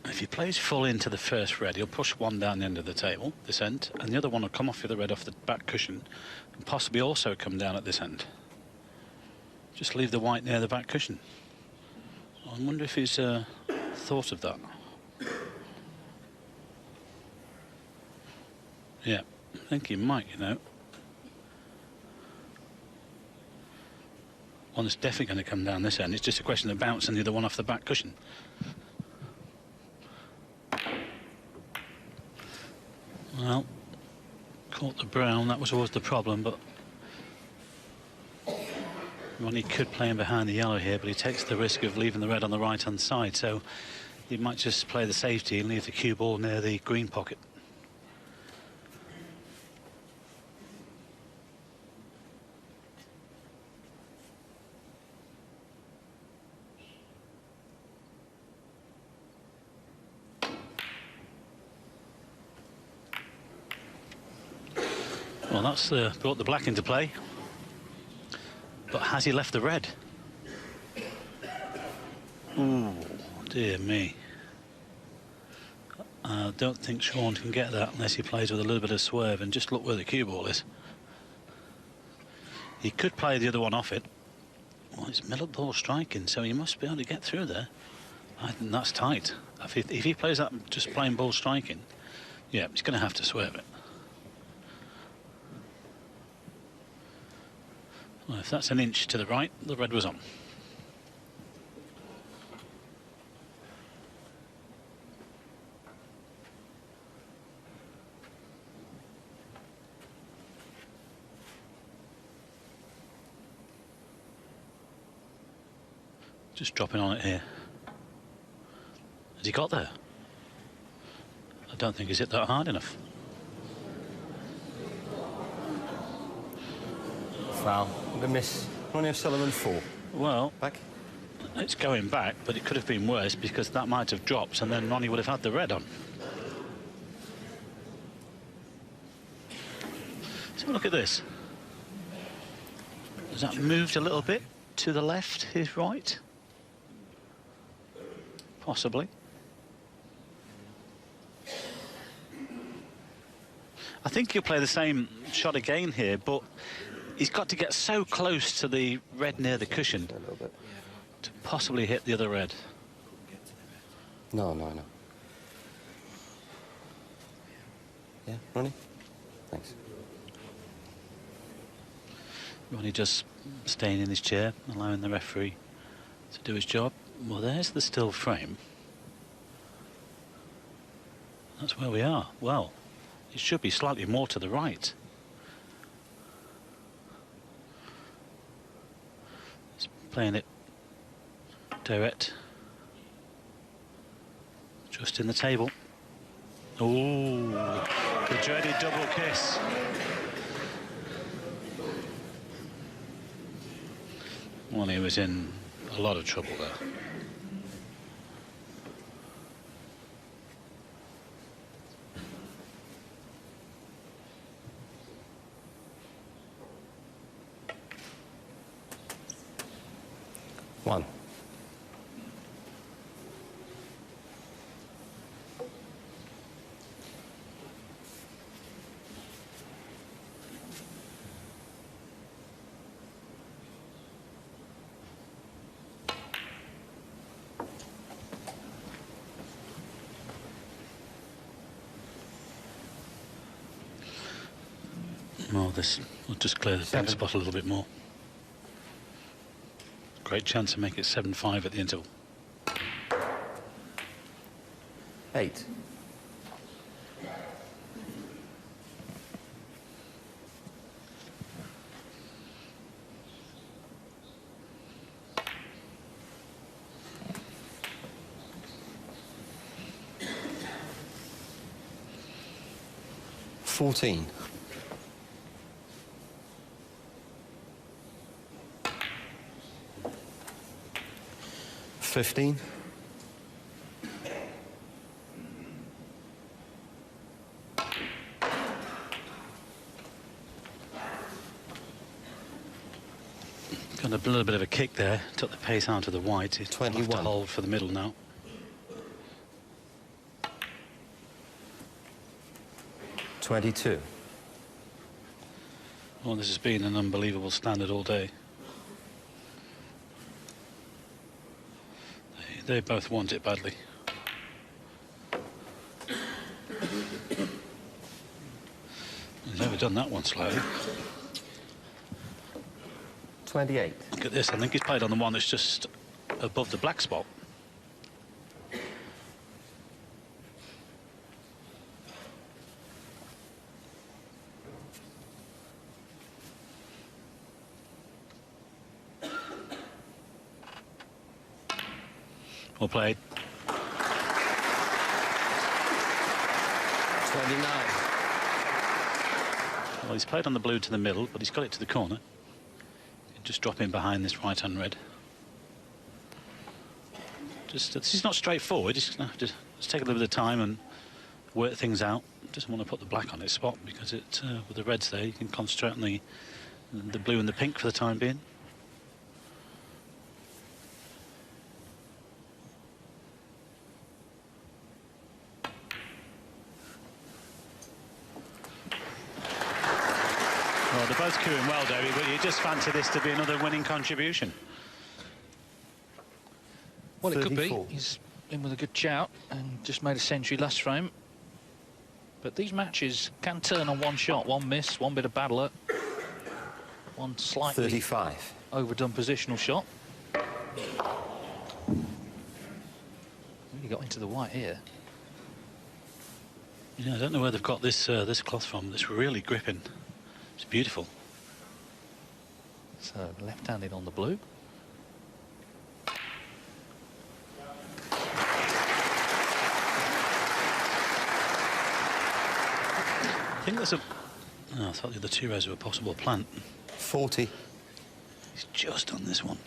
If he plays full into the first red, he'll push one down the end of the table, this end, and the other one will come off with the red off the back cushion, and possibly also come down at this end. Just leave the white near the back cushion. I wonder if he's thought of that. Yeah, I think he might, you know. One that's definitely going to come down this end. It's just a question of bouncing the other one off the back cushion. Well, caught the brown, that was always the problem, but Ronnie could play him behind the yellow here, but he takes the risk of leaving the red on the right-hand side, so he might just play the safety and leave the cue ball near the green pocket. Well, that's brought the black into play. But has he left the red? Ooh, dear me. I don't think Shaun can get that unless he plays with a little bit of swerve, and just look where the cue ball is. He could play the other one off it. Well, it's middle ball striking, so he must be able to get through there. I think that's tight. If he plays that just plain ball striking, yeah, he's going to have to swerve it. Well, if that's an inch to the right, the red was on. Just dropping on it here. Has he got there? I don't think he's hit that hard enough. Foul. I'm going to miss. Ronnie O'Sullivan 4. Well, Back. it's going back, but it could have been worse because that might have dropped and then Ronnie would have had the red on. So look at this. Has that moved a little bit to the left, his right? Possibly. I think he'll play the same shot again here, but he's got to get so close to the red near the cushion to possibly hit the other red. No. Yeah, Ronnie? Thanks. Ronnie just staying in his chair, allowing the referee to do his job. Well, there's the still frame. That's where we are. Well, it should be slightly more to the right. He's playing it direct. Just in the table. Ooh, the dreaded double kiss. Well, he was in a lot of trouble there. One. Well, this will just clear the pink spot a little bit more. Great chance to make it 7-5 at the interval. 8. $14. 15. 'Going Found a little bit of a kick there. Took the pace out of the white. He's 21. to hold for the middle now. 22. Well, this has been an unbelievable standard all day. They both want it badly. He's never done that one slowly. 28. Look at this. I think he's played on the one that's just above the black spot. Well played. 29. Well, he's played on the blue to the middle, but he's got it to the corner. Just drop in behind this right and red. This is not straightforward. He's going to have to just take a little bit of time and work things out. Doesn't want to put the black on its spot because it, with the reds there, you can concentrate on the blue and the pink for the time being. Well, they're both queuing well, Davey, but you just fancy this to be another winning contribution. Well, it 34. could be. He's in with a good shout and just made a century last frame. But these matches can turn on one shot, one miss, one bit of bad luck, one slightly 35. overdone positional shot. Really got into the white here. Yeah, I don't know where they've got this this cloth from. It's really gripping. It's beautiful. So left-handed on the blue. I think there's a... Oh, I thought the other two rays were a possible plant. 40. He's just on this one.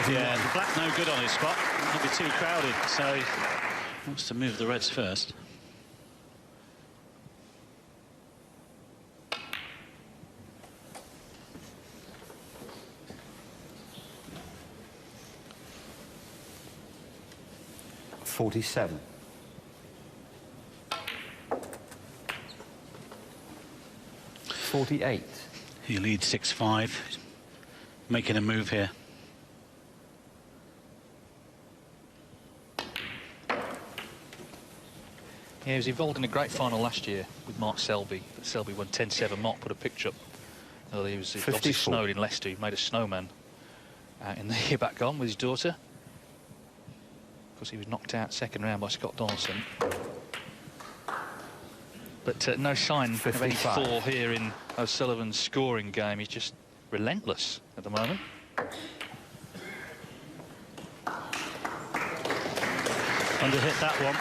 Yeah, the black no good on his spot. It'll be too crowded, so he wants to move the reds first. $47. $48. He leads 6-5, making a move here. Yeah, he was involved in a great final last year with Mark Selby. But Selby won 10-7. Mark put a picture up. Oh, he was obviously snowed in Leicester. He made a snowman out in the year back gone with his daughter. Of course, he was knocked out second round by Scott Donaldson. But no sign of any fall here in O'Sullivan's scoring game. He's just relentless at the moment. Underhit that one.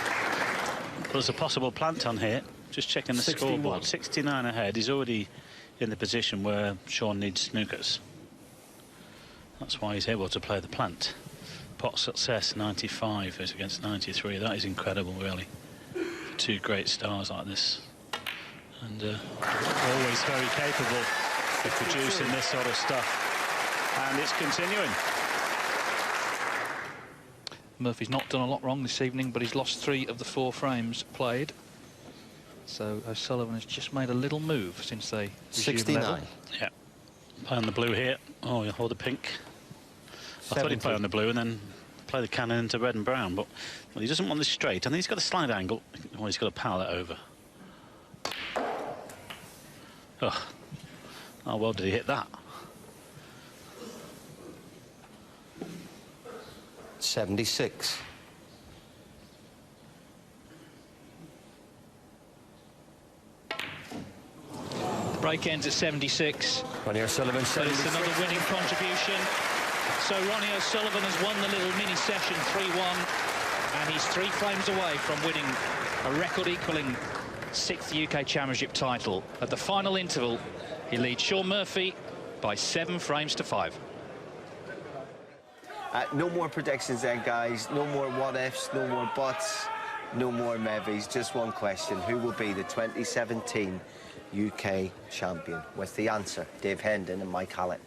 There's a possible plant on here. Just checking the 61. scoreboard. 69 ahead. He's already in the position where Shaun needs snookers. That's why he's able to play the plant. Pot success 95 is against 93. That is incredible, really. For two great stars like this. And always very capable of producing this sort of stuff. And it's continuing. Murphy's not done a lot wrong this evening, but he's lost 3 of the 4 frames played. So O'Sullivan has just made a little move since they resumed 69. level. Yeah. Play on the blue here. Oh, you hold the pink. I thought he'd play on the blue and then play the cannon into red and brown, but well, he doesn't want this straight. And then he's got a slight angle. Well, he's got to power that over. Oh, how well did he hit that? 76. The break ends at 76. Ronnie O'Sullivan, But 76. it's another winning contribution. So Ronnie O'Sullivan has won the little mini session 3-1, and he's 3 frames away from winning a record-equaling 6th UK Championship title. At the final interval, he leads Shaun Murphy by 7 frames to 5. No more predictions then, guys. No more what-ifs, no more buts, no more maybes. Just one question. Who will be the 2017 UK champion? With the answer, Dave Hendon and Mike Hallett.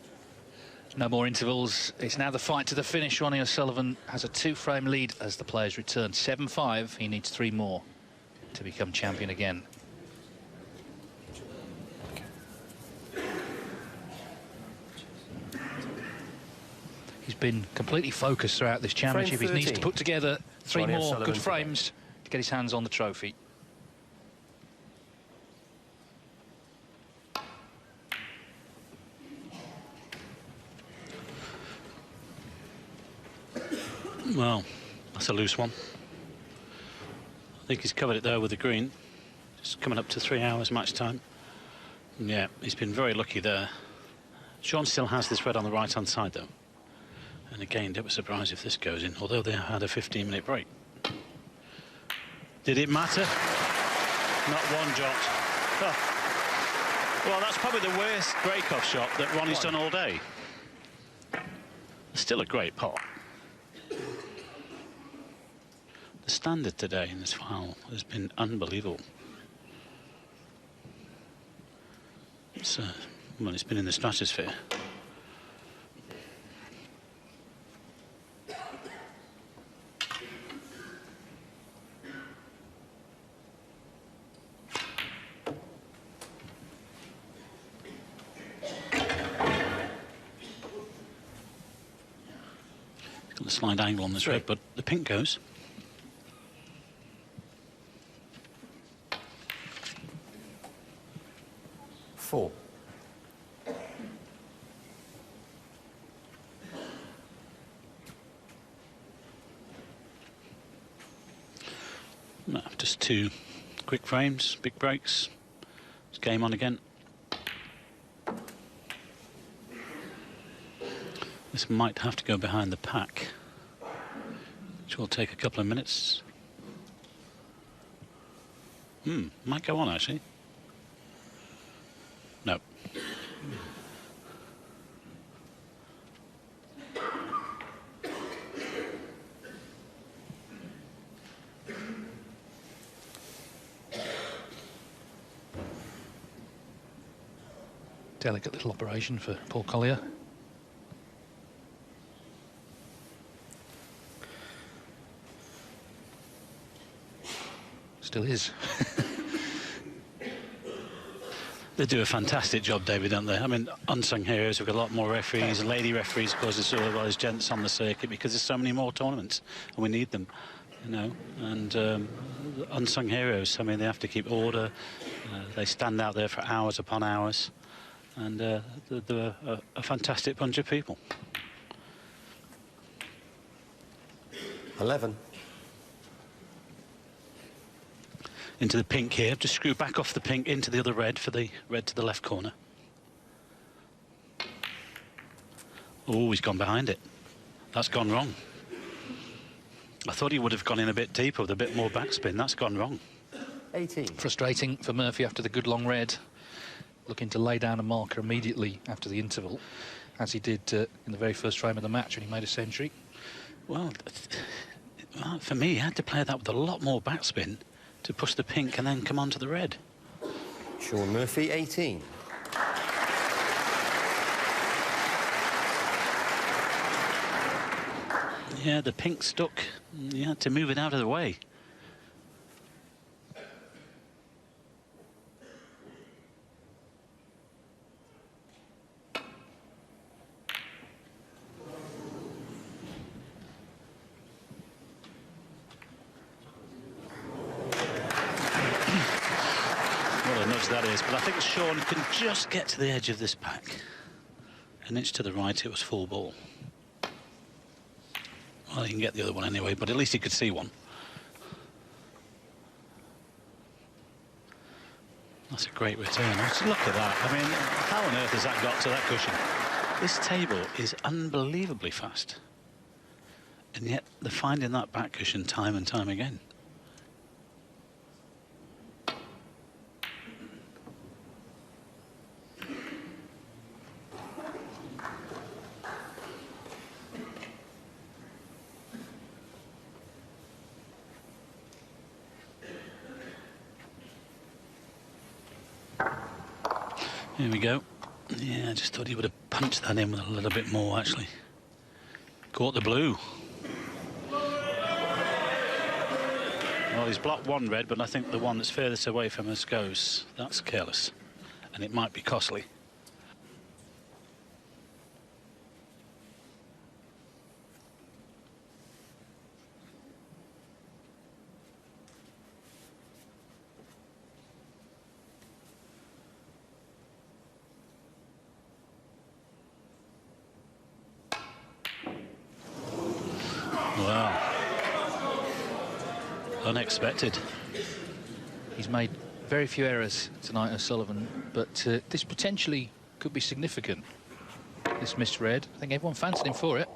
No more intervals. It's now the fight to the finish. Ronnie O'Sullivan has a 2-frame lead as the players return. 7-5. He needs 3 more to become champion again. He's been completely focused throughout this championship. He needs to put together 3 more good frames to get his hands on the trophy. Well, that's a loose one. I think he's covered it there with the green. Just coming up to 3 hours match time. Yeah, he's been very lucky there. Shaun still has this red on the right-hand side, though. And again, don't be surprised if this goes in, although they had a 15-minute break. Did it matter? Not one jot. Oh. Well, that's probably the worst break-off shot that Ronnie's done all day. Still a great pot. The standard today in this file has been unbelievable. Well, it's been in the stratosphere. Got a slight angle on this red, but the pink goes. Four. No, just 2 quick frames, big breaks. It's game on again. This might have to go behind the pack, which will take a couple of minutes. Might go on, actually. No. Delicate little operation for Paul Collier. Still is. They do a fantastic job, David, don't they? I mean, unsung heroes, we've got a lot more referees, lady referees, of course, there's all those gents on the circuit because there's so many more tournaments and we need them, you know. And unsung heroes, I mean, they have to keep order. They stand out there for hours upon hours. And they're a fantastic bunch of people. 11. Into the pink here, just screw back off the pink into the other red for the red to the left corner. Oh, he's gone behind it. That's gone wrong. I thought he would have gone in a bit deeper with a bit more backspin. That's gone wrong. 18. Frustrating for Murphy after the good long red. Looking to lay down a marker immediately after the interval, as he did in the very first frame of the match when he made a century. Well, for me, he had to play that with a lot more backspin to push the pink and then come on to the red. Shaun Murphy, 18. Yeah, the pink stuck. You had to move it out of the way. That is, but I think Shaun can just get to the edge of this pack. An inch to the right, it was full ball. Well, he can get the other one anyway, but at least he could see one. That's a great return. Just look at that. I mean, how on earth has that got to that cushion? This table is unbelievably fast. And yet they're finding that back cushion time and time again. Here we go. Yeah, I just thought he would have punched that in with a little bit more, actually. Caught the blue. Well, he's blocked one red, but I think the one that's furthest away from us goes. That's careless. And it might be costly. Wow. Unexpected. He's made very few errors tonight, O'Sullivan, but this potentially could be significant. This misread. I think everyone fancied him for it.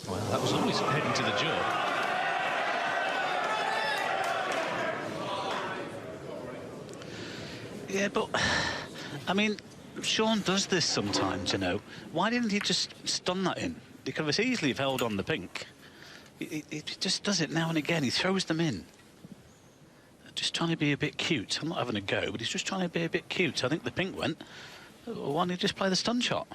Well, that was always heading to the jaw. Yeah, but, I mean, Shaun does this sometimes, you know. Why didn't he just stun that in? He could have easily have held on the pink. He just does it now and again. He throws them in. Just trying to be a bit cute. I'm not having a go, but he's just trying to be a bit cute. I think the pink went. Why don't he just play the stun shot?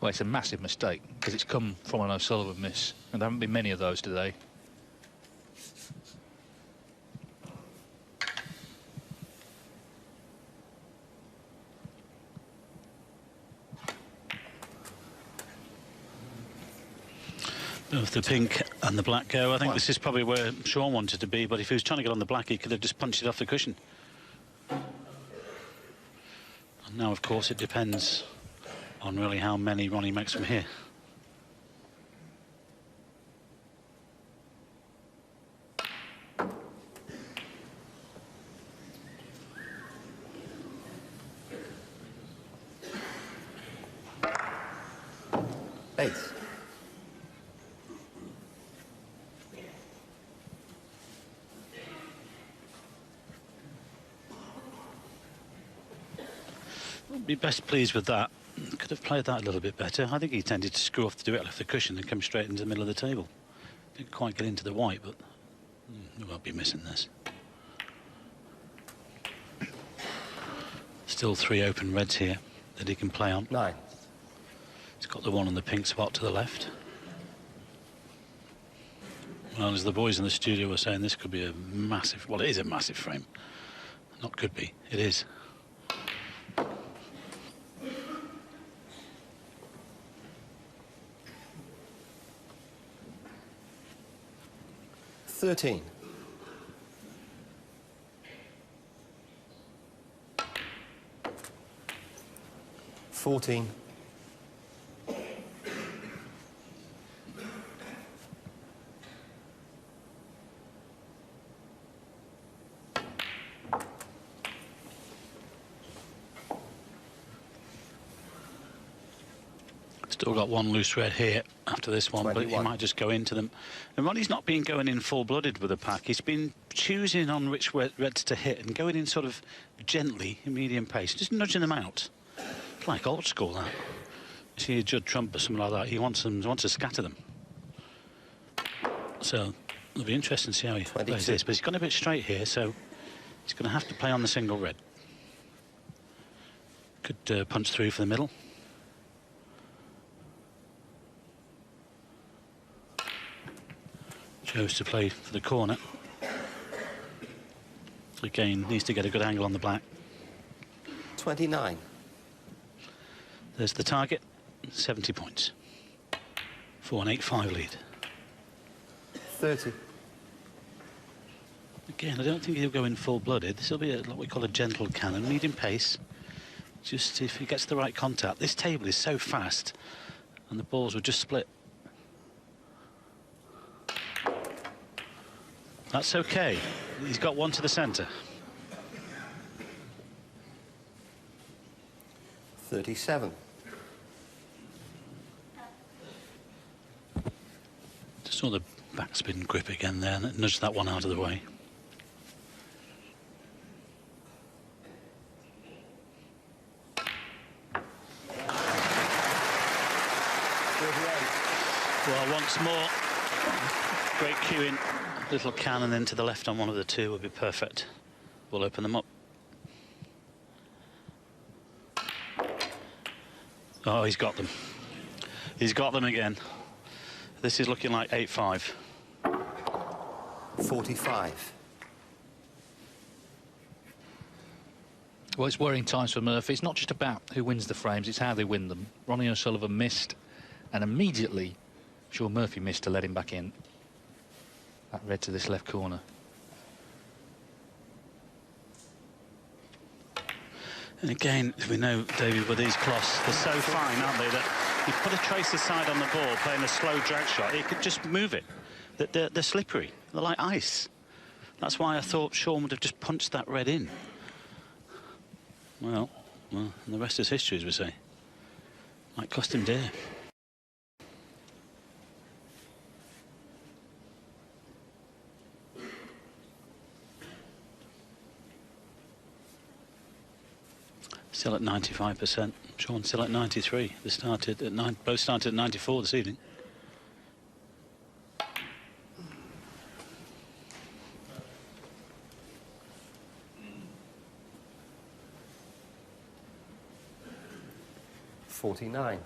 Well, it's a massive mistake, because it's come from an O'Sullivan miss, and there haven't been many of those today. Both the pink and the black go. I think this is probably where Shaun wanted to be, but if he was trying to get on the black, he could have just punched it off the cushion. And now, of course, it depends on really how many Ronnie makes from here. Eighth. Be best pleased with that. Could have played that a little bit better. I think he tended to screw off to do it off the cushion and come straight into the middle of the table. Didn't quite get into the white, but we won't be missing this. Still 3 open reds here that he can play on. 9. He's got the one on the pink spot to the left. Well, as the boys in the studio were saying, this could be a massive... Well, it is a massive frame. Not could be. It is. 13. 14. 'Still got one loose red here after this one, 21. but he might just go into them. And Ronnie's not been going in full-blooded with the pack. He's been choosing on which reds to hit and going in sort of gently in medium pace, just nudging them out. It's like old school, that. You see a Judd Trump or something like that, he wants to scatter them. So it'll be interesting to see how he plays this. But he's gone a bit straight here, so he's going to have to play on the single red. Could punch through for the middle. Chose to play for the corner. Again, needs to get a good angle on the black. 29. There's the target, 70 points. 4-8-5 lead. 30. Again, I don't think he'll go in full-blooded. This will be what we call a gentle cannon, medium pace. Just if he gets the right contact. This table is so fast, and the balls will just split. That's okay. He's got one to the centre. 37. Just saw the backspin grip again there, and nudged that one out of the way. Well, once more, great cueing. Little cannon into the left on one of the two would be perfect. We'll open them up. Oh, he's got them. He's got them again. This is looking like 8-5. 45. Well, it's worrying times for Murphy. It's not just about who wins the frames, it's how they win them. Ronnie O'Sullivan missed, and immediately Shaun Murphy missed to let him back in. That red to this left corner. And again, we know, David, with these cloths, they're so fine, aren't they, that you put a tracer side on the ball, playing a slow drag shot, you could just move it. They're slippery. They're like ice. That's why I thought Shaun would have just punched that red in. Well, and the rest is history, as we say. Might cost him dear. Still at 95%. Shaun still at 93. They started at both started at 94 this evening. $49.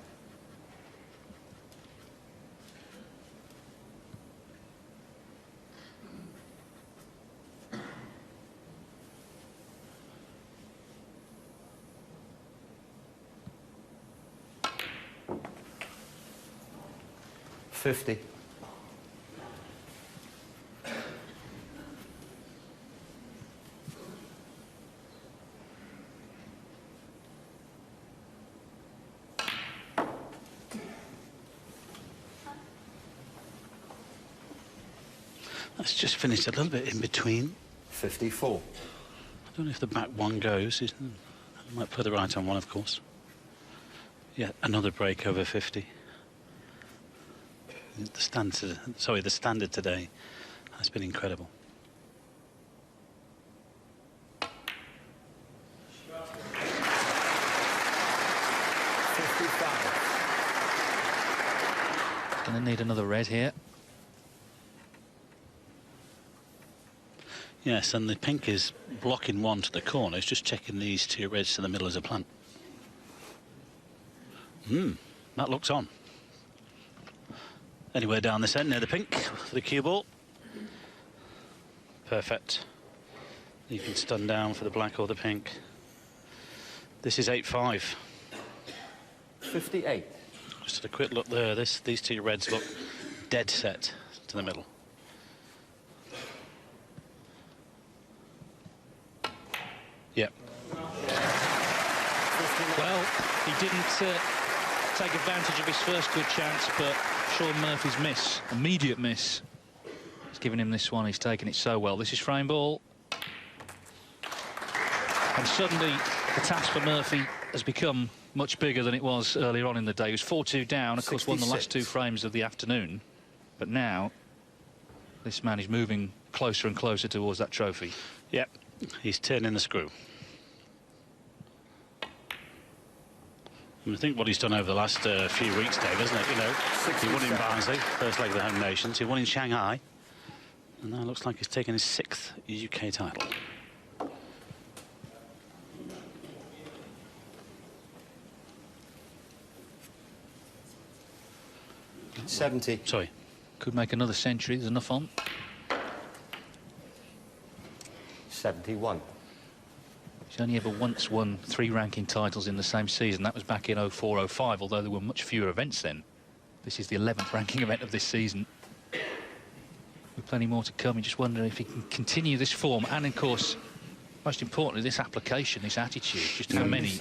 $50. That's just finished a little bit in between. 54. I don't know if the back one goes. I might play the right on one, of course. Yeah, another break over 50. The standard today has been incredible. Gonna need another red here. Yes, and the pink is blocking one to the corner. It's just checking these two reds to the middle as a plan. That looks on. Anywhere down this end near the pink for the cue ball. Perfect. You can stun down for the black or the pink. This is 8-5. 58. Just a quick look there. These two reds look dead set to the middle. Yep. Well, he didn't take advantage of his first good chance, but Shaun Murphy's miss, immediate miss, has given him this one. He's taken it so well. This is frame ball. And suddenly, the task for Murphy has become much bigger than it was earlier on in the day. He was 4-2 down, of course, won the last two frames of the afternoon. But now, this man is moving closer and closer towards that trophy. Yep, he's turning the screw. I think what he's done over the last few weeks, Dave, isn't it? You know, he won in Barnsley, first leg of the Home Nations. He won in Shanghai, and now it looks like he's taken his 6th UK title. $70. Sorry. Could make another century. There's enough on. $71. He's only ever once won 3 ranking titles in the same season. That was back in 04-05, although there were much fewer events then. This is the 11th ranking event of this season. With plenty more to come. You just wonder if he can continue this form. And, of course, most importantly, this application, this attitude, just how many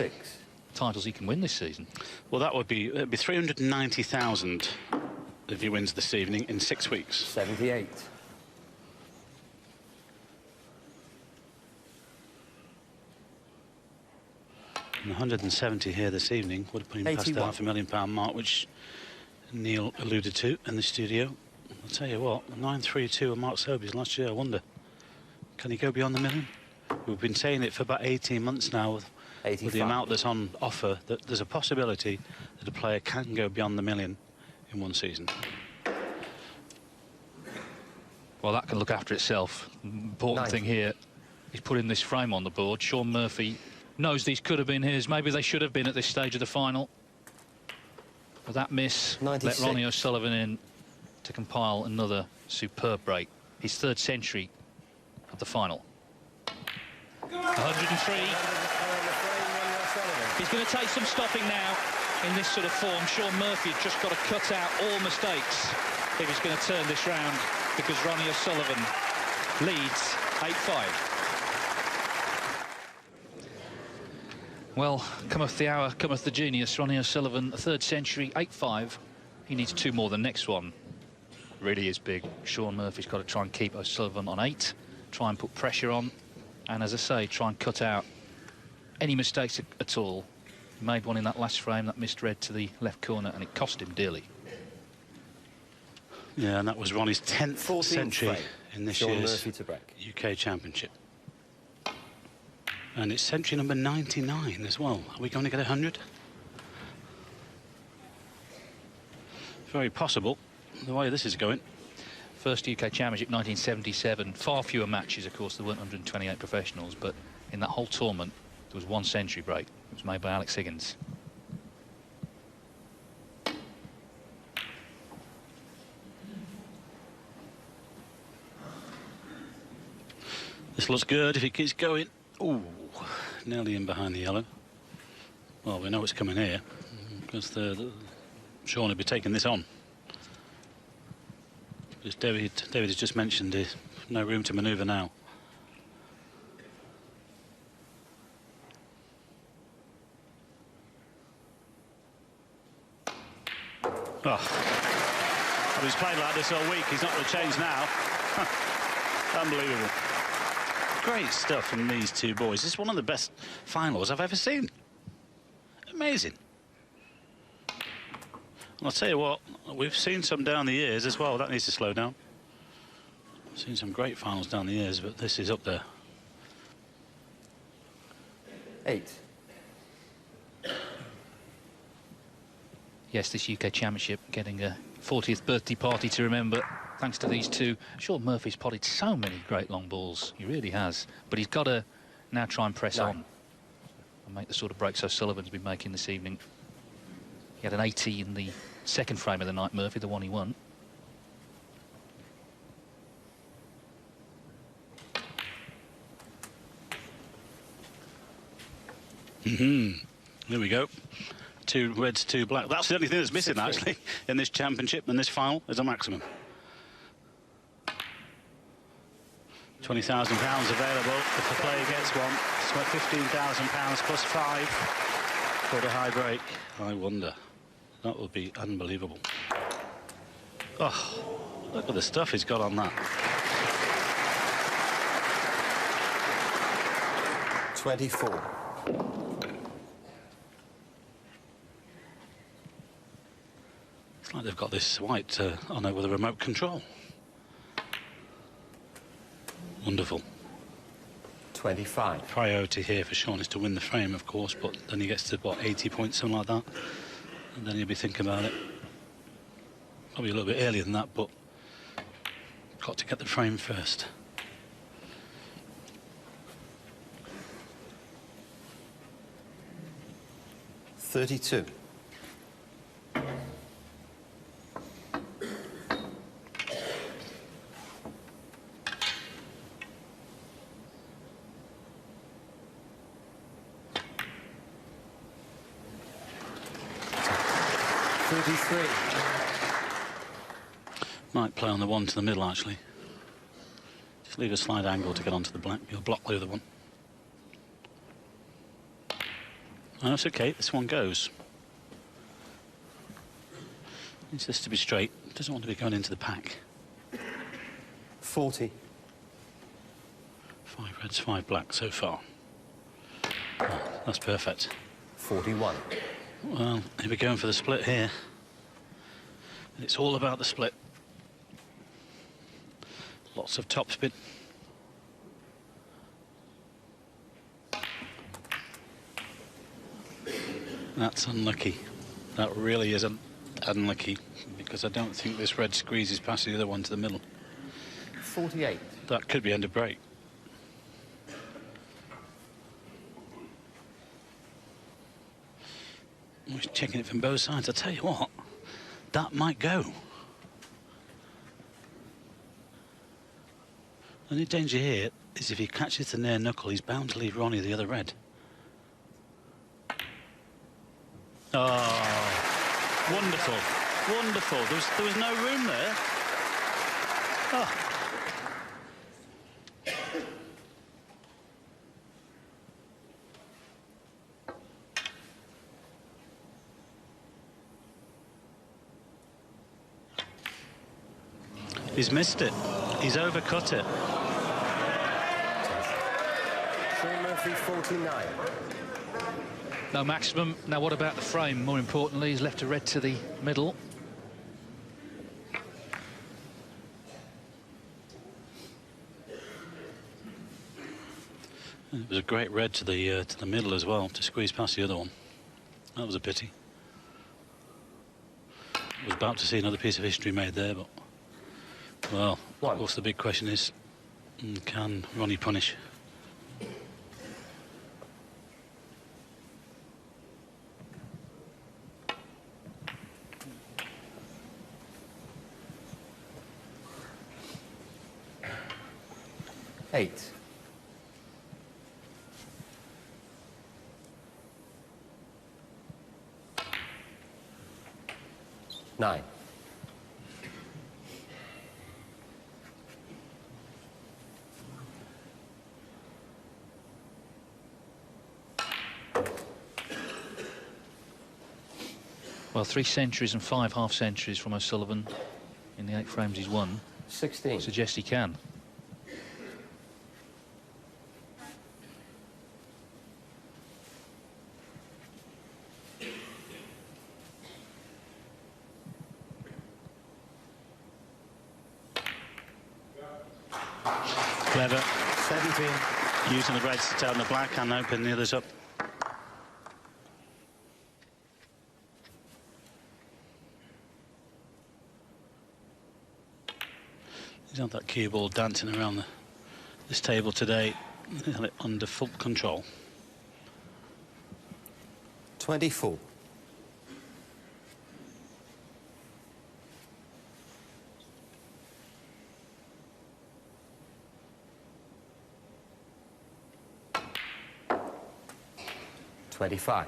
titles he can win this season. Well, it'd be 390,000 if he wins this evening in 6 weeks. 78. And 170 here this evening would have put him past the £500,000 mark, which Neil alluded to in the studio. I'll tell you what, 932 of Mark Sobeys last year. I wonder, can he go beyond the million? We've been saying it for about 18 months now with the amount that's on offer, that there's a possibility that a player can go beyond the million in one season. Well, that can look after itself. Important thing here, he's putting this frame on the board. Shaun Murphy knows these could have been his. Maybe they should have been at this stage of the final. But that miss 96. let Ronnie O'Sullivan in to compile another superb break. His 3rd century of the final. 103. He's going to take some stopping now in this sort of form. Shaun Murphy has just got to cut out all mistakes if he's going to turn this round, because Ronnie O'Sullivan leads 8-5. Well, cometh the hour, cometh the genius. Ronnie O'Sullivan, 3rd century, 8-5. He needs 2 more than next one. Really is big. Shaun Murphy's got to try and keep O'Sullivan on 8, try and put pressure on, and as I say, try and cut out any mistakes at all. He made one in that last frame, that missed red to the left corner, and it cost him dearly. Yeah, and that was Ronnie's 10th century frame. in this Shaun year's Murphy to break. UK Championship. And it's century number 99 as well. Are we going to get 100? Very possible, the way this is going. First UK Championship, 1977. Far fewer matches, of course. There weren't 128 professionals, but in that whole tournament, there was 1 century break. It was made by Alex Higgins. This looks good if it keeps going. Ooh, nearly in behind the yellow. Well, we know it's coming here, because Shaun will be taking this on. As David has just mentioned, there's no room to manoeuvre now. Oh, he's played like this all week. He's not going to change now. Unbelievable. Great stuff from these 2 boys. This is one of the best finals I've ever seen. Amazing. And I'll tell you what, we've seen some down the years as well. That needs to slow down. I've seen some great finals down the years, but this is up there. 8. Yes, this UK Championship getting a 40th birthday party to remember, thanks to these 2. Shaun Murphy's potted so many great long balls. He really has. But he's got to now try and press on and make the sort of breaks O'Sullivan's been making this evening. He had an 80 in the 2nd frame of the night, Murphy, the one he won. There we go. 2 reds, 2 black. That's the only thing that's missing, actually, in this championship and this final, is a maximum. £20,000 available if the player gets one. It's worth £15,000 plus 5 for the high break. I wonder. That would be unbelievable. Oh, look at the stuff he's got on that. 24. It's like they've got this white on it with a remote control. Wonderful. 25. Priority here for Shaun is to win the frame, of course, but then he gets to, what, 80 points, something like that. And then he'll be thinking about it. Probably a little bit earlier than that, but got to get the frame first. $32. Might play on the one to the middle, actually. Just leave a slight angle to get onto the black. You'll block the other one. Oh, that's okay. This one goes. Needs this to be straight. Doesn't want to be going into the pack. 40. 5 reds, 5 black so far. Oh, that's perfect. 41. Well, he'll be going for the split here. It's all about the split. Lots of topspin. That's unlucky. That really is unlucky, because I don't think this red squeezes past the other one to the middle. 48. That could be end of break. He's checking it from both sides. I tell you what, that might go. The only danger here is if he catches the near knuckle, he's bound to leave Ronnie the other red. Oh, wonderful, wonderful. There was no room there. Oh. He's missed it. He's overcut it. Shaun Murphy, 49. No maximum. Now, what about the frame? More importantly, he's left a red to the middle. It was a great red to the middle as well, to squeeze past the other one. That was a pity. I was about to see another piece of history made there, but... Well, of course, the big question is, can Ronnie punish? Eight. Nine. Well, 3 centuries and 5 half-centuries from O'Sullivan in the 8 frames he's won. 16. Suggests he can. Clever. 17. Using the reds to turn the black and open the others up. He's had that cue ball dancing around this table today. He had it under full control. 24. $25.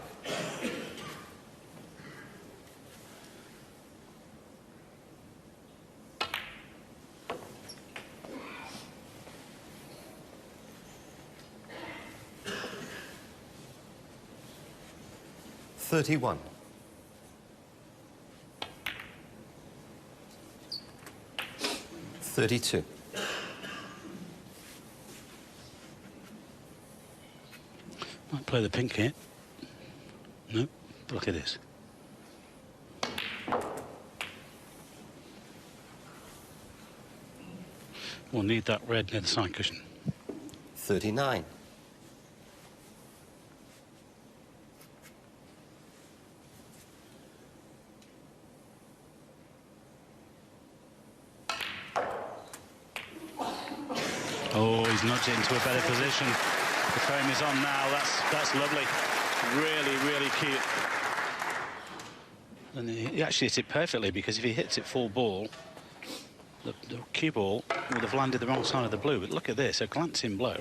$31. $32. Might play the pink here. No, look at this. We'll need that red near the side cushion. 39. Oh, he's nudged it into a better position. The frame is on now. That's lovely. Really, really cute. And he actually hit it perfectly, because if he hits it full ball, the cue ball would have landed the wrong side of the blue. But look at this, a glancing blow.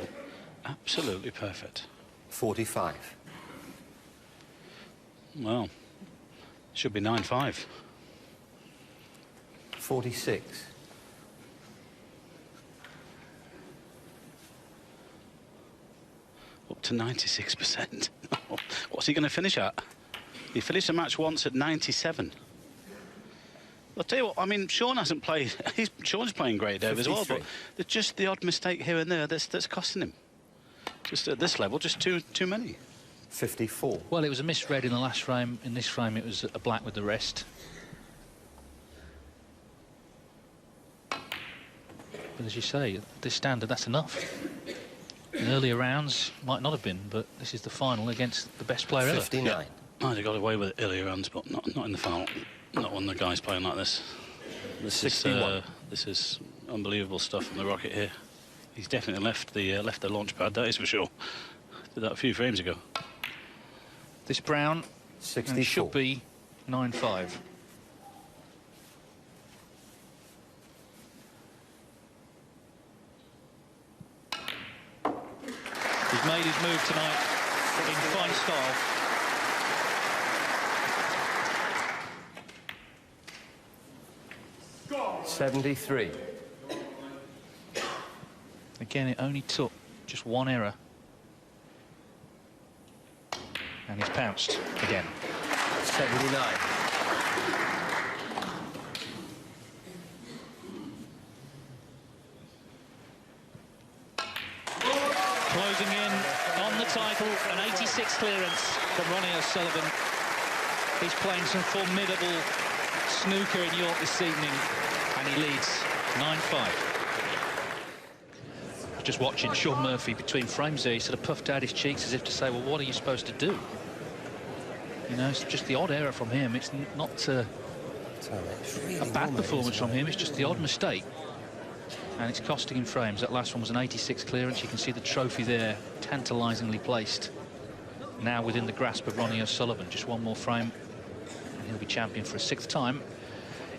Absolutely perfect. 45. Well, should be 9-5. 46. Up to 96%. What's he going to finish at? He finished the match once at 97. I'll tell you what, I mean, Shaun hasn't played. Shaun's playing great, Dave, as well, but there's just the odd mistake here and there that's costing him. Just at this level, just too many. 54. Well, it was a misread in the last frame. In this frame, it was a black with the rest. But as you say, at this standard, that's enough. In earlier rounds, might not have been, but this is the final against the best player 59. ever. Might have got away with it earlier rounds, but not in the final. Not when the guy's playing like this. This 61. This is unbelievable stuff from the rocket here. He's definitely left the launch pad, that is for sure. Did that a few frames ago. This brown 64. should be 9-5. He's made his move tonight in fine style. Go. 73. Again, it only took just one error. And he's pounced again. 79. Closing in on the title, an 86 clearance from Ronnie O'Sullivan. He's playing some formidable snooker in York this evening, and he leads 9-5. Just watching Shaun Murphy between frames there, he sort of puffed out his cheeks as if to say, well, what are you supposed to do? You know, it's just the odd error from him. It's not a bad performance from him, it's just the odd mistake. And it's costing him frames. That last one was an 86 clearance. You can see the trophy there, tantalisingly placed. Now within the grasp of Ronnie O'Sullivan. Just one more frame, and he'll be champion for a 6th time.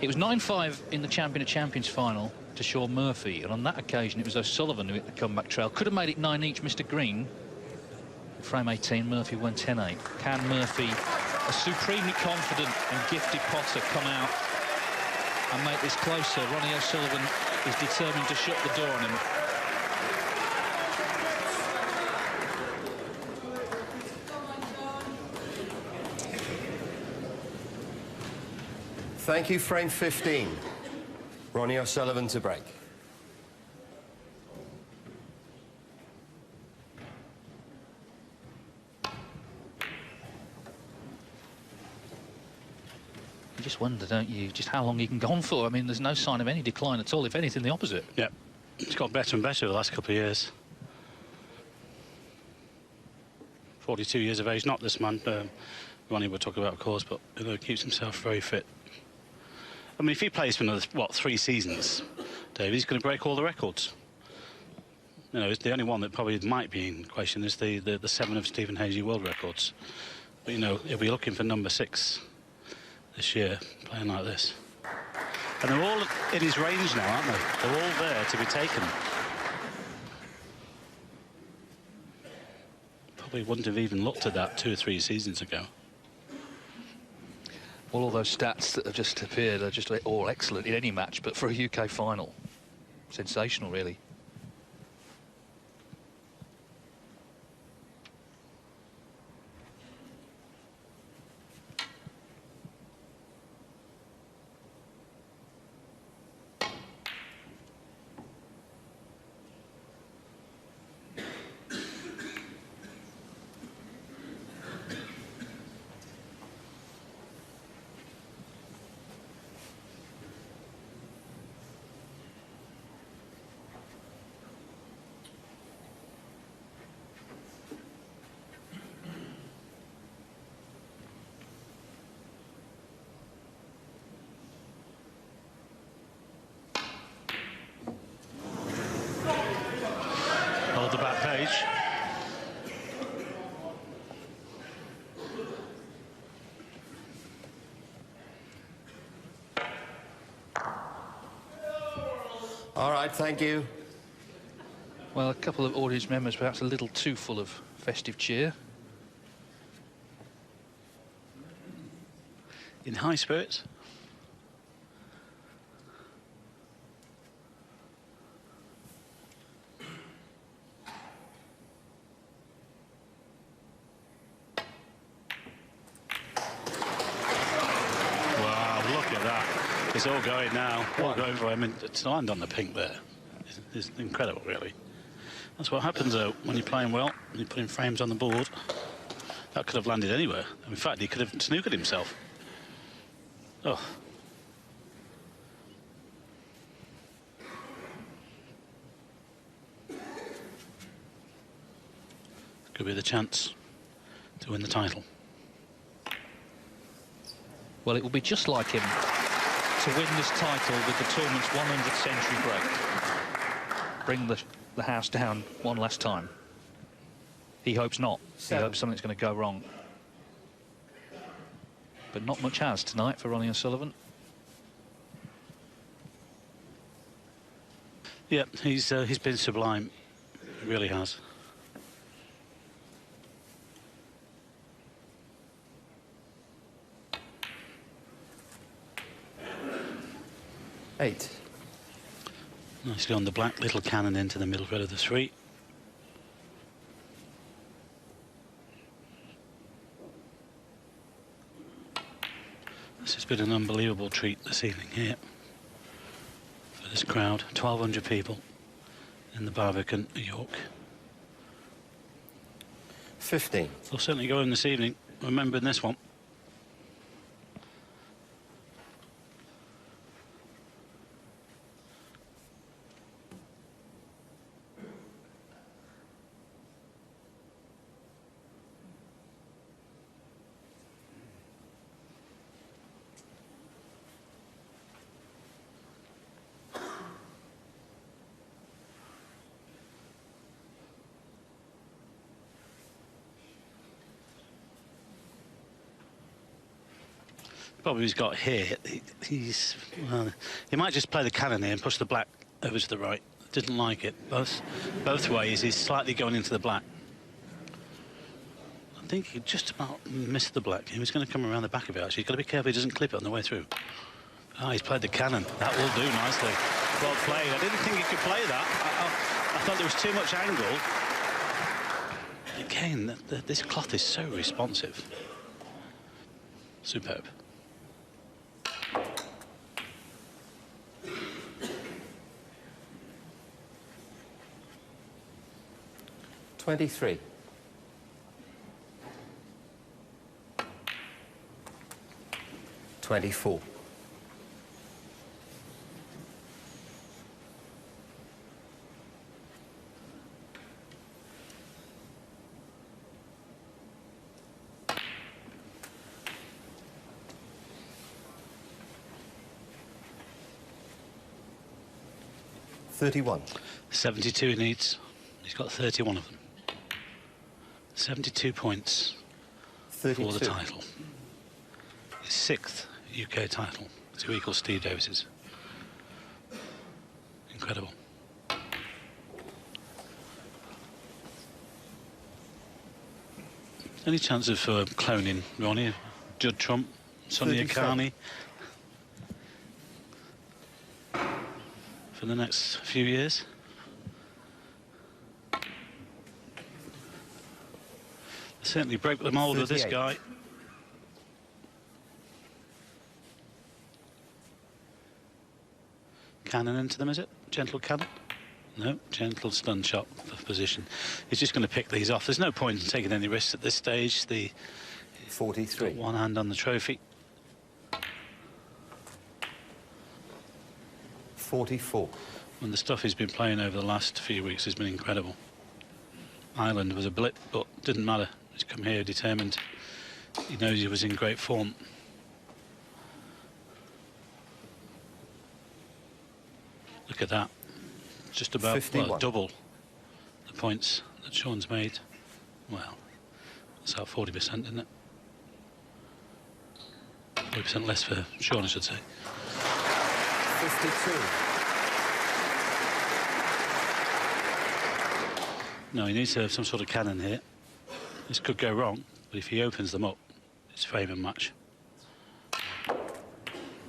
It was 9-5 in the Champion of Champions final to Shaun Murphy, and on that occasion it was O'Sullivan who hit the comeback trail. Could have made it 9 each, Mr. Green. In frame 18, Murphy won 10-8. Can Murphy, a supremely confident and gifted potter, come out and make this closer? Ronnie O'Sullivan is determined to shut the door on him. Thank you, frame 15. Ronnie O'Sullivan to break. You just wonder, don't you, just how long he can go on for. I mean, there's no sign of any decline at all, if anything, the opposite. Yeah, it's got better and better the last couple of years. 42 years of age, not this man. Ronnie we'll talk about, of course, but you know, keeps himself very fit. I mean, if he plays for another, what, 3 seasons, Dave, he's going to break all the records. You know, it's the only one that probably might be in question is the 7 of Stephen Hazy world records. But, you know, he'll be looking for number 6 this year, playing like this. And they're all in his range now, aren't they? They're all there to be taken. Probably wouldn't have even looked at that 2 or 3 seasons ago. Well, all those stats that have just appeared are just all excellent in any match, but for a UK final, sensational, really. Hold the back page. All right, thank you. Well, a couple of audience members perhaps a little too full of festive cheer. In high spirits. It's all going now. All going for him. To land on the pink there is incredible, really. That's what happens, though, when you're playing well, and you're putting frames on the board. That could have landed anywhere. In fact, he could have snookered himself. Oh. Could be the chance to win the title. Well, it will be just like him to win this title with the tournament's 100th century break. Bring the house down one last time. He hopes not. He hopes something's going to go wrong. But not much has tonight for Ronnie O'Sullivan. Yeah, he's been sublime. He really has. Eight. Nicely on the black, little cannon into the middle thread of the three. This has been an unbelievable treat this evening here for this crowd. 1,200 people in the Barbican, York. 15. They'll certainly go home this evening remembering this one. Problem he's got here, he might just play the cannon here and push the black over to the right. Didn't like it. Both ways, he's slightly going into the black. I think he just about missed the black. He was going to come around the back of it, actually. He's got to be careful he doesn't clip it on the way through. Ah, he's played the cannon. That will do nicely. Well played. I didn't think he could play that. I thought there was too much angle. Again, this cloth is so responsive. Superb. 23. 24. 31. 72 he needs. He's got 31 of them. 72 points 32. for the title. His 6th UK title. 2 equals Steve Davis's. Incredible. Any chance of cloning Ronnie? Judd Trump, Sonny Akani for the next few years? Certainly break the mould with this guy. Cannon into them, is it? Gentle cannon? No, gentle stun shot for position. He's just going to pick these off. There's no point in taking any risks at this stage. 43. Got one hand on the trophy. 44. And the stuff he's been playing over the last few weeks has been incredible. Ireland was a blip, but didn't matter. He's come here determined. He knows he was in great form. Look at that. Just about double the points that Shaun's made. Well, that's about 40%, isn't it? 40% less for Shaun, I should say. 52. No, he needs to have some sort of cannon here. This could go wrong, but if he opens them up, it's frame and match.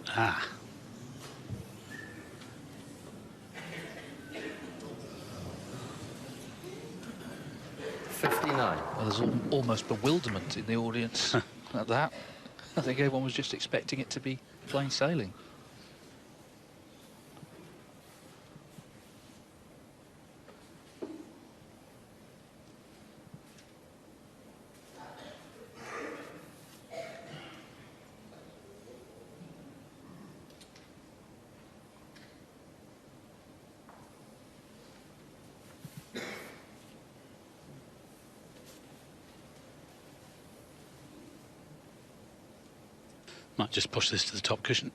Ah. Well, there's almost bewilderment in the audience at that. I think everyone was just expecting it to be plain sailing. Might just push this to the top cushion.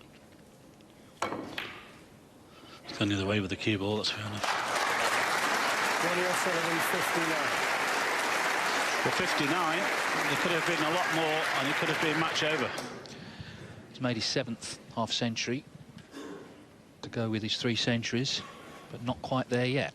gone the other way with the cue ball, that's fair enough. Ronnie O'Sullivan, 59. Well, 59, it could have been a lot more, and it could have been match over. He's made his 7th half-century to go with his 3 centuries, but not quite there yet.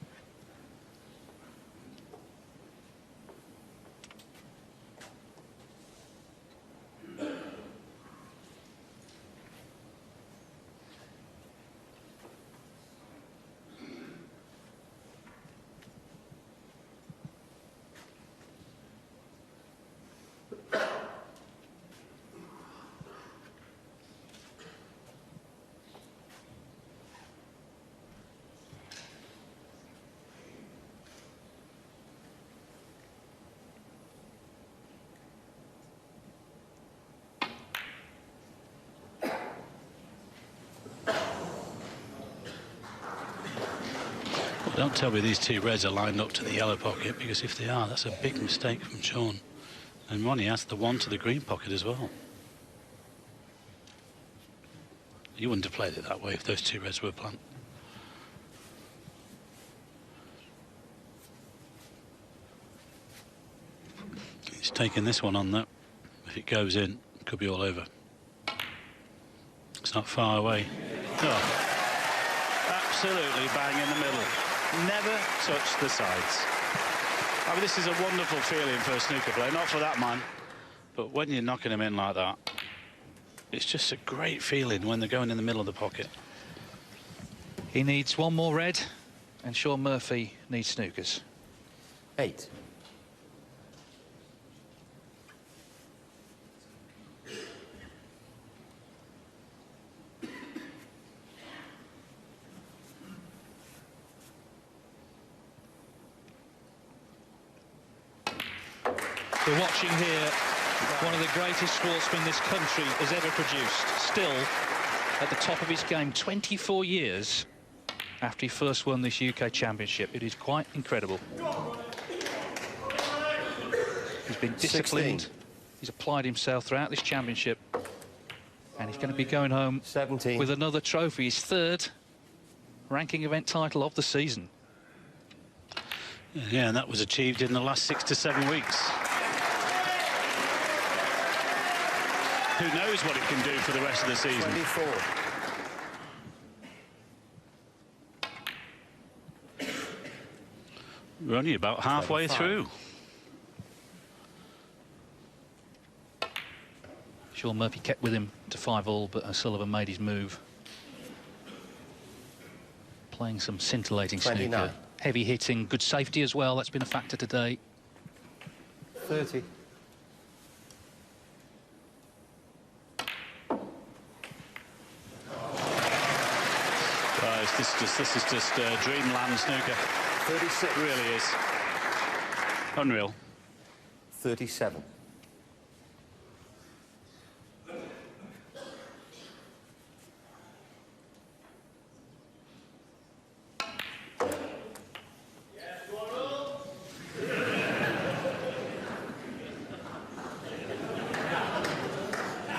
Don't tell me these 2 reds are lined up to the yellow pocket, because if they are, that's a big mistake from Shaun. And Ronnie has the 1 to the green pocket as well. You wouldn't have played it that way if those 2 reds were plant. He's taking this one on, though. If it goes in, it could be all over. It's not far away. Oh, absolutely bang in the middle. Never touch the sides. I mean, this is a wonderful feeling for a snooker player, not for that man, but when you're knocking them in like that, it's just a great feeling when they're going in the middle of the pocket. He needs 1 more red, and Shaun Murphy needs snookers. 8. We're watching here one of the greatest sportsmen this country has ever produced. Still at the top of his game 24 years after he first won this UK Championship. It is quite incredible. He's been disciplined. 16. He's applied himself throughout this championship. And he's going to be going home 17. with another trophy. His 3rd ranking event title of the season. Yeah, and that was achieved in the last 6 to 7 weeks. Who knows what it can do for the rest of the season? 24. We're only about halfway 25. through. Shaun Murphy kept with him to 5-all, but O'Sullivan made his move. Playing some scintillating 29. snooker. Heavy hitting, good safety as well. That's been a factor today. 30. This is just dreamland snooker. 36. It really is. Unreal. 37.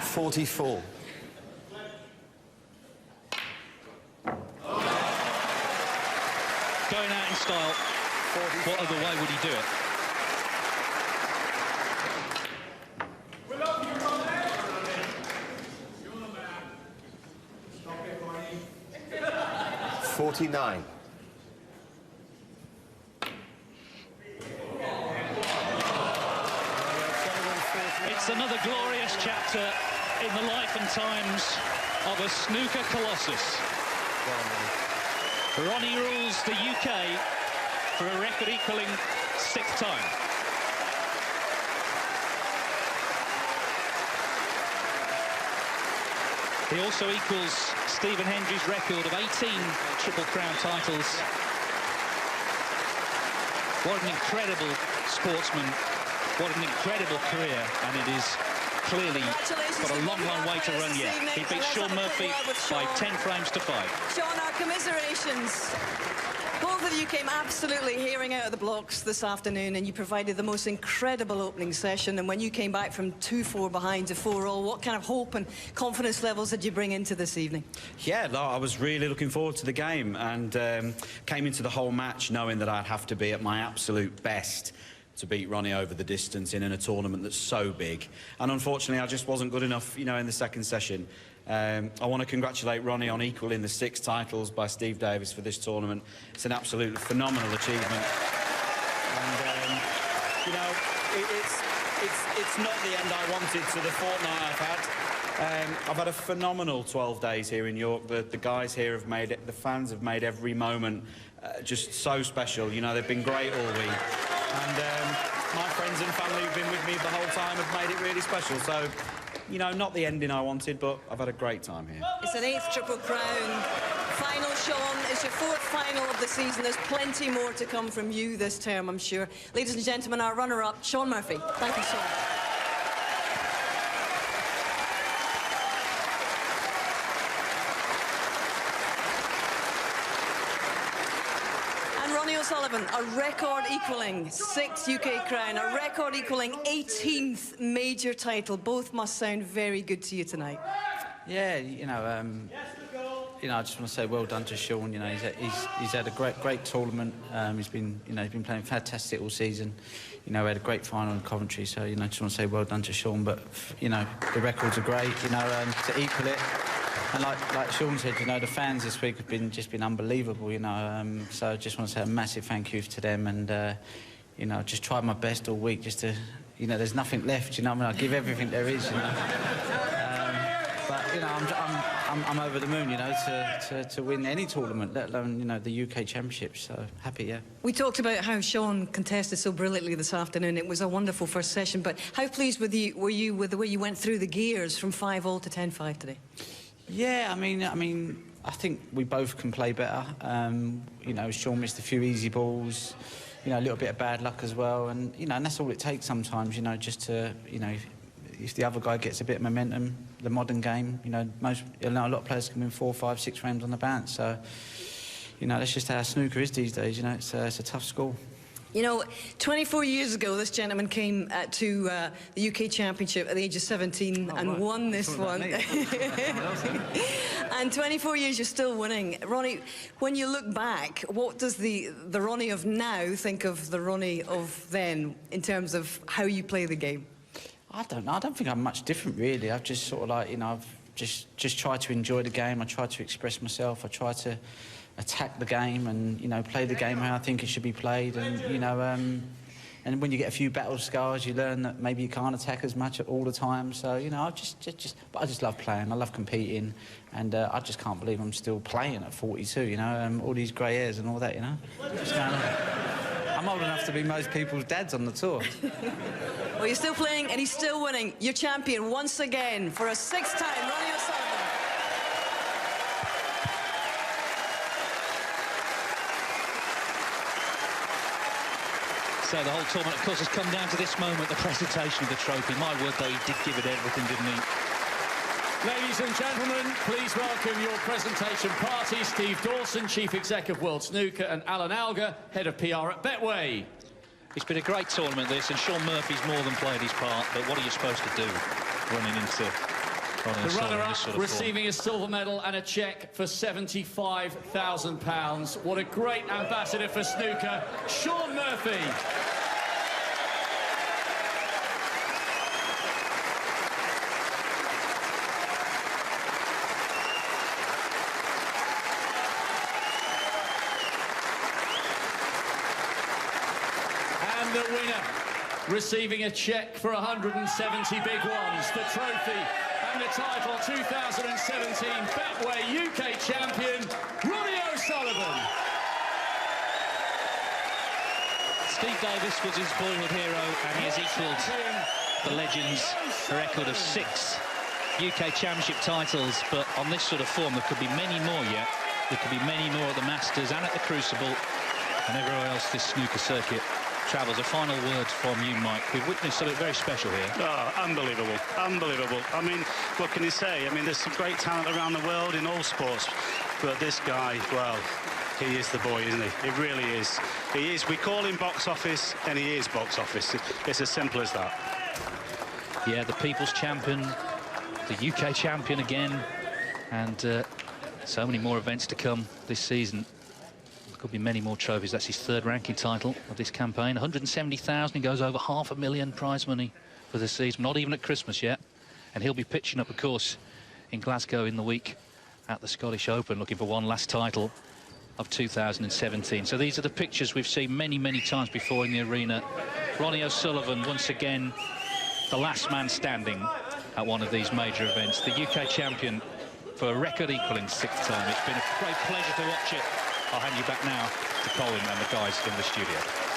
44. Going out in style. 45. What other way would he do it? $49. It's another glorious chapter in the life and times of a snooker colossus. Ronnie rules the UK for a record-equaling 6th time. He also equals Stephen Hendry's record of 18 Triple Crown titles. What an incredible sportsman, what an incredible career, and it is clearly got a long, long way to run yet. He beats Shaun Murphy by 10 frames to 5. Shaun, our commiserations. love that you came absolutely hearing out of the blocks this afternoon and you provided the most incredible opening session. And when you came back from 2-4 behind to 4-all, what kind of hope and confidence levels did you bring into this evening? Yeah, I was really looking forward to the game and came into the whole match knowing that I'd have to be at my absolute best to beat Ronnie over the distance in a tournament that's so big. And unfortunately, I just wasn't good enough, you know, in the second session. I want to congratulate Ronnie on equaling the 6 titles by Steve Davis for this tournament. It's an absolutely phenomenal achievement. And, you know, it's not the end I wanted to the fortnight I've had. I've had a phenomenal 12 days here in York. The guys here have made it, the fans have made every moment just so special. You know, they've been great all week. And my friends and family who've been with me the whole time have made it really special. So, you know, not the ending I wanted, but I've had a great time here. It's an 8th Triple Crown final, Shaun. It's your 4th final of the season. There's plenty more to come from you this term, I'm sure. Ladies and gentlemen, our runner-up, Shaun Murphy. Thank you, Shaun. Ronnie O'Sullivan, a record-equalling 6th UK crown, a record-equalling 18th major title. Both must sound very good to you tonight. Yeah, you know, I just want to say well done to Shaun. You know, he's had a great tournament. He's been playing fantastic all season. You know, we had a great final in Coventry. So, you know, I just want to say well done to Shaun. But, you know, the records are great. You know, to equal it. And like Shaun said, you know, the fans this week have been unbelievable, you know. So I just want to say a massive thank you to them. And, you know, just tried my best all week just to, you know, there's nothing left, you know. I mean, I give everything there is, you know. But, you know, I'm over the moon, you know, to win any tournament, let alone, you know, the UK Championship. So happy, yeah. We talked about how Shaun contested so brilliantly this afternoon. It was a wonderful first session. But how pleased were you with the way you went through the gears from 5-all to 10-5 today? Yeah, I mean, I think we both can play better. You know, Shaun missed a few easy balls, you know, a little bit of bad luck as well, and you know, and that's all it takes sometimes. You know, just to, you know, if the other guy gets a bit of momentum, the modern game, you know, a lot of players can win 4, 5, 6 rounds on the bounce. So, you know, that's just how snooker is these days. You know, it's a tough school. You know, 24 years ago, this gentleman came to the UK Championship at the age of 17 and won this one. And 24 years, you're still winning. Ronnie, when you look back, what does the Ronnie of now think of the Ronnie of then in terms of how you play the game? I don't know. I don't think I'm much different, really. I've just sort of like, you know, I've just tried to enjoy the game. I try to express myself. I try to attack the game and, you know, play the game how I think it should be played. And, you know, and when you get a few battle scars, you learn that maybe you can't attack as much all the time. So, you know, but I just love playing. I love competing. And I just can't believe I'm still playing at 42, you know, all these grey hairs and all that, you know. Just going on. I'm old enough to be most people's dads on the tour. Well, you're still playing and he's still winning. Your champion once again for a 6th time, Ronnie O'Sullivan. So the whole tournament, of course, has come down to this moment, the presentation of the trophy. My word, though, he did give it everything, didn't he? Ladies and gentlemen, please welcome your presentation party, Steve Dawson, Chief Exec of World Snooker, and Alan Alger, Head of PR at Betway. It's been a great tournament, this, and Shaun Murphy's more than played his part, but what are you supposed to do running into the runner-up sort of receiving a silver medal and a cheque for £75,000. What a great ambassador for snooker, Shaun Murphy. And the winner, receiving a cheque for 170 big ones, the trophy and the title 2017 Betway UK champion, Ronnie O'Sullivan. Steve Davis was his boyhood hero, and he has equalled the legend's record of 6 UK Championship titles. But on this sort of form, there could be many more yet. There could be many more at the Masters and at the Crucible and everywhere else this snooker circuit travels. A final word from you, Mike. We've witnessed something very special here. Oh, unbelievable, unbelievable. I mean, what can you say? I mean, there's some great talent around the world in all sports, but this guy, well, he is the boy, isn't he? It really is. He is. We call him box office, and he is box office. It's as simple as that. Yeah, the People's Champion, the UK Champion again, and so many more events to come this season. There could be many more trophies. That's his third ranking title of this campaign. 170,000. He goes over $500,000 prize money for the season. Not even at Christmas yet. And he'll be pitching up, of course, in Glasgow in the week at the Scottish Open, looking for one last title of 2017. So these are the pictures we've seen many, many times before in the arena. Ronnie O'Sullivan, once again, the last man standing at one of these major events. The UK champion for a record-equaling 6th time. It's been a great pleasure to watch it. I'll hand you back now to Colin and the guys in the studio.